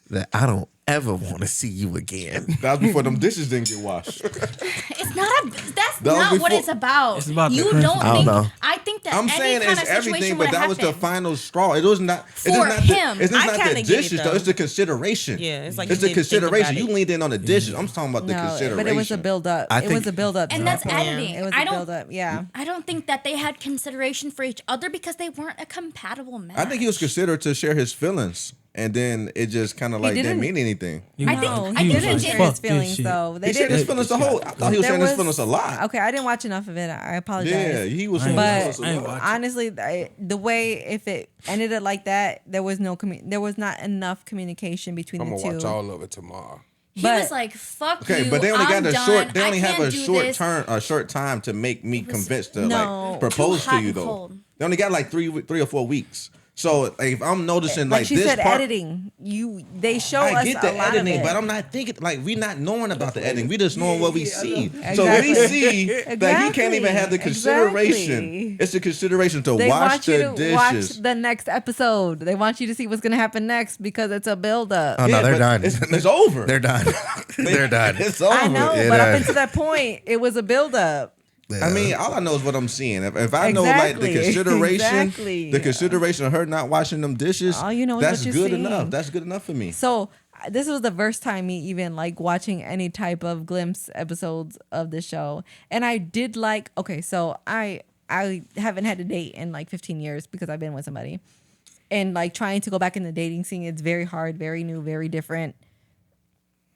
that I don't ever want to see you again. that was before them dishes didn't get washed. It's not that's That was not what before- it's about. It's about the you principle. don't I don't think. know. I think that I'm any saying kind it's of situation everything, would but that have was the happened. final straw. It was not. For it's not him. The, it's I not kinda the get it, dishes, though. though. It's the consideration. Yeah, it's like it's you the didn't think consideration. about You it. leaned in on the dishes. I'm talking about the No, consideration. but it was a build up. I It think- was a build up. And that's editing. It was I a don't- build up. Yeah. I don't think that they had consideration for each other because they weren't a compatible match. I think he was considered to share his feelings, and then it just kind of like didn't didn't- mean anything. I think- No, I he think didn't he share did. his feelings though. They He shared didn't. his feelings the whole. I thought he was There sharing his was- feelings a lot. Okay, I didn't watch enough of it. I apologize. Yeah, he was. I ain't sharing But his feelings a I ain't lot. watching. honestly, the way if it ended it like that, there was there was not enough communication between I'm the gonna two. watch all of it tomorrow. He But- was like, "Fuck Okay, you." but they only I'm got a done. short. They I only have can't a do short this. short time to make me convinced to No. like propose Too hot to you and though. cold. They only got like 3 or 4 weeks. So like, if I'm noticing like like she this said, part, editing. They show I us get a the lot editing, of it. but I'm not thinking like we not knowing about the editing. We just knowing what we see. Exactly. So we see that he can't even have the consideration. Exactly. It's the consideration to They wash want you the to dishes. watch the next episode. They want you to see what's gonna happen next because it's a build up. Oh no, Yeah, they're but done. It's over. They're done. They're done. It's over. I know, Yeah, but that- up until that point, it was a build up. I mean, all I know is what I'm seeing. If I know like the Exactly. consideration, Exactly. the consideration of her not washing them dishes, All you know is that's what you good see. enough. That's good enough for me. So this was the first time me even like watching any type of glimpse episodes of the show, and I did like. Okay, so I haven't had a date in like 15 years because I've been with somebody, and like trying to go back in the dating scene, it's very hard, very new, very different,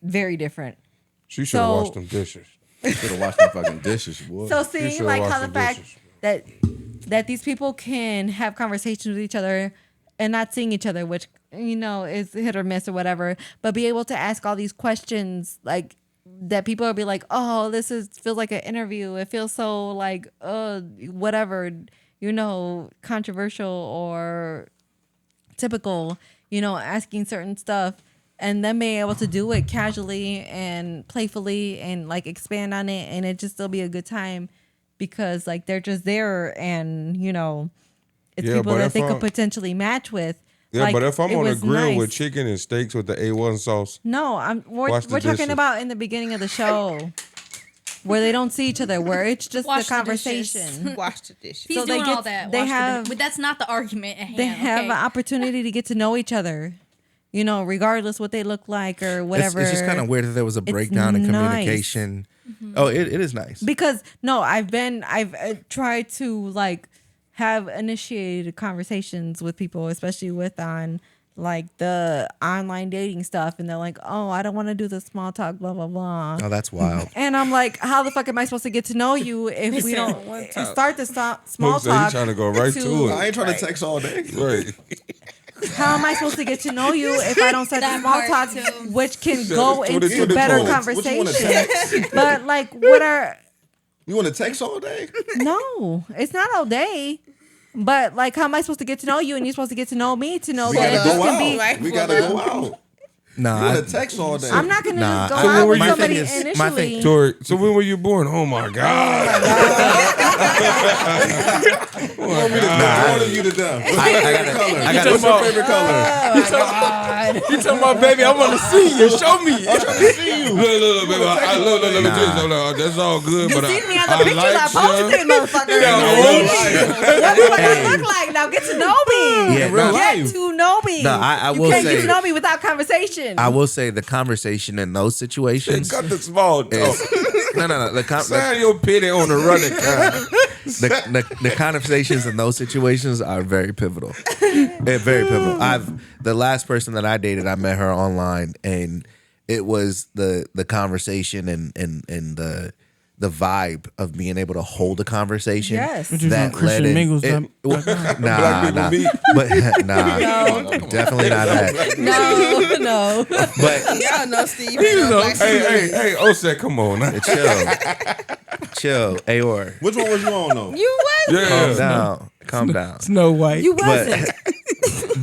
very different. She should have So- washed them dishes. Should have washed them fucking dishes, boy. So You seeing should've like washed how the the fact dishes. that these people can have conversations with each other and not seeing each other, which, you know, is hit or miss or whatever, but be able to ask all these questions like that people will be like, oh, feels like an interview. It feels so like, whatever, you know, controversial or typical, you know, asking certain stuff, and then being able to do it casually and playfully and like expand on it, and it just still be a good time because like they're just there, and you know, it's people that they could potentially match with. Yeah, like, but if I'm on a grill nice. with chicken and steaks with the A1 sauce. No, we're talking about in the beginning of the show. Where they don't see each other, where it's just the conversation. Wash the dishes. He's doing all that. But that's not the argument at hand. They have an opportunity to get to know each other, you know, regardless what they look like or whatever. It's just kind of weird that there was a breakdown in communication. Mm-hmm. Oh, it is nice. Because I've tried to like have initiated conversations with people, especially with on like the online dating stuff, and they're like, oh, I don't want to do the small talk, blah blah blah. Oh, that's wild. And I'm like, how the fuck am I supposed to get to know you if we don't start the small talk? Trying to go right to it. I ain't trying to text all day. Right. How am I supposed to get to know you if I don't start the small talk, which can go into better conversation? But like, you want to text all day? No, it's not all day. But like, how am I supposed to get to know you, and you're supposed to get to know me to know that this can be? We gotta go out. Nah, you want to text all day? I'm not gonna just go out with somebody initially. Tori, so when were you born? Oh my God! What are you to death? What's your favorite color? You talking about, baby? I want to see you. Show me. I'm trying to see you. Look, baby. Look. That's all good. You but see me on the pictures I posted, motherfucker. What do I look like? Now get to know me. Get to know me. No, I will you can't say, get to know me without conversation. I will say the conversation in those situations. Cut the small talk. No. Sign your pity on the running the conversations in those situations are very pivotal. They're very pivotal. The last person that I dated, I met her online, and it was the conversation and the vibe of being able to hold a conversation. Yes. That led in. Definitely not that. No. But y'all know Steve. Hey, Osset, come on. Chill. Ayor. Which one was you on though? You was. Calm down. Snow White. You wasn't.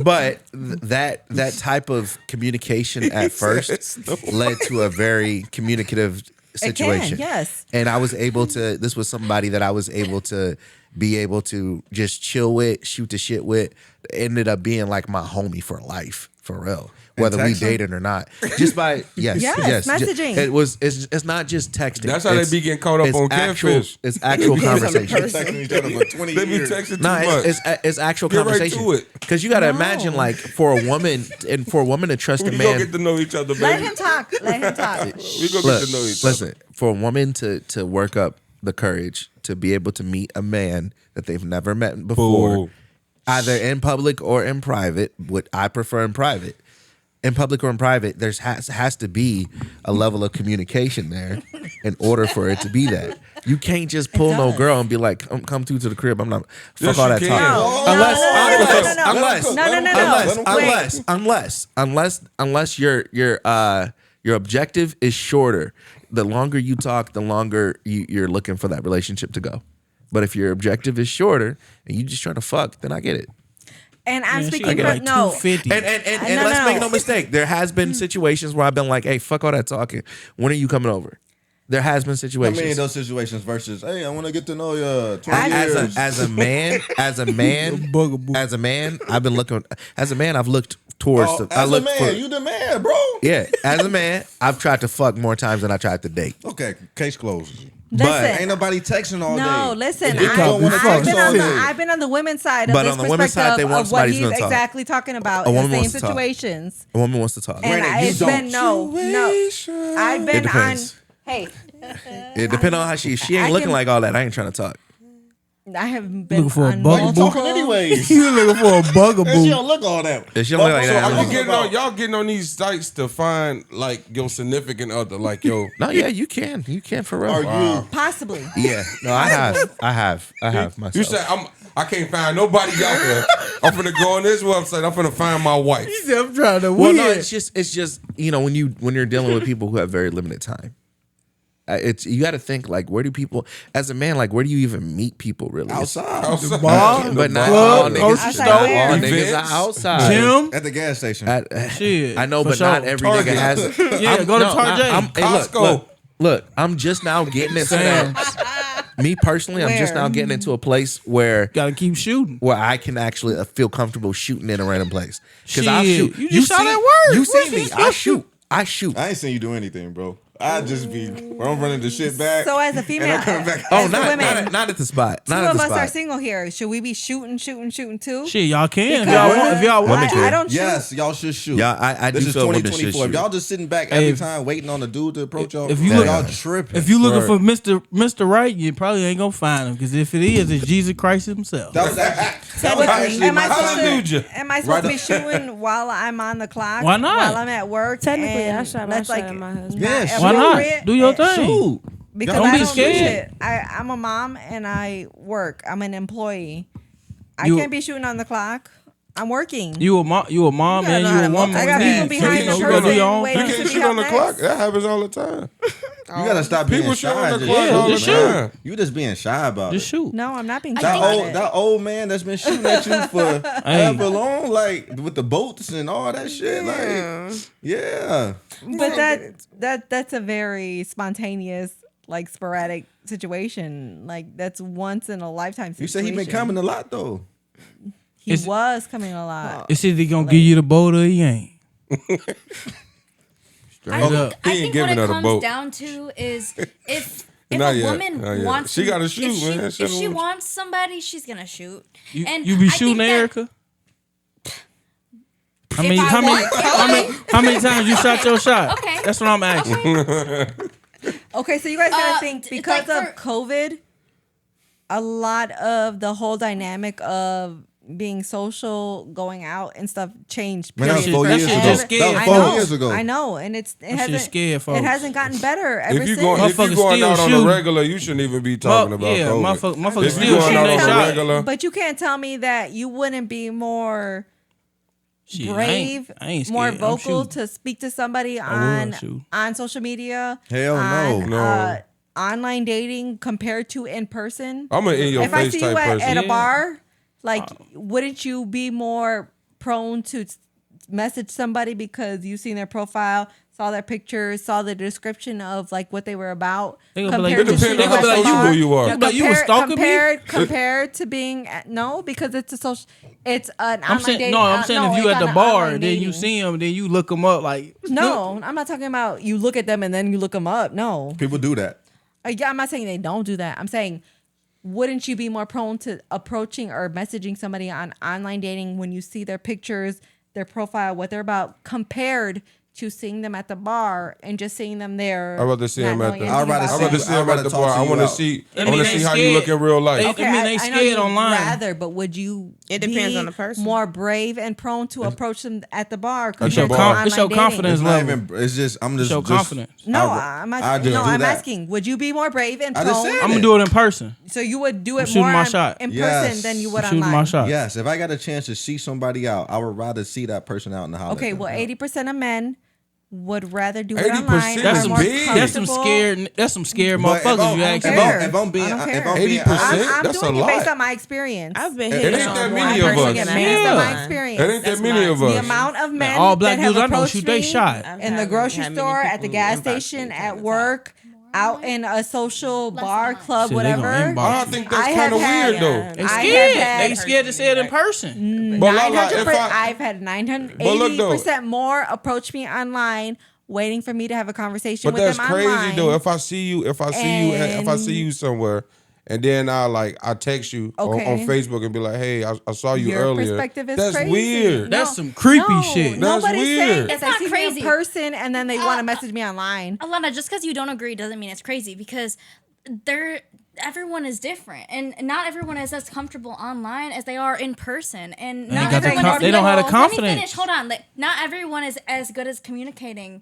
But that type of communication at first led to a very communicative situation. Yes. And I was able to, this was somebody that I was able to be able to just chill with, shoot the shit with. It ended up being like my homie for life, for real. Whether we dated or not. Just by, yes. Messaging. It's not just texting. That's how they be getting caught up on catfish. It's actual conversation. Texting each other for 20 They be years. texting too much. It's actual Get conversation. right to it. Because you got to imagine, like, for a woman to trust a We man. gonna get to know each other, baby. Let him talk. We gonna get to know each other. Listen, for a woman to work up the courage to be able to meet a man that they've never met before, Boo. either in public or in private, what I prefer in private. In public or in private, there has to be a level of communication there in order for it to be that. You can't just pull no girl and be like, come through to the crib. I'm not fuck Yes, all you that can. talk. Unless your objective is shorter. The longer you talk, the longer you're looking for that relationship to go. But if your objective is shorter and you just trying to fuck, then I get it. And I'm speaking like for no. 250. And let's make no mistake. There has been situations where I've been like, hey, fuck all that talking. When are you coming over? There has been How situations. many of those situations versus, hey, I want to get to know you 20 years. As a man, I've been looking. As a man, I've looked towards. You the man, bro. Yeah, as a man, I've tried to fuck more times than I tried to date. Okay, case closed. Listen, Ain't nobody texting all day. No, listen. I've I've been on the women's side of But this on the women's side, they want of what somebody's he's gonna talk. exactly talking about A in the woman same wants to talk. situations. A woman wants to talk. And it's been no. I've been on. depends. Hey, It depends on how she ain't looking like all that. I ain't trying to talk. I haven't been Looking for a on bugaboo. multiple- Talking anyways. You looking for a And she bugaboo. don't look all that. If she don't look like So that, are I'm you like, y'all getting on these sites to find like your significant other, like yo? no, yeah, you can for real. Are you? Possibly. Yeah, no, I have myself. You said I can't find nobody out there. I'm finna go on this website. I'm finna find my wife. I'm trying to Well, no, it's just when you're dealing with people who have very limited time. You got to think like, where do people, as a man, like where do you even meet people really? Outside. But not all niggas are outside. Gym at the gas station. Shit, I know, but sure. not every nigga has it. Yeah, go to Target. Hey, look, I'm just now getting into that. Me personally, I'm just now getting into a place where gotta keep shooting, where I can actually feel comfortable shooting in a random place. Because I'll shoot. You just shot at work. You see me? I shoot. I ain't seen you do anything, bro. I just be when I'm running the shit back. So as a female, and I'm coming back. Not at the spot. Two Not at of the us spot. are single here. Should we be shooting too? Shit, y'all can. Because If y'all want. I don't shoot. Yes, y'all should shoot. Yeah, I this do is feel women should 2024. If shoot. y'all just sitting back every time waiting on a dude to approach y'all, If you y'all tripping. If you looking for Mr. Right, you probably ain't gonna find him. Because if it is, it's Jesus Christ himself. That was actually Am I hallelujah. supposed to be shooting while I'm on the clock? Why not? While I'm at work? Technically, I and shot my that's shot like at my husband. Yes. Why not? appropriate. Do your thing. Shoot. Because Don't I be don't scared. do shit. I'm a mom and I work. I'm an employee. I You- can't be shooting on the clock. I'm working. You a mom and you a woman. I got people behind the you gotta do your person own waiting You thing. to can't be shoot up on the next. clock. That happens all the time. You gotta stop being People shoot shy. on the just- clock all the just shoot. time. You just being shy about Just it. shoot. No, I'm not being shy That about old it. that old man that's been shooting at you for however long, like with the boats and all that shit, like yeah. But that's a very spontaneous, like sporadic situation. Like that's once in a lifetime You situation. said he been coming a lot though. He was coming a lot. It's either gonna give you the boat or he ain't. I up. think, I He ain't think giving what her it the comes boat. down to is if Not a yet, woman not yet. wants She to- gotta shoot, if she, man. If She she don't- wants somebody, she's gonna shoot. And You be I shooting think that Erica? How If many, I how, many, want- how many times you shot your shot? Okay. That's what I'm asking. Okay, so you guys gotta think because like of COVID, a lot of the whole dynamic of being social, going out and stuff changed. Man, that was period. 4 years That shit ago. just That scared was I 4 know, years ago. I know, and it shit hasn't scared folks. It hasn't gotten better ever If you since. going Motherfuckers out on still the shoot. regular, you shouldn't even be talking about yeah, COVID. motherfuckers If still you going shooting out their on the shot. regular, But you can't tell me that you wouldn't be more Shit, I brave, ain't more scared. I'm vocal shooting. to speak to somebody would shoot. on social media. Hell on, no. Online dating compared to in person. I'm an in your If I face see type you at person. a bar, like, wouldn't you be more prone to message somebody because you seen their profile, saw their pictures, saw the description of like what they were about? They gonna be like, It depends on They gonna be how like, social you- you are. They gonna be like, you was stalking me? compared to being no, because it's a social. It's an I'm online saying dating. no. I'm saying if you it's at the on an bar, online then you dating. see him, then you look him up. Like No, I'm not talking about you look at them and then you look them up. No, People do that. yeah, I'm not saying they don't do that. I'm saying, wouldn't you be more prone to approaching or messaging somebody on online dating when you see their pictures, their profile, what they're about, compared to seeing them at the bar and just seeing them there? I'd rather see not him at knowing the. anything I'd rather about I'd see rather them? see him I'd at rather the talk bar. to I you want to out. see. I I mean, want to they see how you scared. look in real life. They- I mean, they I know scared you'd online. Rather, but would you? It depends be on the person. More brave and prone to approach them at the bar. It's compared your, to bar. online it's your dating? confidence It's not level. even. It's just. I'm just. Show just- confidence. No, I I'm just asking. No, do I'm that. asking. Would you be more brave and I just prone? said I'm gonna it. do it in person. So you would do I'm it shooting more my shot. in person Yes. than you would I'm shooting online. my shot. Yes, if I got a chance to see somebody out, I would rather see that person out in the house. Okay, well, 80% of men would rather do it 80% online. is That's are some more big. that's some comfortable. scared. That's some scared But if motherfuckers. I'm- You I actually. don't care. If I'm being, I don't if care. I'm being 80%? honest, I'm That's doing a it based lot. on my experience. I've been It hitting ain't on that one many of person us. and I Based had on my mine. experience. It ain't that That's many mine. of The us. amount of men all black that have dudes I know approached shoot they me shot. I've in the had grocery many store, at the people gas inbox station, me at all the work, out in a social bar, club, Shit, they gonna whatever. inbox I you. think that's I kind have of had- weird though. They I scared. have had- They scared to say it in person. But like, 900%, if I- I've had But look, though. 980% more approach me online, waiting for me to have a conversation But with that's them crazy online. though. If I see you somewhere, and then I text you on Okay. Facebook and be like, hey, I saw you Your earlier. perspective is That's crazy. weird. No. That's some creepy No, shit. Nobody's That's saying weird. that It's they not see me crazy. in person and then they want to message me online. Alana, just because you don't agree doesn't mean it's crazy because everyone is different and not everyone is as comfortable online as they are in person and not got the everyone is they don't have the Let confidence. me finish. Hold on. Like, not everyone is as good as communicating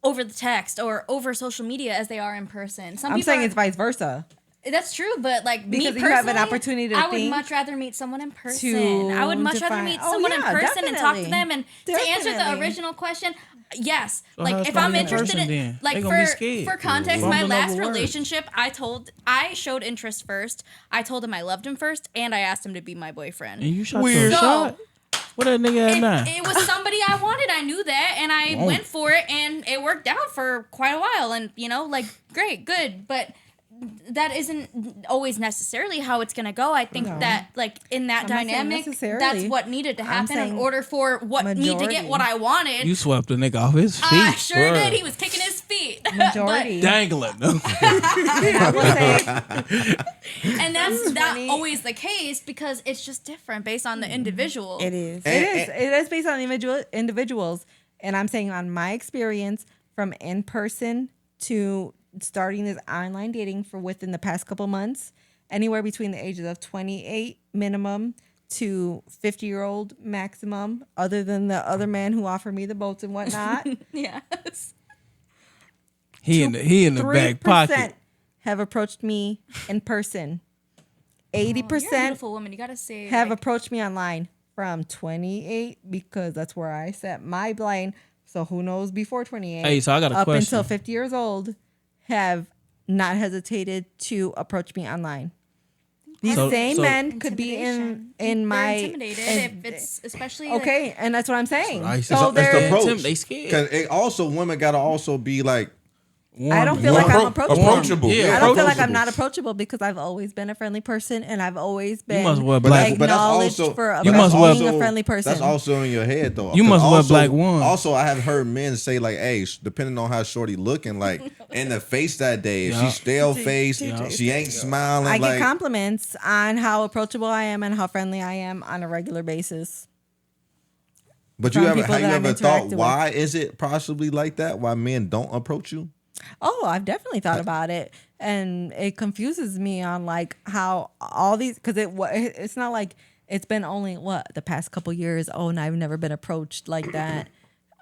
over the text or over social media as they are in person. Some I'm people saying are- it's vice versa. That's true, but like Because me you have an personally, opportunity to I would think, much rather meet someone in person. to I would much rather define- meet Oh, someone in yeah, person and talk to definitely. them. And to answer the Definitely. original question, yes. So how Like it's if gonna I'm be in interested person in, then? like They gonna be scared. for context, Yeah. my Fumbling last over words. relationship, I showed interest first. I told him I loved him first, and I asked him to be my boyfriend. And you shot your shot. What that nigga at now? It was somebody I wanted. I knew that, and I Whoa. went for it, and it worked out for quite a while. And like great, good, but that isn't always necessarily how it's gonna go. I think No. that like in that I'm not saying dynamic, necessarily. that's what needed to I'm happen in saying order for me to get majority. what I wanted. You swept the nigga off his feet. I sure did. He was kicking his feet. Majority. Dangling. And that's not always the case because it's just different based on the individual. It is. It is based on individuals. And I'm saying on my experience from in person to starting this online dating for within the past couple months, anywhere between the ages of 28 minimum to 50-year-old maximum, other than the other man who offered me the boats and whatnot. Yes. He in the back 3% pocket. have approached me in person. You're a 80% beautiful woman. You gotta say have like, approached me online from 28 because that's where I set my blind. So who knows before 28? Hey, so I got a up question. until 50 years old have not hesitated to approach me online. These So- same so- men could be in They're my intimidated if it's especially like, okay, and that's what I'm saying. It's So the they're approach. They scared. Because it also women gotta also be like. I don't feel like I'm approachable. Yeah, I don't feel like approachable. I'm not approachable because I've always been a friendly person and I've always been must wear black- acknowledged for You must wear- being a friendly person. That's also in your head though. You 'Cause must wear also- black one. Also, I have heard men say like, "Hey, depending on how shorty looking, like in the face that day, if Yeah. she's stale faced, she ain't smiling." I like, get compliments on how approachable I am and how friendly I am on a regular basis. but you from ever people have you that I'm ever thought interacting with. why is it possibly like that? Why men don't approach you? Oh, I've definitely thought about it, and it confuses me on like how all these because it's not like it's been only the past couple years. Oh, and I've never been approached like that.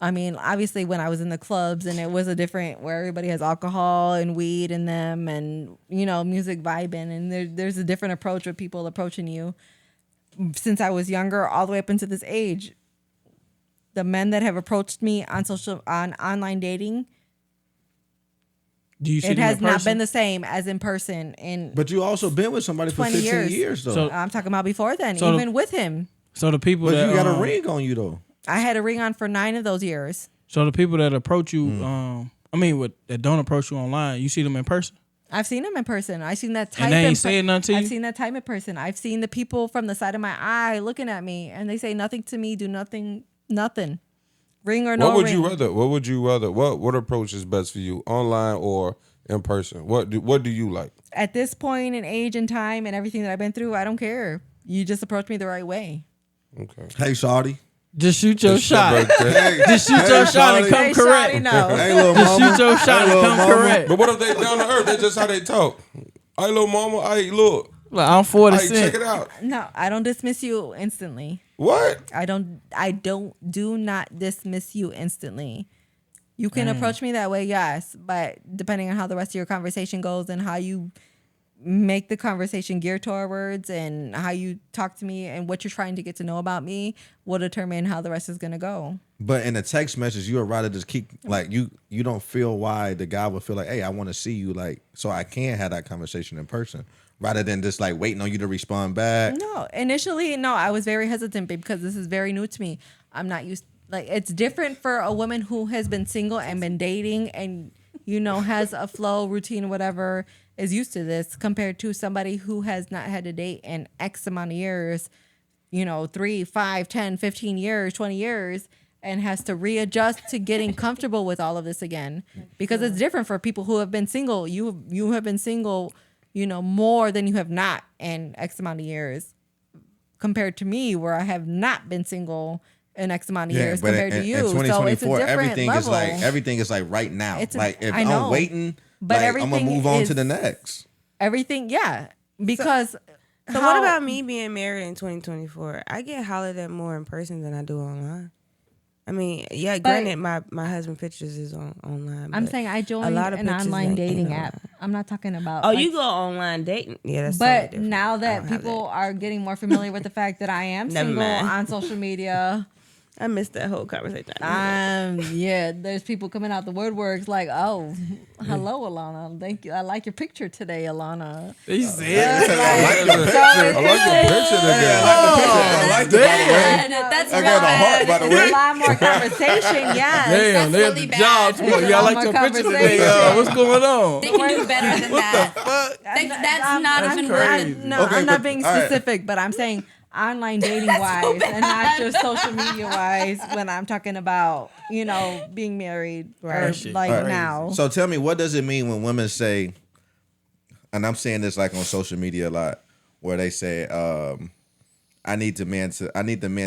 I mean, obviously, when I was in the clubs and it was a different where everybody has alcohol and weed in them, and music vibing, and there's a different approach with people approaching you. Since I was younger, all the way up into this age, the men that have approached me on online dating. Do you see It them has in not person? been the same as in person in But you also been with somebody for 20 15 years though. So- I'm talking about before then, So the- even with him. So the people but that you got a ring on you though. I had a ring on for 9 of those years. So the people that approach you, that don't approach you online, you see them in person. I've seen them in person. I've seen that type. And they ain't in saying nothing to I've you? seen that type in person. I've seen the people from the side of my eye looking at me, and they say nothing to me, do nothing, ring or no What would ring. you rather? What would you rather? What approach is best for you, online or in person? What do you like? At this point in age and time and everything that I've been through, I don't care. You just approach me the right way. Okay. Hey, shawty. Just shoot your It's your shot. birthday. Just shoot your shot and shawty. come Hey, correct. shawty, no. Hey, little Just mama. shoot your shot Hey, and little come mama. correct. But what if they down to earth? That's just how they talk. Hey, little mama. Hey, look. Look, I'm 40 Hey, check it out. No, I don't dismiss you instantly. What? I do not dismiss you instantly. You can approach me that way, yes, but depending on how the rest of your conversation goes and how you make the conversation geared towards and how you talk to me and what you're trying to get to know about me will determine how the rest is going to go. But in a text message, you would rather just keep like you don't feel why the guy would feel like, hey, I want to see you, like, so I can have that conversation in person rather than just like waiting on you to respond back. No, initially, no, I was very hesitant because this is very new to me. I'm not used, like, it's different for a woman who has been single and been dating and, has a flow, routine, whatever, is used to this compared to somebody who has not had a date in X amount of years, 3, 5, 10, 15 years, 20 years, and has to readjust to getting comfortable with all of this again. Because it's different for people who have been single. You have been single, more than you have not in X amount of years compared to me, where I have not been single in X amount of years compared to you. In 2024, so it's a different level. everything is like right now. Like if I know, I'm waiting, but like, I'm gonna everything move on is- to the next. Everything, yeah. Because So what about me being married in 2024? I get hollered at more in person than I do online. I mean, yeah, granted, my husband pictures is online. I'm but saying I a joined lot of an pictures online ain't dating online. app I'm not talking about. Oh, you go online dating? Yeah, that's but totally different. now that people are getting more familiar with the fact that I am Never single mind. on social media. I missed that whole conversation. Yeah, there's people coming out the woodworks like, oh, hello, Alana. Thank you. I like your picture today, Alana. He said, I like your picture. I like your picture today. I like the picture. I like it, by the way. That's I got a heart, by the There's way. a lot more conversation, yes. damn, they at really the bad. job tomorrow. There's Yeah, I a like lot your more picture today. conversation. What's going on? They can do better than that. That's not even crazy. No, Okay, I'm not but- being all right. specific, but I'm saying online dating wise and not just social media wise when I'm talking about, being married or like All right. now. So tell me, what does it mean when women say, and I'm saying this like on social media a lot, where they say, I need the men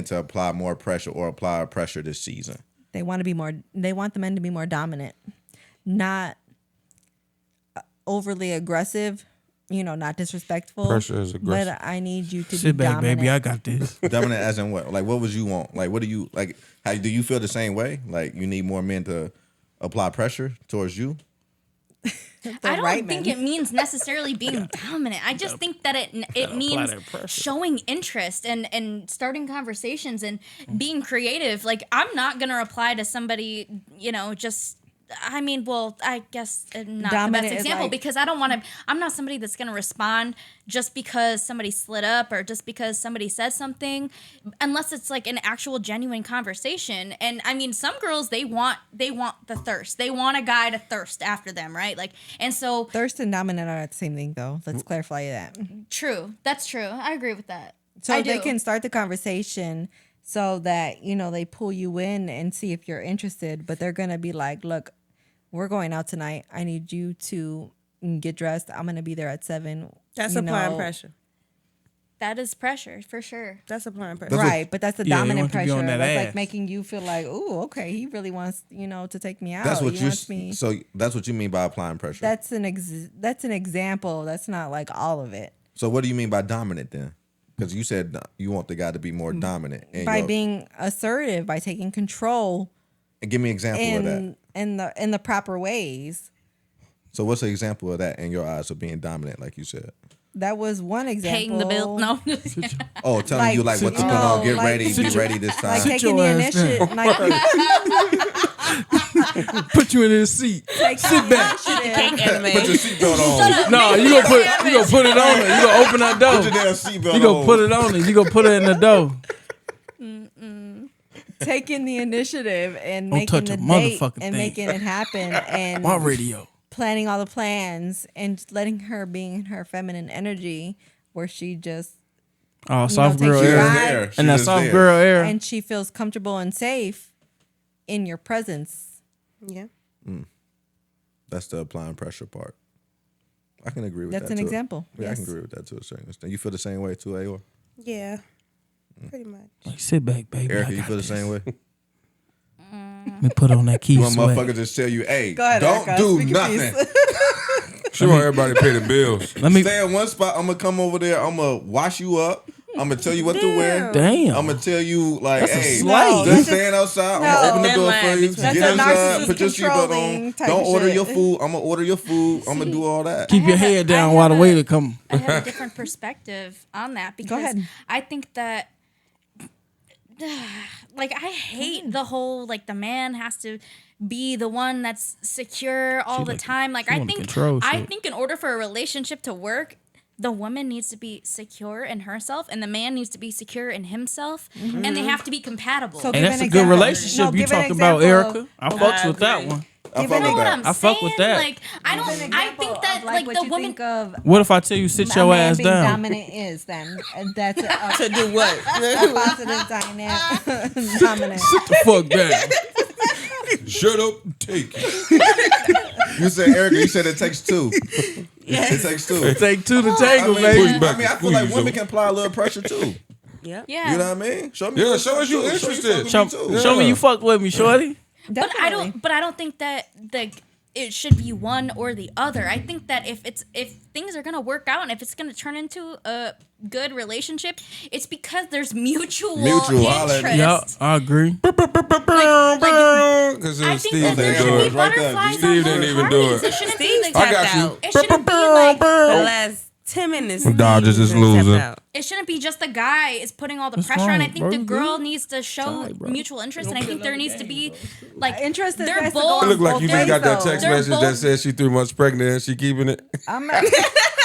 to apply more pressure or apply pressure this season. They want the men to be more dominant, not overly aggressive, not disrespectful. Pressure is aggressive. But I need you to Sit be back, dominant. baby. I got this. Dominant as in what? Like, what would you want? Like, what do you like? How do you feel the same way? Like, you need more men to apply pressure towards you? I don't right think men. it means necessarily being dominant. I just think that it means that pressure. showing interest and starting conversations and being creative. Like, I'm not gonna reply to somebody, just. I mean, well, I guess not Dominant the is best example like- because I don't want to. I'm not somebody that's going to respond just because somebody slid up or just because somebody said something, unless it's like an actual genuine conversation. And I mean, some girls they want the thirst. They want a guy to thirst after them, right? Like, and so Thirst and dominant are the same thing, though. Let's clarify that. true. That's true. I agree with that. So I they do. can start the conversation so that, they pull you in and see if you're interested. But they're going to be like, look, we're going out tonight. I need you to get dressed. I'm going to be there at 7. That's applying pressure. That is pressure for sure. That's applying pressure. Right, but that's the Yeah, they dominant want to be pressure. on that That's like ass. making you feel like, oh, okay, he really wants, to take me out. That's what he you. wants me. So that's what you mean by applying pressure. That's an example. That's not like all of it. So what do you mean by dominant then? Because you said you want the guy to be more dominant. in By your- being assertive, by taking control and give me an example of that. in the proper ways. So what's an example of that in your eyes of being dominant, like you said? That was one example. Paying the bill. No. Oh, telling you like what to put on, get ready, be ready this time. Like taking the initiative. Put you in his seat. Sit back. Put your seatbelt on. No, you gonna put it on her. You gonna open that door. Put your damn seatbelt You gonna on. put it on her. You gonna put it in the door. Taking the initiative and Don't making touch the a date motherfucking and thing. making it happen and My radio. planning all the plans and letting her be in her feminine energy where she just Oh, soft takes girl you air. out. There. She And that was soft there. girl air. and she feels comfortable and safe in your presence. Yeah. That's the applying pressure part. I can agree with That's that. an too. example. Yeah, I Yes. can agree with that to a certain extent. You feel the same way too, Ayor? Yeah. Pretty much. Like, sit back, baby. Erica, I you got feel the this. same way? Let me put on that key You want sweat. motherfuckers just tell you, hey, Go ahead, don't Erica. do Speak your nothing. piece. She want everybody to pay the bills. Let me. Stay in one spot. I'm gonna come over there. I'm gonna wash you up. I'm gonna tell you what to wear. Damn. I'm gonna tell you like, That's a hey, slave. just stand outside. I'm gonna open the That door line for you. between- Get That's a inside. narcissist Put your seatbelt controlling on. type Don't order shit. your food. I'm gonna order your food. I'm gonna do all that. Keep your head down while the waiter come. I have a different perspective on that because ahead. I think that like I hate the whole like the man has to be the one that's secure all the like- time. Like she I wanna think control I shit. think in order for a relationship to work, the woman needs to be secure in herself and the man needs to be secure in himself and they have to be compatible. So And give that's an a good example. relationship No, you give an talking about, example Erica. of- I fucks with that one. I Give fuck it with You know what that. I'm I fuck saying? with that. Like I don't. I think that like what the you woman. think of What if I tell you sit a your man ass being down? dominant is then that's a To do what? positive dynamic. Dominant. The fuck down. Shut up and take it. You said Erica. You said it takes two. It takes two. Take two to I tango, mean, baby. Push back I feel like squeeze, women though. can apply a little pressure too. Yeah. Yeah. You know what I mean? Show me. Yeah, show us you interested. fuck with me too. Show me you fucked with me, shorty. But I Definitely. don't. But I don't think that it should be one or the other. I think that if things are gonna work out and if it's gonna turn into a good relationship, it's because there's mutual interest. Yeah, I agree. Because I think Steve that there didn't should do be it. butterflies Steve on didn't both even do parties. it. It shouldn't be Steve's like I got you. It shouldn't be like The last 10 minutes. Dodgers Steve is tapped losing. out. it shouldn't be just the guy is putting all the What's pressure on. wrong, I think bro? the You girl good? needs to show Sorry, bro. mutual interest, and I think there needs to be like Interest is they're has to go both. It looked like both you just ways, got that though. text They're message that both- said she 3 months pregnant and she keeping it. I'm not.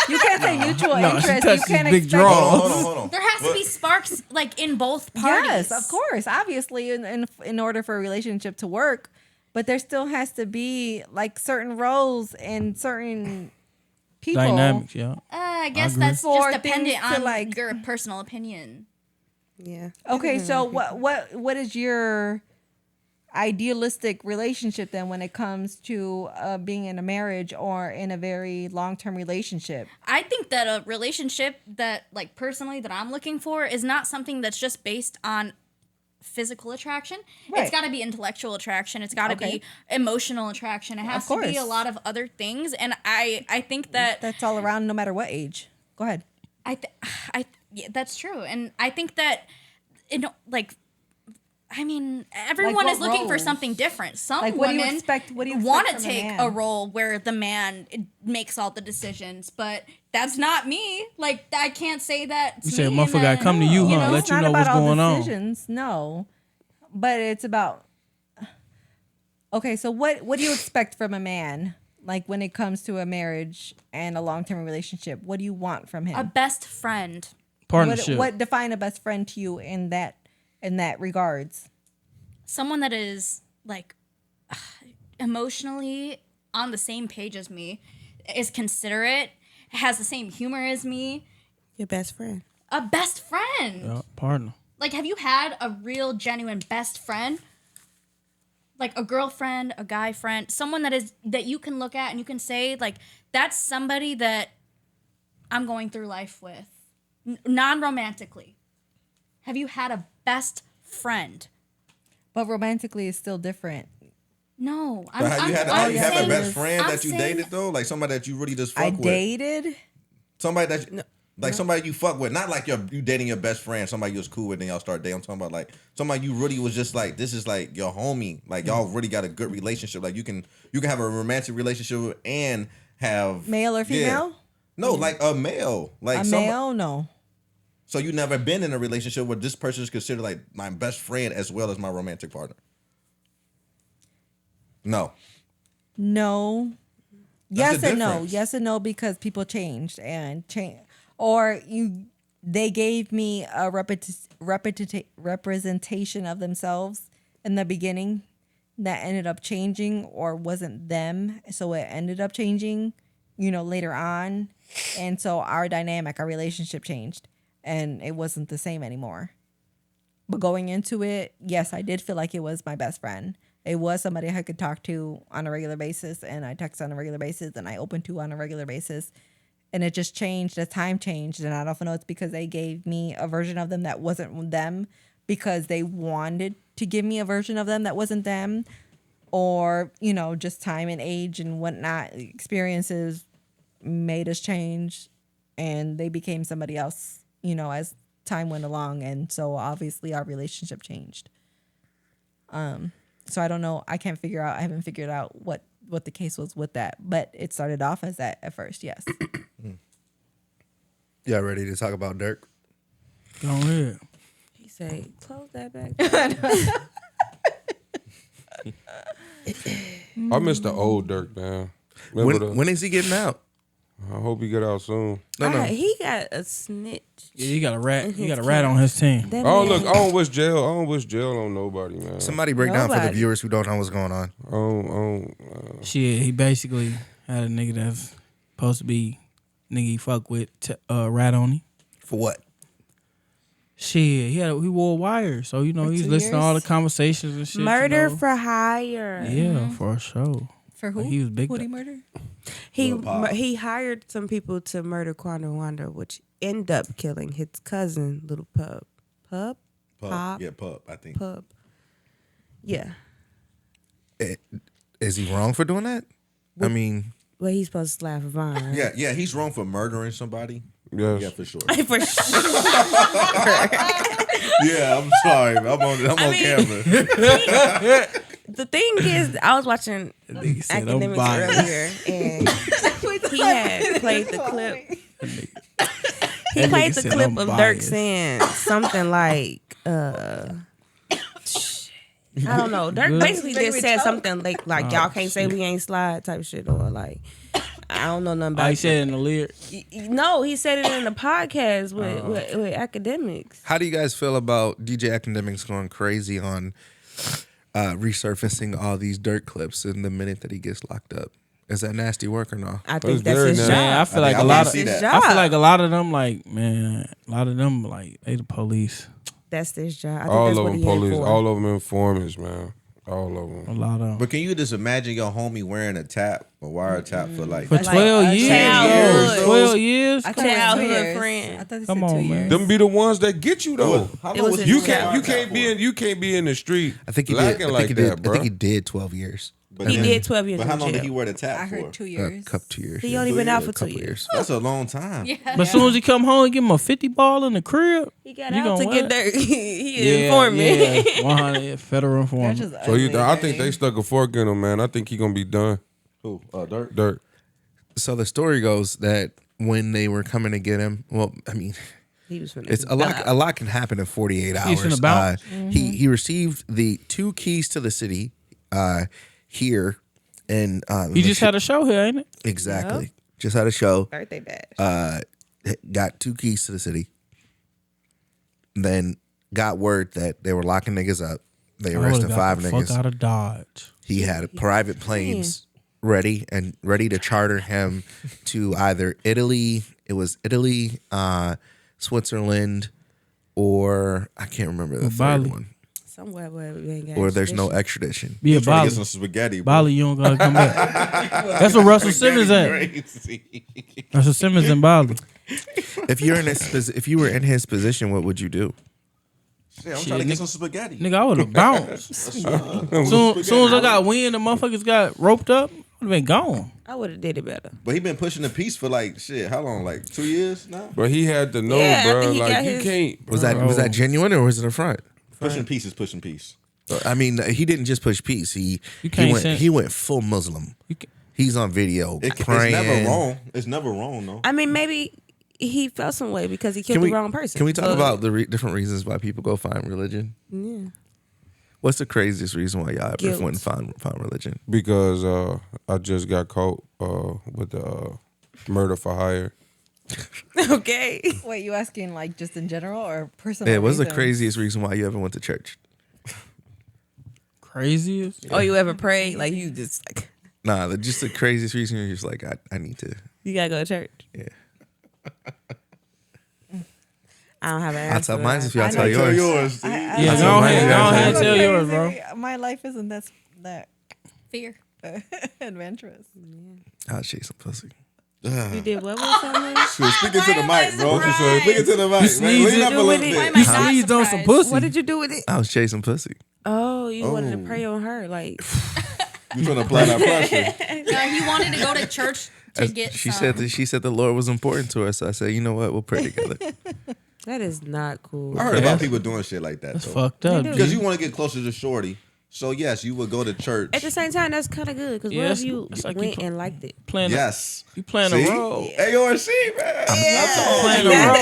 You can't say mutual No, she interest. You touched can't his big expect. draw. Hold on. There has to be sparks like in both parties. Yes, of course. Obviously, in order for a relationship to work, but there still has to be like certain roles and certain people. Dynamics, yeah. I guess agree. that's For just dependent things to, on like- your personal opinion. Yeah. Okay, so what is your idealistic relationship then when it comes to being in a marriage or in a very long-term relationship? I think that a relationship that, like, personally that I'm looking for is not something that's just based on physical attraction. Right. It's got to be intellectual attraction. It's got to Okay. be emotional attraction. It has to be course. a lot of other things. And I think that That's all around, no matter what age. Go ahead. yeah, that's true. And I think that everyone what is looking for roles? something different. Some Like, what do you women expect- what do you want to expect from a take man? a role where the man makes all the decisions, but that's not me. Like, I can't say that. You to say a me, motherfucker and gotta then, come to you, huh? know? Let It's you not know what's about all going on. decisions, no. But it's about. Okay, so what do you expect from a man? Like when it comes to a marriage and a long-term relationship, what do you want from him? A best friend. Partnership. What define a best friend to you in that regards? Someone that is like emotionally on the same page as me, is considerate, has the same humor as me. Your best friend. A best friend. Yeah, partner. Like, have you had a real, genuine best friend? Like a girlfriend, a guy friend, someone that you can look at and you can say, like, that's somebody that I'm going through life with, non-romantically. Have you had a best friend? But romantically is still different. No, But have you have a best friend I'm that you saying- dated though? Like somebody that you really just fuck with? Dated? Somebody that somebody you fuck with, not like you dating your best friend, somebody you was cool with, then y'all start dating. I'm talking about like somebody you really was just like, this is like your homie. Like y'all really got a good relationship. Like you can have a romantic relationship with and have Male or female? No, like a male. Like A male? No. So you never been in a relationship where this person is considered like my best friend as well as my romantic partner? No. No. That's Yes the and no. difference. Yes and no, because people changed or they gave me a representation of themselves in the beginning that ended up changing or wasn't them, so it ended up changing, later on, and so our relationship changed and it wasn't the same anymore. But going into it, yes, I did feel like it was my best friend. It was somebody I could talk to on a regular basis, and I text on a regular basis, and I open to on a regular basis. And it just changed. The time changed, and I don't know if it's because they gave me a version of them that wasn't them, because they wanted to give me a version of them that wasn't them, or just time and age and whatnot, experiences made us change, and they became somebody else. As time went along, and so obviously our relationship changed. So I don't know. I haven't figured out what the case was with that, but it started off as that at first. Yes. Y'all ready to talk about Durk? Go ahead. He said, close that back. I miss the old Durk, man. When is he getting out? I hope he get out soon. No. He got a snitch. Yeah, he got a rat. He got a rat on his team. That I man- don't wish jail. I don't wish jail on nobody, man. Somebody break down for the Nobody. viewers who don't know what's going on. Shit, he basically had a nigga that's supposed to be nigga he fuck with rat on him. For what? Shit, he wore wires, so he's 2 listening to all the years? conversations and shit. Murder for hire. Yeah, for sure. For who? Like, he was big. Who'd he murder? He hired some people to murder Quando Wanda, which end up killing his cousin, Little Pub. Pub? Pop? Yeah, Pub, I think. Pub. Yeah. Is he wrong for doing that? I mean, well, he's supposed to slap Vaughn. Right? Yeah, he's wrong for murdering somebody. Yes. Yeah, for sure. For sure. Yeah, I'm sorry. I'm on camera. The thing is, I was watching Academics earlier, and he had played the clip. He played the clip of Durk saying something like, I don't know. Durk basically just said something like y'all can't say we ain't slide type shit, or like, I don't know nothing about it. He said it in the lyric. No, he said it in the podcast with Academics. how do you guys feel about DJ Academics going crazy on resurfacing all these Durk clips in the minute that he gets locked up? Is that nasty work or no? I think that's his job. Man, I feel like a lot of them, like, man, a lot of them, like, they the police. That's his job. I think All that's of what them he police. for. All of them informants, man. All of them. A lot of them. But can you just imagine your homie wearing a wire tap for like For 12 years. 12 years? I Come thought on, it was 2 hood years. friend. I thought they Come said 2 on, man. years. Them be the ones that get you though. It was his You job. can't be in the street. I think he did. lacking like that, bro. I think he did 12 years. But He did 12 years But how in long did jail. he wear the tap I for? heard 2 years. 2 years. He only been out for 2 years. That's a long time. Yeah. But as soon as he come home, give him a 50 ball in the crib. He got You out to gonna get what? Durk. He informed me. Yeah, 100 federal They're informant. just So ugly, I think dirty. they stuck a fork in him, man. I think he gonna be done. Who? Durk? Dirt. So the story goes that when they were coming to get him, well, I mean, He was finna it's a lot. A lot can happen in 48 hours. finna bounce. He received the 2 keys to the city here, and He just had a show here, ain't it? exactly just had a show. Birthday bash. Got 2 keys to the city. Then got word that they were locking niggas up. They arrested 5 niggas. Fuck out of Dodge. He had private planes ready to charter him to either Italy. It was Italy, Switzerland, or I can't remember the third Bali. one. Somewhere where we ain't got Or there's no extradition. extradition. Yeah, Trying to Bali. get some spaghetti, bro. Bali, you don't gotta come back. That's what Russell Simmons at. Crazy. Russell Simmons in Bali. If you were in his position, what would you do? Yeah, I'm trying to get some spaghetti. Nigga, I would have bounced. Soon as I got wind, the motherfuckers got roped up, I would have been gone. I would have did it better. But he been pushing the piece for like shit. How long? Like 2 years now. But he had to know, Yeah, bro. after he Like got you his- can't. Was that genuine or was it a front? Pushing peace is pushing peace. I mean, he didn't just push peace. He can't say- went full Muslim. He's on video It's praying. never wrong. It's never wrong though. I mean, maybe he felt some way because he killed the wrong person. Can we talk So- about the different reasons why people go find religion? Yeah. What's the craziest reason why y'all ever Guilt. went and found religion? Because I just got caught with the murder for hire. Okay. Wait, you asking like just in general or personal? Yeah, what's the reasons? craziest reason why you ever went to church? Craziest? Oh, you ever prayed? Like you just like Nah, just the craziest reason you're just like, I need to. you gotta go to church. Yeah. I don't have an I'll answer. tell mine if y'all I tell know yours. Yeah, go ahead, tell yours, bro. My life isn't that Fear. adventurous. I'll chase some pussy. You did what with something? Speaking to the mic, bro. Speaking to the mic. You Man, lean up a little Why bit. am I You sneezed on some pussy. What did you do with it? I was chasing pussy. Oh, you wanted to pray on her, like You trying to apply that pressure? No, he wanted to go to church to get She some. said the Lord was important to her, so I said, you know what, we'll pray together. that is not cool. I heard about people doing shit like that That's though. fucked up. Because you want to get closer to Shorty. So yes, you would go to church. At the same time, that's kind of good because Yeah, what that's- if you that's like you went put- and liked it? Playing Yes. You playing See? a role. AORC, man. Playing a role.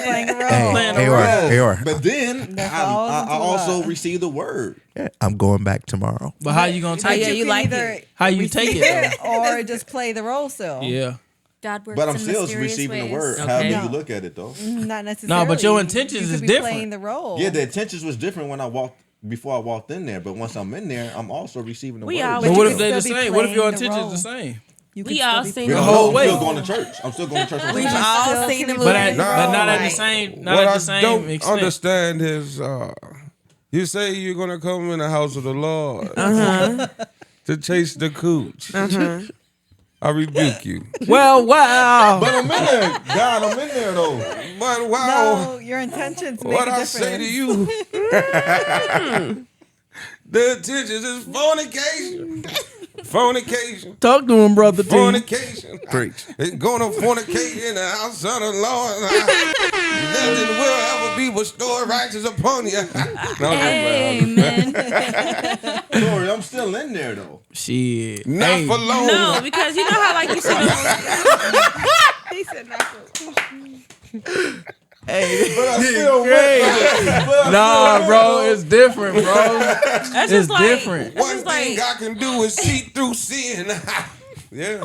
Playing a role. Hey, Playing a AOR. But then That's I all also into received the word. I'm going back tomorrow. But how you gonna take yeah, it? you like either it. How you take it? or just play the role still. Yeah. God works But I'm in still mysterious receiving ways. the word. Okay. However No. you look at it though. Not necessarily. No, but your intentions You could is be different. Playing the role. Yeah, the intentions was different when I walked before I walked in there. But once I'm in there, I'm also receiving the We word. all- But you what could if they the still be same? What if your playing the intentions role. the same? You We could all still be seen playing the No, whole I'm way. still going to church. I'm still going to church. on We've Sunday. all still seen the can movie. But not at the Right. same. Not What at I the same don't extent. understand is you say you're gonna come in the house of the Lord to chase the cooch. I rebuke you. Well, wow. But I'm in there. God, I'm in there though. But wow, No, your intentions make what a I difference. say to you, the intentions is fornication. Fornication. Talk to him, brother T. Fornication. Preach. It's gonna fornicate in the house of the Lord. Nothing will ever be restored righteous upon you. No, Amen. Sorry, I'm still in there though. Shit. not Hey. for long. No, because you know how like you see them. He said not for. Hey, But I still nah, bro, it's different, bro. That's It's just like different. That's One just thing like I can do is see through sin. Yeah.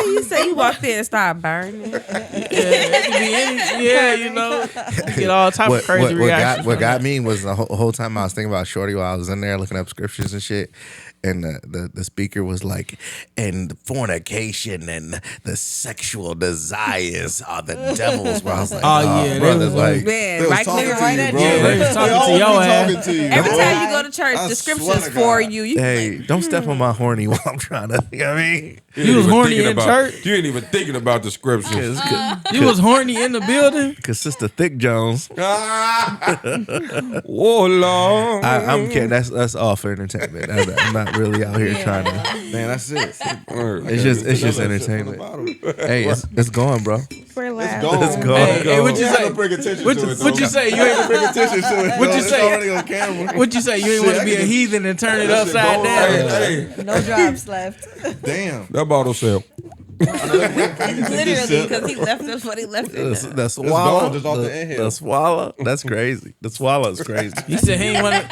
you say you walked in and started burning. Yeah, it could be you know, you get all type of crazy reactions. What got me was the whole time I was thinking about Shorty while I was in there looking up scriptures and shit. And the speaker was like, and fornication and the sexual desires are the devils. Where I was like, yeah, brothers, they was like, Man, They was right talking there, to right you, at bro. Yeah, they was talking to always your be ass. talking to you, Every bro. time you go to church, I the swear scriptures to for God. you. You hey, don't step on my horny while I'm trying to, you know what I mean? You was horny in church? You ain't even thinking about the scriptures. You was horny in the building? Because Sister Thick Jones, Oh, Lord. I'm kidding. That's all for entertainment. I'm not really out here trying to. Man, that's it. It's just entertainment. Hey, it's going, bro. We're loud. It's going. Hey, what you say? Don't bring attention What to it. you say? You ain't bring attention to it. What you It's say? already on camera. What you say? You ain't want to be a heathen and turn it upside down? Hey, No drops left. Damn. that bottle sell. Literally, because he left us what he left it. The swallow, gone, just off the inhale. the swallow. That's crazy. The swallow's crazy. He said he ain't want to.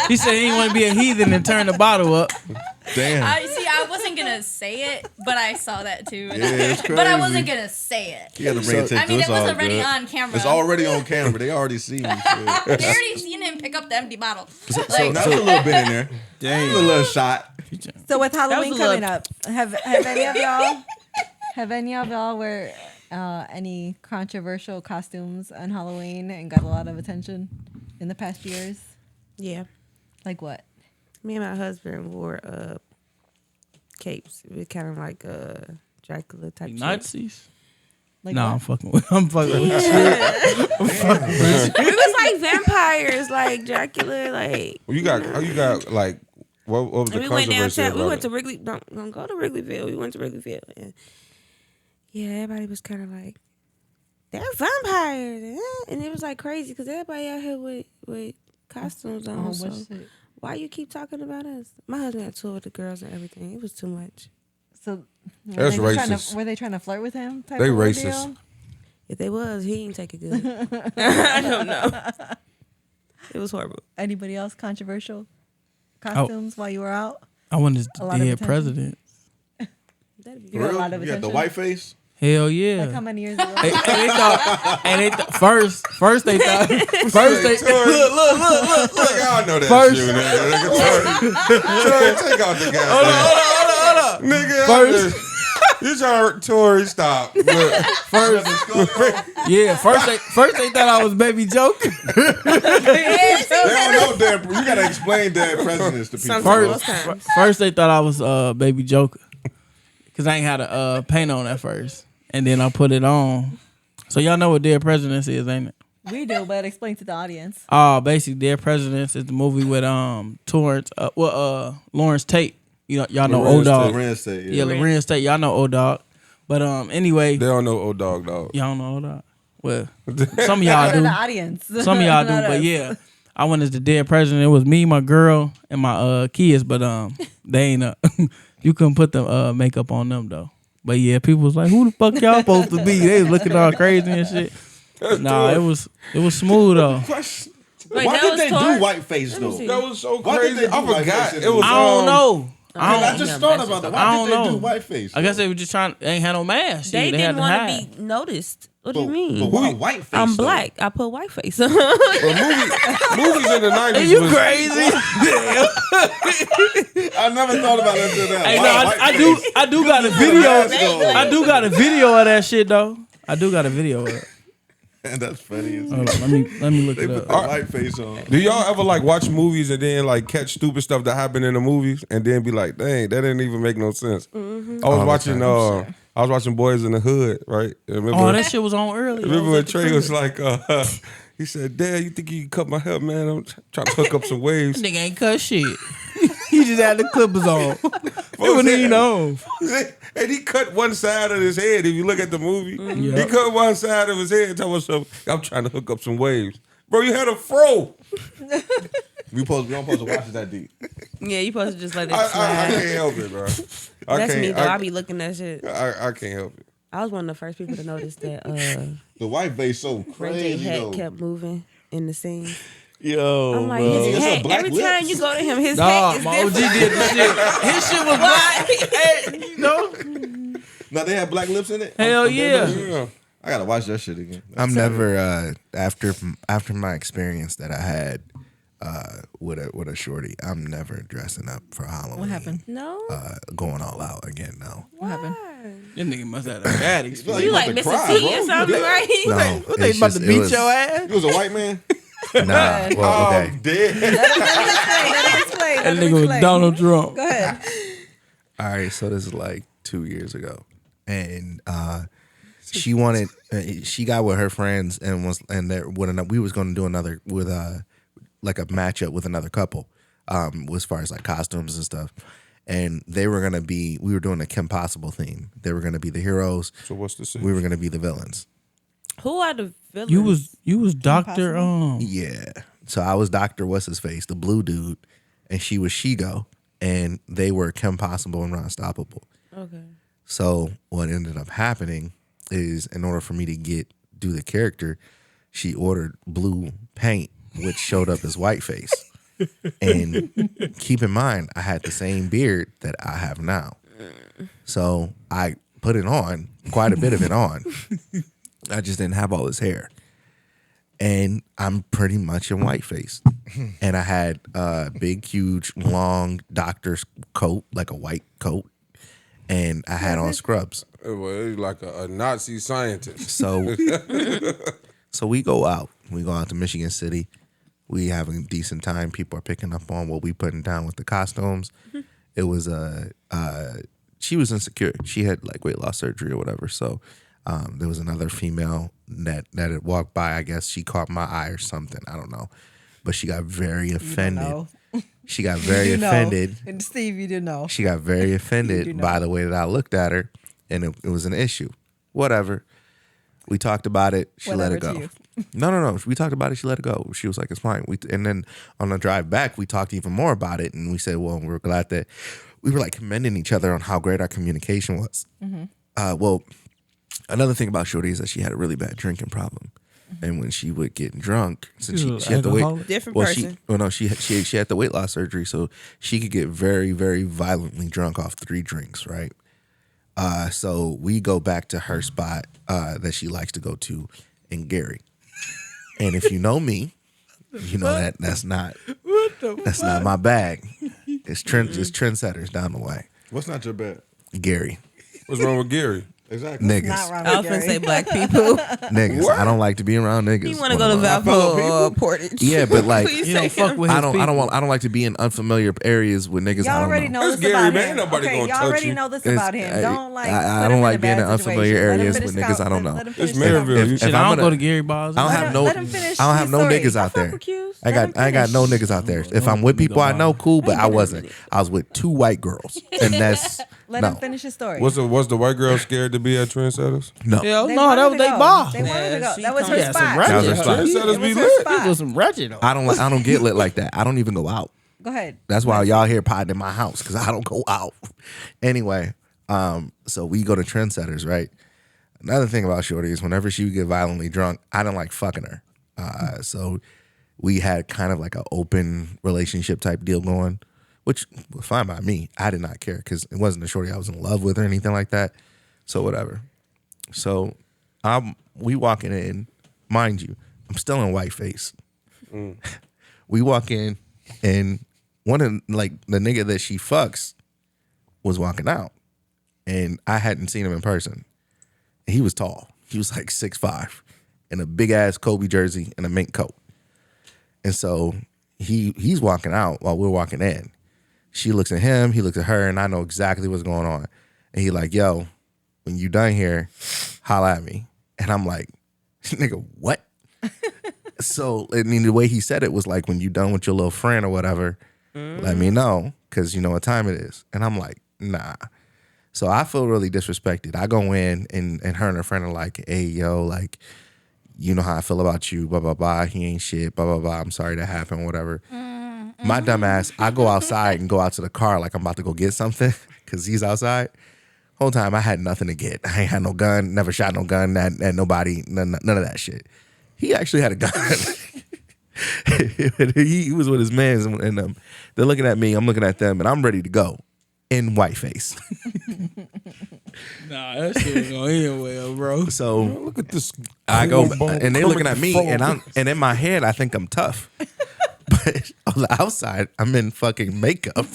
He said he ain't want to be a heathen and turn the bottle up. Damn. I wasn't gonna say it, but I saw that too. it's But I crazy. wasn't gonna say it. You got to bring attention. I mean, It's it was all already good. on camera. It's already on camera. They already see you. They already seen him pick up the empty bottle. Like, That's a little bit in there. Dang. A little shot. So with Halloween was a coming little- up, have any of y'all wear any controversial costumes on Halloween and got a lot of attention in the past years? Yeah. Like what? Me and my husband wore capes. We were kind of like Dracula type shit. Nazis? Like No, what? I'm fucking with. I'm fucking with. We was like vampires, like Dracula, like. You got like what was the And we went controversy downtown. We about went it? to Wrigley. Don't go to Wrigleyville. We went to Wrigleyville. And yeah, everybody was kind of like, they're vampires, and it was like crazy because everybody out here with costumes on. Oh, so what's it? why you keep talking about us? My husband had tour with the girls and everything. It was too much. So That's racist. were they trying to flirt with him? Type They of racist. ordeal? If they was, he didn't take it good. I don't know. It was horrible. Anybody else controversial costumes while you were out? I wanted A lot to of dead attention. president. That'd be You got a lot of You got attention. the white face? Hell yeah. Like how many years ago? They thought first they thought look. Look, y'all know that First- shit, nigga. Take out the guy. Hold on. Nigga, First- you trying to Tory stop. Look. First they thought I was Baby Joker. They don't know damn. You gotta explain damn presidents to people. First they thought I was Baby Joker. Cause I ain't had a paint on at first. And then I put it on. So y'all know what Dead Presidents is, ain't it? We do, but explain to the audience. Basically Dead Presidents is the movie with Lawrence Tate. Y'all know O Dog. Lorenz Tate, Yeah, Lorenz Tate. Y'all know O Dog. But anyway, They don't know old dog. y'all don't know O Dog. Well, some of y'all To do. the audience. Some of y'all do, Not but us. yeah. I went as the dead president. It was me, my girl, and my kids, but they ain't you couldn't put the makeup on them though. But yeah, people was like, who the fuck y'all supposed to be? They was looking all crazy and shit. Nah, it was smooth though. Wait, Why that did was they Tor? do whiteface though? see. That was so Why did crazy. they do I whiteface forgot. in It was. the I don't know. I just thought about that. I Why don't did they know. do whiteface? I guess they were just trying. They ain't had no mask. They Shit, didn't had want hide. to be noticed. What do But you mean? why whiteface? I'm though? black. I put whiteface on. Well, movies in the 90s. You was, crazy? I never thought about that until now. Hey, Why no, whiteface? I do got a video. mask on. I do got a video of that shit though. I do got a video of it. And that's funny. As Hold on, let me look They it put up. the whiteface on. Do y'all ever like watch movies and then like catch stupid stuff that happened in the movies and then be like, dang, that didn't even make no sense. I was watching I was watching Boys in the Hood, right? Remember, Oh, that shit was on early. remember when Trey was like, he said, Dad, you think you can cut my hair, man? I'm trying to hook up some waves. Nigga ain't cut shit. He He just had the clippers on. He wasn't even on. And he cut one side of his head. If you look at the movie, he cut one side of his head. Tell myself, I'm trying to hook up some waves. Bro, you had a fro. We don't supposed to watch it that deep. Yeah, you supposed to just let it I slide. can't help it, bro. That's me though. I be looking at shit. I can't help it. I was one of the first people to notice that the white face so Ray J crazy hat though. kept moving in the scene. Yo, I'm like, bro. his hat, every lips. time you go to him, his Nah, hat is my OG different. did the shit. His shit was black. Hey, you know? Now they have black lips in it. Hell yeah. Yeah. I gotta watch that shit again. I'm never after my experience that I had with a shorty. I'm never dressing up for Halloween. What happened? No. Going all out again. No. What happened? This nigga must have had a bad experience. You like Mr. T or something, right? No. What they about to beat your ass? You was a white man. Nah. Well, okay. I'm dead. Let him explain. That nigga was Donald Trump. Go ahead. All right, so this is like 2 years ago, and she wanted. She got with her friends and we was going to do another with like a matchup with another couple, as far as like costumes and stuff, and they were gonna be. We were doing a Kim Possible theme. They were gonna be the heroes. So what's the scene? We were gonna be the villains. Who are the villains? You was Dr. Yeah. So I was Dr. What's his face, the blue dude, and she was Shigo, and they were Kim Possible and Unstoppable. Okay. So what ended up happening is, in order for me to do the character, she ordered blue paint, which showed up as white face. And keep in mind, I had the same beard that I have now. So I put it on, quite a bit of it on. I just didn't have all this hair. And I'm pretty much in whiteface. And I had a big, huge, long doctor's coat, like a white coat. And I had on scrubs. Well, he's like a Nazi scientist. So we go out. We go out to Michigan City. We having a decent time. People are picking up on what we putting down with the costumes. It was she was insecure. She had like weight loss surgery or whatever. So there was another female that had walked by. I guess she caught my eye or something. I don't know. But she got very offended. She got very offended. And Steve, you didn't know. She got very offended by the way that I looked at her, and it was an issue. Whatever. We talked about it. She let it go. No. We talked about it. She let it go. She was like, it's fine. And then on the drive back, we talked even more about it, and we said, well, we're glad that we were like commending each other on how great our communication was. Well, another thing about Shorty is that she had a really bad drinking problem. And when she would get drunk, since she had the weight, different person. She had the weight loss surgery, so she could get very, very violently drunk off 3 drinks, right? So we go back to her spot that she likes to go to in Gary. And if you know me, you know that's not my bag. It's trendsetters down the way. What's not your bad? Gary. What's wrong with Gary? Exactly. Niggas. I was gonna say black people. Niggas. I don't like to be around niggas. You want to go to Valpo or Portage? Yeah, but like You don't fuck with his I don't like to be in unfamiliar areas with niggas. Y'all I don't already know It's this Gary, about man. him. Nobody Okay, gonna y'all touch already you. know this It's- about him. Don't like. I put don't him like in a being bad in unfamiliar situation. Let him areas finish with niggas I don't let know. him It's finish Maryville. talking. You Shit, If I I'm don't gonna- go to Gary Bars. I don't have no. Let him finish I don't have his no story. niggas out I fuck there. with you. I Let him got no finish. niggas out there. If I'm with people I know, cool. But I wasn't. I was with 2 white girls, and that's Let him no. finish his story. Was the white girl scared to be at Trendsetters? No. Hell They no, wanted that was to they go. bar. They wanted to go. she That was her come- some spot. ratchet That was her spot. Trendsetters It be was her lit. spot. It was some ratchet though. I don't get lit like that. I don't even go out. Go ahead. That's why y'all here potting in my house, because I don't go out. Anyway, so we go to Trendsetters, right? Another thing about Shorty is whenever she would get violently drunk, I didn't like fucking her. So we had kind of like an open relationship type deal going, which was fine by me. I did not care because it wasn't a Shorty I was in love with or anything like that. So whatever. So we walking in, mind you, I'm still in whiteface. We walk in, and one of like the nigga that she fucks was walking out, and I hadn't seen him in person. And he was tall. He was like 6'5", in a big ass Kobe jersey and a mink coat. And so he's walking out while we're walking in. She looks at him, he looks at her, and I know exactly what's going on. And he like, yo, when you done here, holla at me. And I'm like, nigga, what? So I mean, the way he said it was like, when you done with your little friend or whatever, let me know. because you know what time it is. And I'm like, nah. So I feel really disrespected. I go in and her and her friend are like, hey, yo, like, you know how I feel about you, blah, blah, blah. He ain't shit, blah, blah, blah. I'm sorry that happened, whatever. My dumb ass, I go outside and go out to the car like I'm about to go get something because he's outside. Whole time I had nothing to get. I ain't had no gun, never shot no gun, had nobody, none of that shit. He actually had a gun. he was with his mans and they're looking at me, I'm looking at them, and I'm ready to go in whiteface. Nah, that shit going anywhere, bro. So look at this. I go, and they're looking at me, and in my head I think I'm tough. But on the outside, I'm in fucking makeup.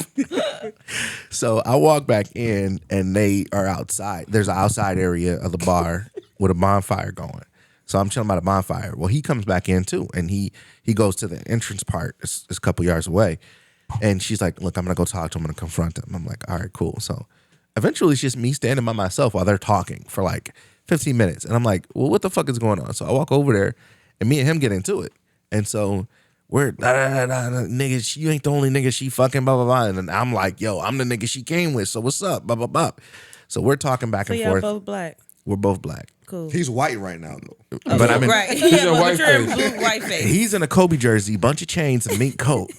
So I walk back in, and they are outside. There's an outside area of the bar with a bonfire going. So I'm chilling by the bonfire. Well, he comes back in too, and he goes to the entrance part. It's a couple yards away. And she's like, look, I'm going to go talk to him. I'm going to confront him. I'm like, all right, cool. So eventually it's just me standing by myself while they're talking for like 15 minutes. And I'm like, well, what the fuck is going on? So I walk over there, and me and him get into it. And so we're, nigga, you ain't the only nigga she fucking, blah, blah, blah. And I'm like, yo, I'm the nigga she came with. So what's up? Blah, blah, blah. So we're talking back and forth. So y'all both black? We're both black. Cool. He's white right now, though. But I mean, right. He's a white you're in face. blue white face. He's in a Kobe jersey, bunch of chains, and mink coat.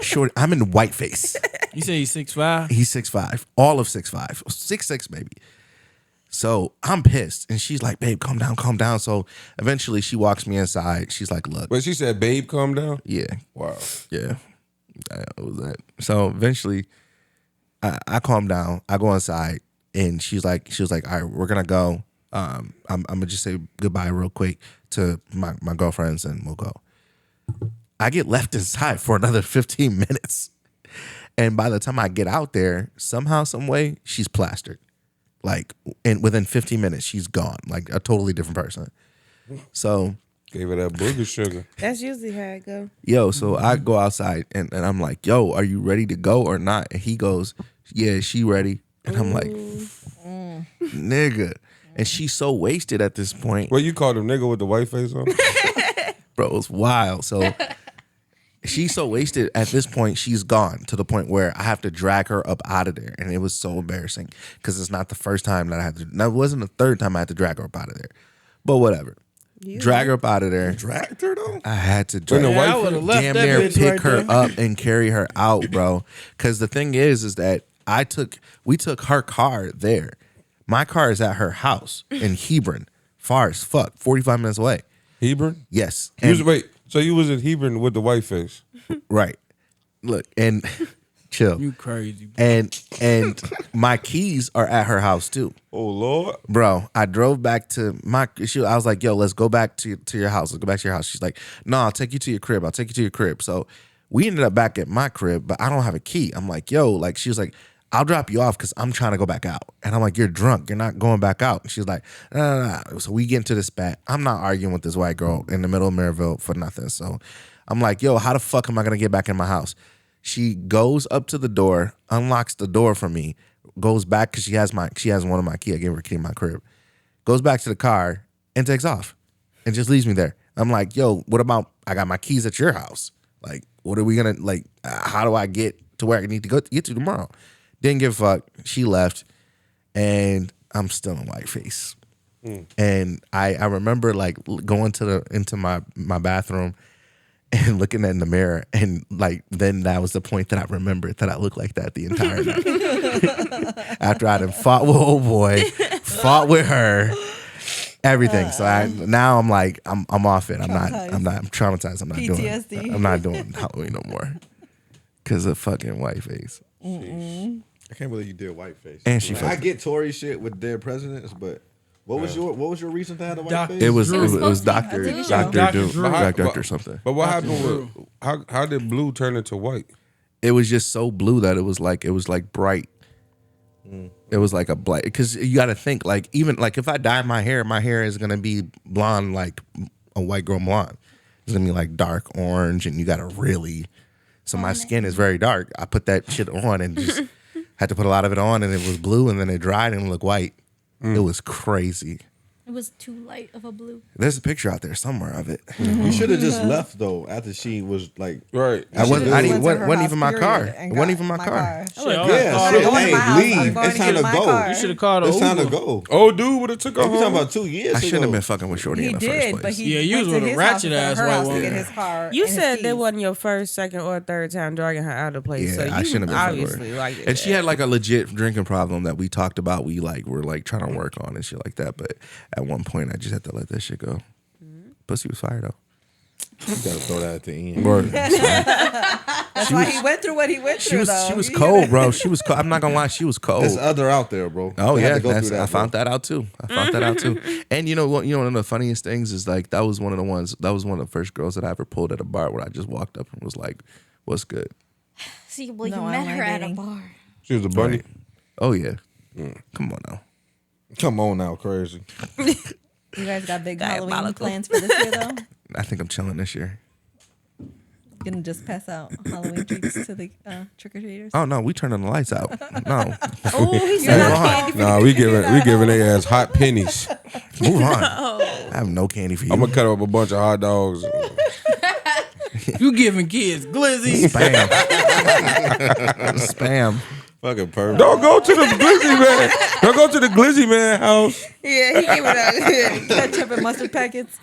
Short. I'm in white face. You say he's 6'5"? He's 6'5", all of 6'5", 6'6" maybe. So I'm pissed, and she's like, "Babe, calm down, calm down." So eventually, she walks me inside. She's like, "Look." But she said, "Babe, calm down." Yeah. Wow. Yeah. That was that. So eventually, I calm down. I go inside, and she was like, "All right, we're gonna go. I'm gonna just say goodbye real quick to my girlfriends, and we'll go." I get left inside for another 15 minutes. And by the time I get out there, somehow, some way, she's plastered. Like, and within 15 minutes, she's gone. Like a totally different person. So gave her that booger sugar. That's usually how it go. Yo, so I go outside and I'm like, yo, are you ready to go or not? And he goes, yeah, she ready. And I'm like, nigga. And she's so wasted at this point. Well, you called him nigga with the white face on? Bro, it's wild. So she's so wasted at this point, she's gone to the point where I have to drag her up out of there. And it was so embarrassing because it's not the first time that I had to. No, it wasn't the third time I had to drag her up out of there. But whatever. Drag her up out of there. Dragged her though? I had to drag I would've left damn that near bitch pick right her there. up and carry her out, bro. Because the thing is that we took her car there. My car is at her house in Hebron, far as fuck, 45 minutes away. Hebron? Yes. So you was in Hebron with the white face? Right. Look, and chill. You crazy. And my keys are at her house too. Oh Lord, bro! I drove back to I was like, "Yo, let's go back to your house. Let's go back to your house." She's like, "No, I'll take you to your crib. I'll take you to your crib." So we ended up back at my crib, but I don't have a key. I'm like, "Yo," like she was like, "I'll drop you off because I'm trying to go back out." And I'm like, "You're drunk. You're not going back out." And she's like, "No." So we get into this spat. I'm not arguing with this white girl in the middle of Maryville for nothing. So I'm like, "Yo, how the fuck am I gonna get back in my house?" She goes up to the door, unlocks the door for me, goes back because she has one of my keys. I gave her a key in my crib. Goes back to the car and takes off and just leaves me there. I'm like, yo, what about I got my keys at your house? Like, what are we gonna like? How do I get to where I need to get to tomorrow? Didn't give a fuck. She left, and I'm still in whiteface. And I remember like going into my bathroom and looking in the mirror, and like then that was the point that I remembered that I looked like that the entire night. After I done fought with old boy, fought with her, everything. So now I'm like I'm off it. I'm traumatized. I'm not PTSD. doing. I'm not doing Halloween no more because of fucking whiteface. I can't believe you did whiteface. And she I get Tory shit with dead presidents, but what was your reason to have the whiteface? It was Dr. Duke or something. But what happened with how did blue turn into white? It was just so blue that it was like bright. It was like a black, because you got to think like even like if I dye my hair is gonna be blonde like a white girl blonde. It's gonna be like dark orange, and you got to really. So my skin is very dark. I put that shit on and just had to put a lot of it on, and it was blue, and then it dried and looked white. It was crazy. It was too light of a blue. There's a picture out there somewhere of it. You should have just left though after she was like right. I wasn't even my car. It wasn't even my car. Yeah, leave. It's time to go. You should have called It's Uber. time to go. Old dude would have took her We talking home. about 2 years. I shouldn't have ago. been fucking with Shorty in the first did, place. but he Yeah, you went was to with a his ratchet house ass her white house to woman. get his car. You and his said that keys. wasn't your first, second, or third time dragging her out of the place. Yeah, so you I shouldn't have been fucking with obviously her. liked it. And she had like a legit drinking problem that we talked about. We like were like trying to work on and shit like that. But at one point, I just had to let that shit go. Pussy was fire though. You gotta throw that at the end. That's why he went through what he went through. She was cold, bro. She was cold. I'm not gonna lie, she was cold. There's other out there, bro. Oh They have yeah, to go through that, I bro. found that out too. And you know what? You know one of the funniest things is like that was one of the first girls that I ever pulled at a bar where I just walked up and was like, "What's good?" See, well, No, you I met like her at a dating. bar. She was a bunny. Right. Oh yeah. Come on now. Come on now, crazy. You guys got big Halloween Diabolical. plans for this year, though? I think I'm chilling this year. Gonna just pass out Halloween treats to the trick or treaters. Oh no, we turning the lights out. No, Oh, he You're said not no candy candy. Nah, we giving their ass hot pennies. move on. I have no candy for you. I'm gonna cut up a bunch of hot dogs. You giving kids glizzy. Spam. Spam. Fucking perfect. Don't go to the Glizzy man. Don't go to the Glizzy man house. Yeah, he gave it out. Ketchup and mustard packets.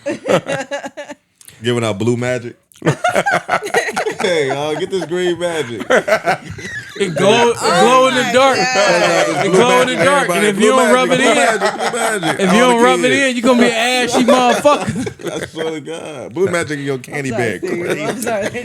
Giving out blue magic. Hey, y'all, get this green magic. It glow in the dark. It glow in the dark. And if you don't rub it in, if you don't rub it in, you're gonna be an ashy motherfucker. I swear to God. Blue magic in your candy bag. I'm sorry.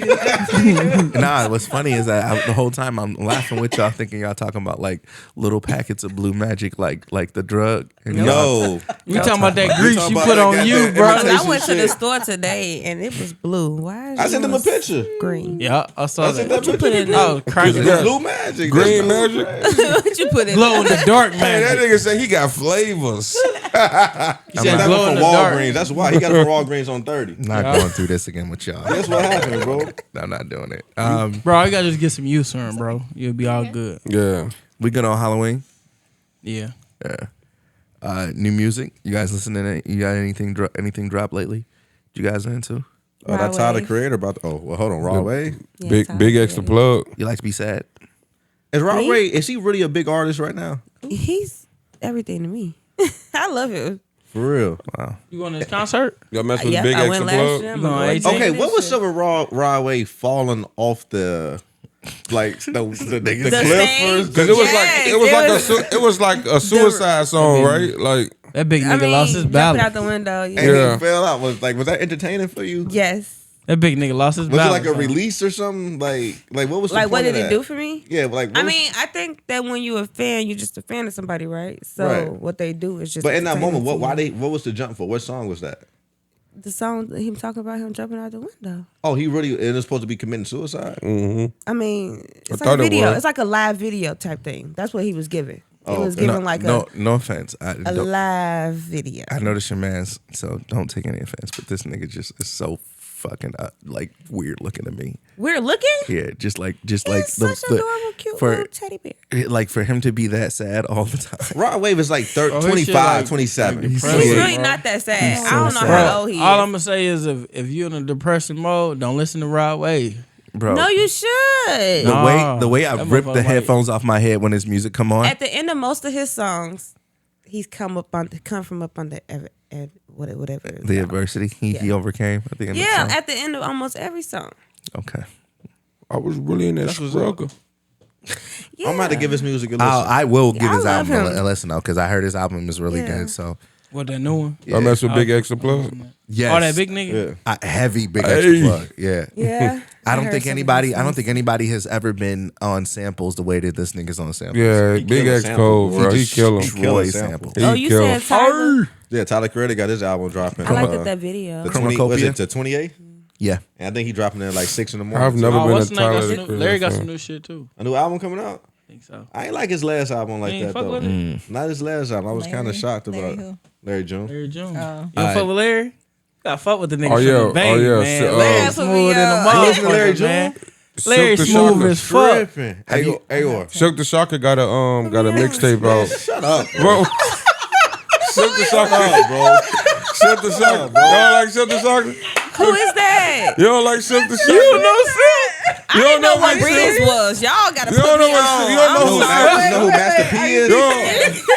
Nah, what's funny is that the whole time I'm laughing with y'all, thinking y'all talking about like little packets of blue magic, like the drug. And No. We talking about that grease talking you about put that on you, goddamn bro. imitation I went to the shit. store today and it was blue. Why? Is I sent him a yours picture. Green. Yeah, I saw I sent that. that Put picture. it in. I was cracking Yeah. up. Blue magic. Green That's magic. What you put in? Glow in the dark, Hey, that man. nigga said he got flavors. He He said got glow it in from the dark. Walgreens. That's why he got it from Walgreens on 30. Not going through this again with y'all. That's what happened, bro. I'm not doing it. Bro, you gotta just get some use on, bro. You'll be all good. Yeah. We good on Halloween. Yeah. Yeah. New music. You guys listening? You got anything drop lately? You guys into? Oh, that's how the Wave. creator about. Oh, well, hold on, Raw Way. Yeah, Big Tyler big Perry. extra plug. You like to be sad? Is Raw Me? Way? Is he really a big artist right now? He's everything to me. I love him. For real. Wow. You going to this concert? Y'all mess with Yeah, big I extra went last plug. year. You going I'm 18? going Okay, this what was year. some of Raw Way falling off the the cliff stage? first? Cause it was Yes, like it was like a suicide song, right? Like That big I nigga mean, lost his jumping balance. out the window. Yeah. And Yeah. he fell out. Was that entertaining for you? Yes. That big nigga lost his Was it balance. like a release or something? Like what was the Like, point what of did it that? do for me? Yeah, like what I was- mean, I think that when you're a fan, you're just a fan of somebody, right? So Right. what they do is just. But in that moment, entertaining to you. what was the jump for? What song was that? The song, him talking about him jumping out the window. Oh, he really it was supposed to be committing suicide. I mean, it's like thought a it video. was. It's like a live video type thing. That's what he was giving. He Oh, was okay. giving like no offense. a live video. I know this your man's, so don't take any offense. But this nigga just is so fucking like weird looking to me. Weird looking. Yeah, just like He's such a adorable, cute little teddy bear. like for him to be that sad all the time. Rod Wave is like his shit 25, like- 27. like He's depressing. really not that sad. He's I don't so know sad. how old he All I'm is. gonna say is if you're in a depression mode, don't listen to Rod Wave. Bro, No, you should. the way I That ripped motherfucker the like- headphones off my head when his music come on. At the end of most of his songs, he's come from up on the whatever. it's The called. adversity he overcame at the end of Yeah, the song. at the end of almost every song. Okay. I was really in that struggle. Yeah. I'm about to give his music a listen. I will give I his love album him. a listen though, because I heard his album is really Yeah. good. So What, that new one? I mess with big extra plug. yes, Oh, that big nigga? Yeah. heavy big Hey. extra plug. Yeah. Yeah. I don't heard think some of anybody. his I don't songs. think anybody has ever been on samples the way that this nigga's on samples. Yeah, He big killed X the cold, sample. bro. He kill him. Destroy sample. samples. He Oh, you kill said him. Tyler? Yeah, Tyler Creator got his album dropping. I like that video. The 20, was Cornucopia? it the 28? Yeah. And I think he dropping it at like 6 in the morning. I've never Oh, been what's a the name? Got Tyler. some the new- Larry got Creator some fan. new shit too. A new album coming out? I think so. I ain't like his last album like You ain't that fuck though. with it? Not his last album. I was kind Larry? of shocked Larry about who? Larry June. Larry June. Oh. You don't fuck with Larry? Got fuck with the nigga Oh, from yeah. the Bay, Oh, yeah. man. Shit, Larry put me smooth in the up. You listen to Larry motherfucker, June? man. Larry Silk the smooth Shocker. as fuck. Tripping. Ayor. Shook the Shocker got a mixtape out. Shut up. Bro, Silk Shocker, bro. Silk Shocker, bro. Y'all like Silk Shocker? Who is that? You don't like Silk Shocker? You know Silk? I didn't know what Breeze was. Y'all gotta You put don't know me what on. you don't know who You know who Master P is? Yo,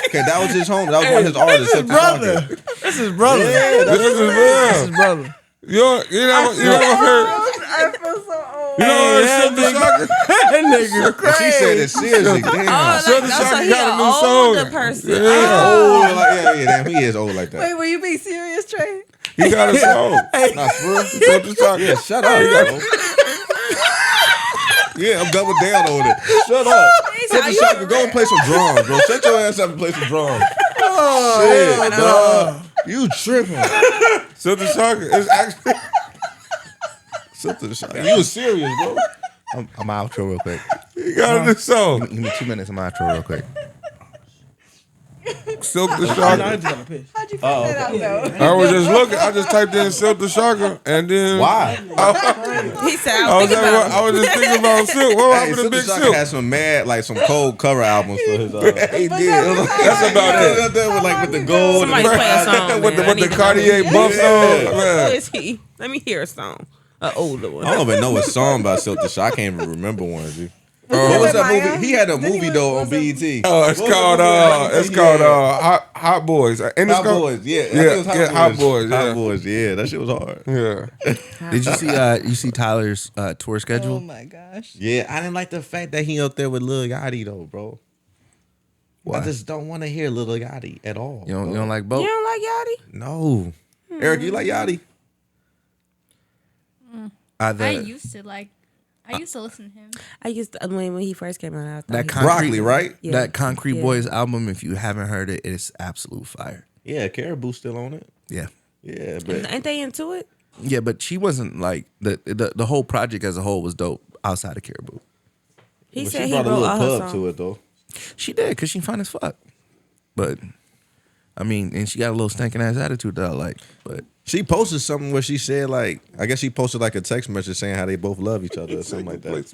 Okay, that was his home. That was one of his artists. Silk the Brother. Shocker. That's his brother. Yeah, this is That's real. his brother. You never heard. I feel so old. You know what Silk the Shocker? That nigga And crazy. she said it seriously. Damn. Oh, Silk the so Shocker he got a an new song. older person. Yeah. Old, like, yeah, damn, he is old like that. Wait, were you being serious, Trey? He got a song. Nah, for real? Silk the Shocker. Yeah, shut up. Bro. Yeah, I'm double down on it. Shut up. Silk the Shocker, go and play some drums, bro. Shut your ass up and play some drums. Oh, shit, dog. You tripping. Silk the Shocker is actually. Silk the Shocker. You was serious, bro. I'm outro real quick. He got a new song. Give me 2 minutes. I'm outro real quick. Silk the I Shocker. just got a piss. How'd you find that out, though? I was just looking. I just typed in Silk the Shocker, and then Why? He said, I was just thinking about Silk. What Hey, happened to Silk the Big Shocker Silk? had some mad, like some cold cover albums for his. He did. That's about it. With the gold. Somebody play a song. With man. I need the to Cartier know. buff song. Who Man. is he? Let me hear a song. An older one. I don't even know a song by Silk the Shocker. I can't even remember one, dude. What was that movie? He had a movie though on BET. Oh, it's called Hot Boys. And it's Hot called Boys. Yeah, I think it was Hot Boys. Hot Yeah. Boys. Yeah, that shit was hard. Yeah. Did you see Tyler's tour Oh schedule? my gosh. Yeah, I didn't like the fact that he up there with Lil Yachty though, bro. Why? I just don't want to hear Lil Yachty at all. You don't like You both? don't like Yachty? No. Eric, you like Yachty? I used to listen to him. I used to, when he first came out. I thought That he- Concrete, Broccoli, right? Yeah. That Concrete Yeah. Boys album, if you haven't heard it, it's absolute fire. Yeah, Caribou still on it. Yeah. Yeah, but Ain't they into it? Yeah, but she wasn't like the whole project as a whole was dope outside of Caribou. He but said she he brought a wrote little all her pub songs. to it though. She did because she fine as fuck. But I mean, and she got a little stinking ass attitude that I like. But She posted something where she said like, I guess she posted like a text message saying how they both love each other or something like that.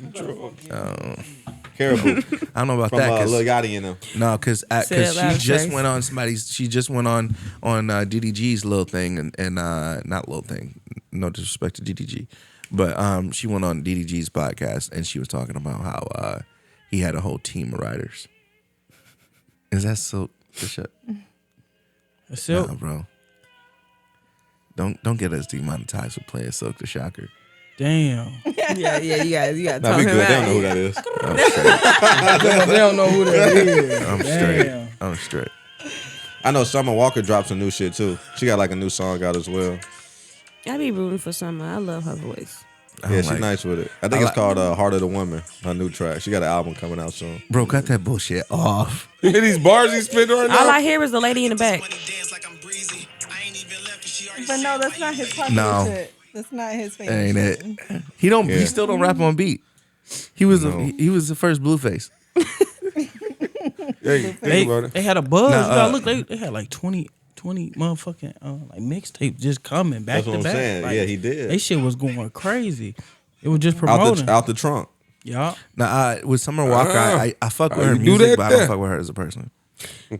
Caribou I don't know about from that. Lil Yachty and them. No, because Say it loud, she just Trace. went on She just went on Diddy G's little thing and not little thing. No disrespect to Diddy G, but she went on Diddy G's podcast and she was talking about how he had a whole team of writers. Is that so? Shut. Silk. Nah, bro. Don't get us demonetized for playing Silk the Shocker. Damn. Yeah, you got to Nah, talk we him good. They don't out. know who that is. I'm straight. They don't know who that is. I'm Damn. straight. I'm straight. I know Summer Walker dropped some new shit too. She got like a new song out as well. I be rooting for Summer. I love her voice. Yeah, she's nice with it. I think it's called Heart of the Woman, her new track. She got an album coming out soon. Bro, cut that bullshit off. You hear these bars he spit right now? All I hear is the lady in the back. But no, that's not his popular No. shit. That's not his favorite. Ain't shit. it? He don't. Yeah. He still don't rap on beat. He was he was the first Blueface. Hey, think about it. They had a buzz. Nah, you gotta look, they had like 20 motherfucking like mixtape just coming back That's what to I'm back. saying. Like, Yeah, he did. They shit was going crazy. It was just promoting. Out the trunk. Yeah. Now, with Summer Walker, I fuck with her you do music, that but I don't there. fuck with her as a person.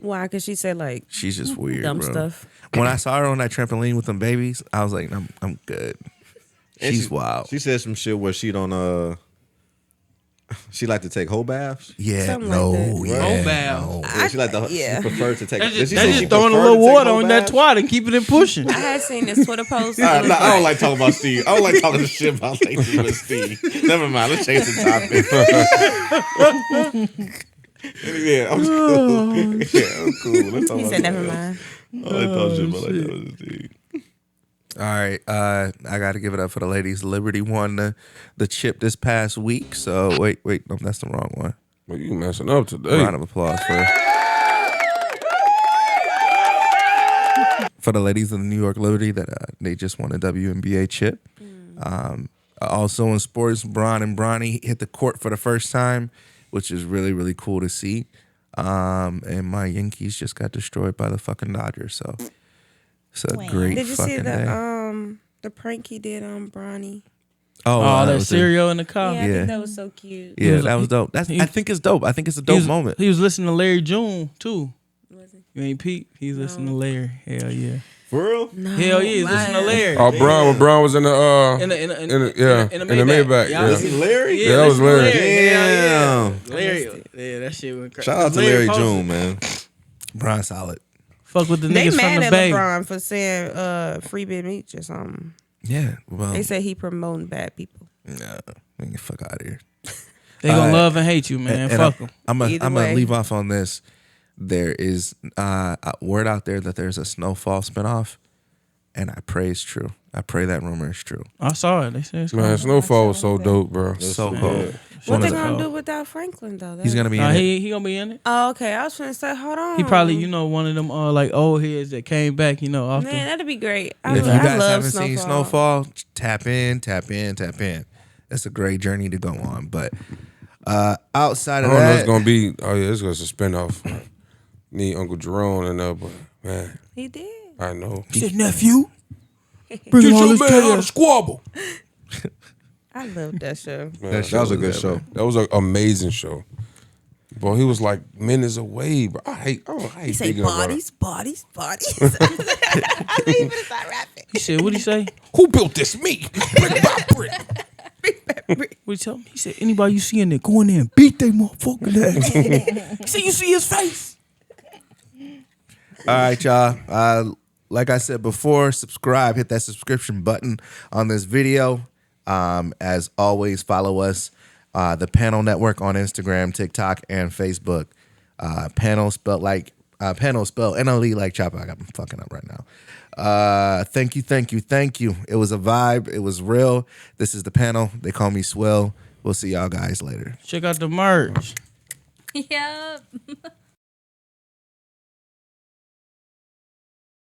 Why? Because she said like She's just weird, dumb bro. stuff. When I saw her on that trampoline with them babies, I was like, I'm good. And She's wild. She said some shit where she don't she like to take whole baths. Yeah, Something no, like that. yeah, Whole bath. no. Yeah, she like to yeah. she prefer to take. That's did just, she say she throwing a prefer little to take water whole on that baths? twat and keeping it pushing. I had seen this Twitter post. All right, I don't like talking about Steve. I don't like talking shit about Stacey with Steve. Never mind. Let's change the topic. Yeah, I'm cool. Yeah, I'm cool. Let's talk He about said, that. never mind. I like talking shit about that with Steve. All right, I got to give it up for the ladies. Liberty won the chip this past week. So wait, no, that's the wrong one. Well, you messing up today. Round of applause for the ladies of the New York Liberty that they just won a WNBA chip. Also in sports, Bron and Bronny hit the court for the first time, which is really, really cool to see. And my Yankees just got destroyed by the fucking Dodgers. So it's a great Did you fucking see day. the prank he did on Bronny? Oh, that was cereal in the car. Yeah, I Yeah. think that was so cute. Yeah, that was dope. I think it's dope. I think it's a dope moment. He was listening to Larry June too. Was he? You ain't Pete? He's listening to Larry. Hell yeah. For real? No, Hell yeah, he's listening to Larry. Oh, Brown was in the In the Maybach. Yeah. Was he Larry? Yeah, that was listen to Larry. Hell Damn. yeah. Larry. Yeah, that shit went crazy. Shout out to Larry posted. June, man. Brian solid. Fuck with the They niggas from mad the at Bay. LeBron for saying free Big Meech or something. Yeah. Well, They say he promoting bad people. nah, man, get fuck out of here. They gonna love and hate you, man. Fuck them. I'm Either gonna way. leave off on this. There is word out there that there's a Snowfall spinoff, and I pray it's true. I pray that rumor is true. I saw it. They said it's Man, Snowfall was so dope, bro. So Man. cool. What they Shut gonna up. do without Franklin though? He's gonna be in it. he gonna be in it. Oh, okay. I was trying to say, hold on. He probably, one of them like old heads that came back, off Man, that'd be great. If you I guys love haven't seen Snowfall, tap in. It's a great journey to go on. But outside I of don't know that, it's gonna be. Oh yeah, it's gonna be a spinoff. Need Uncle Jerome and but man, He did. I know. He said, nephew, Get your man out of squabble. I love that show. Man, That was a good show. That was an amazing show. Boy, he was like minutes away, bro. I hate He say big up, bro. bodies. I didn't even start rapping. He said, what'd he say? Who built this? Me. Brick by brick. What'd he tell me? He said, anybody you see in there, go in there and beat they motherfucking ass. He said, you see his face? all right, y'all. Like I said before, subscribe. Hit that subscription button on this video. As always, follow us, the Panel Network on Instagram, TikTok, and Facebook. Panel spelled NLE like Chopper. I'm fucking up right now. Thank you. It was a vibe. It was real. This is the Panel. They call me Swell. We'll see y'all guys later. Check out the merch. Yep.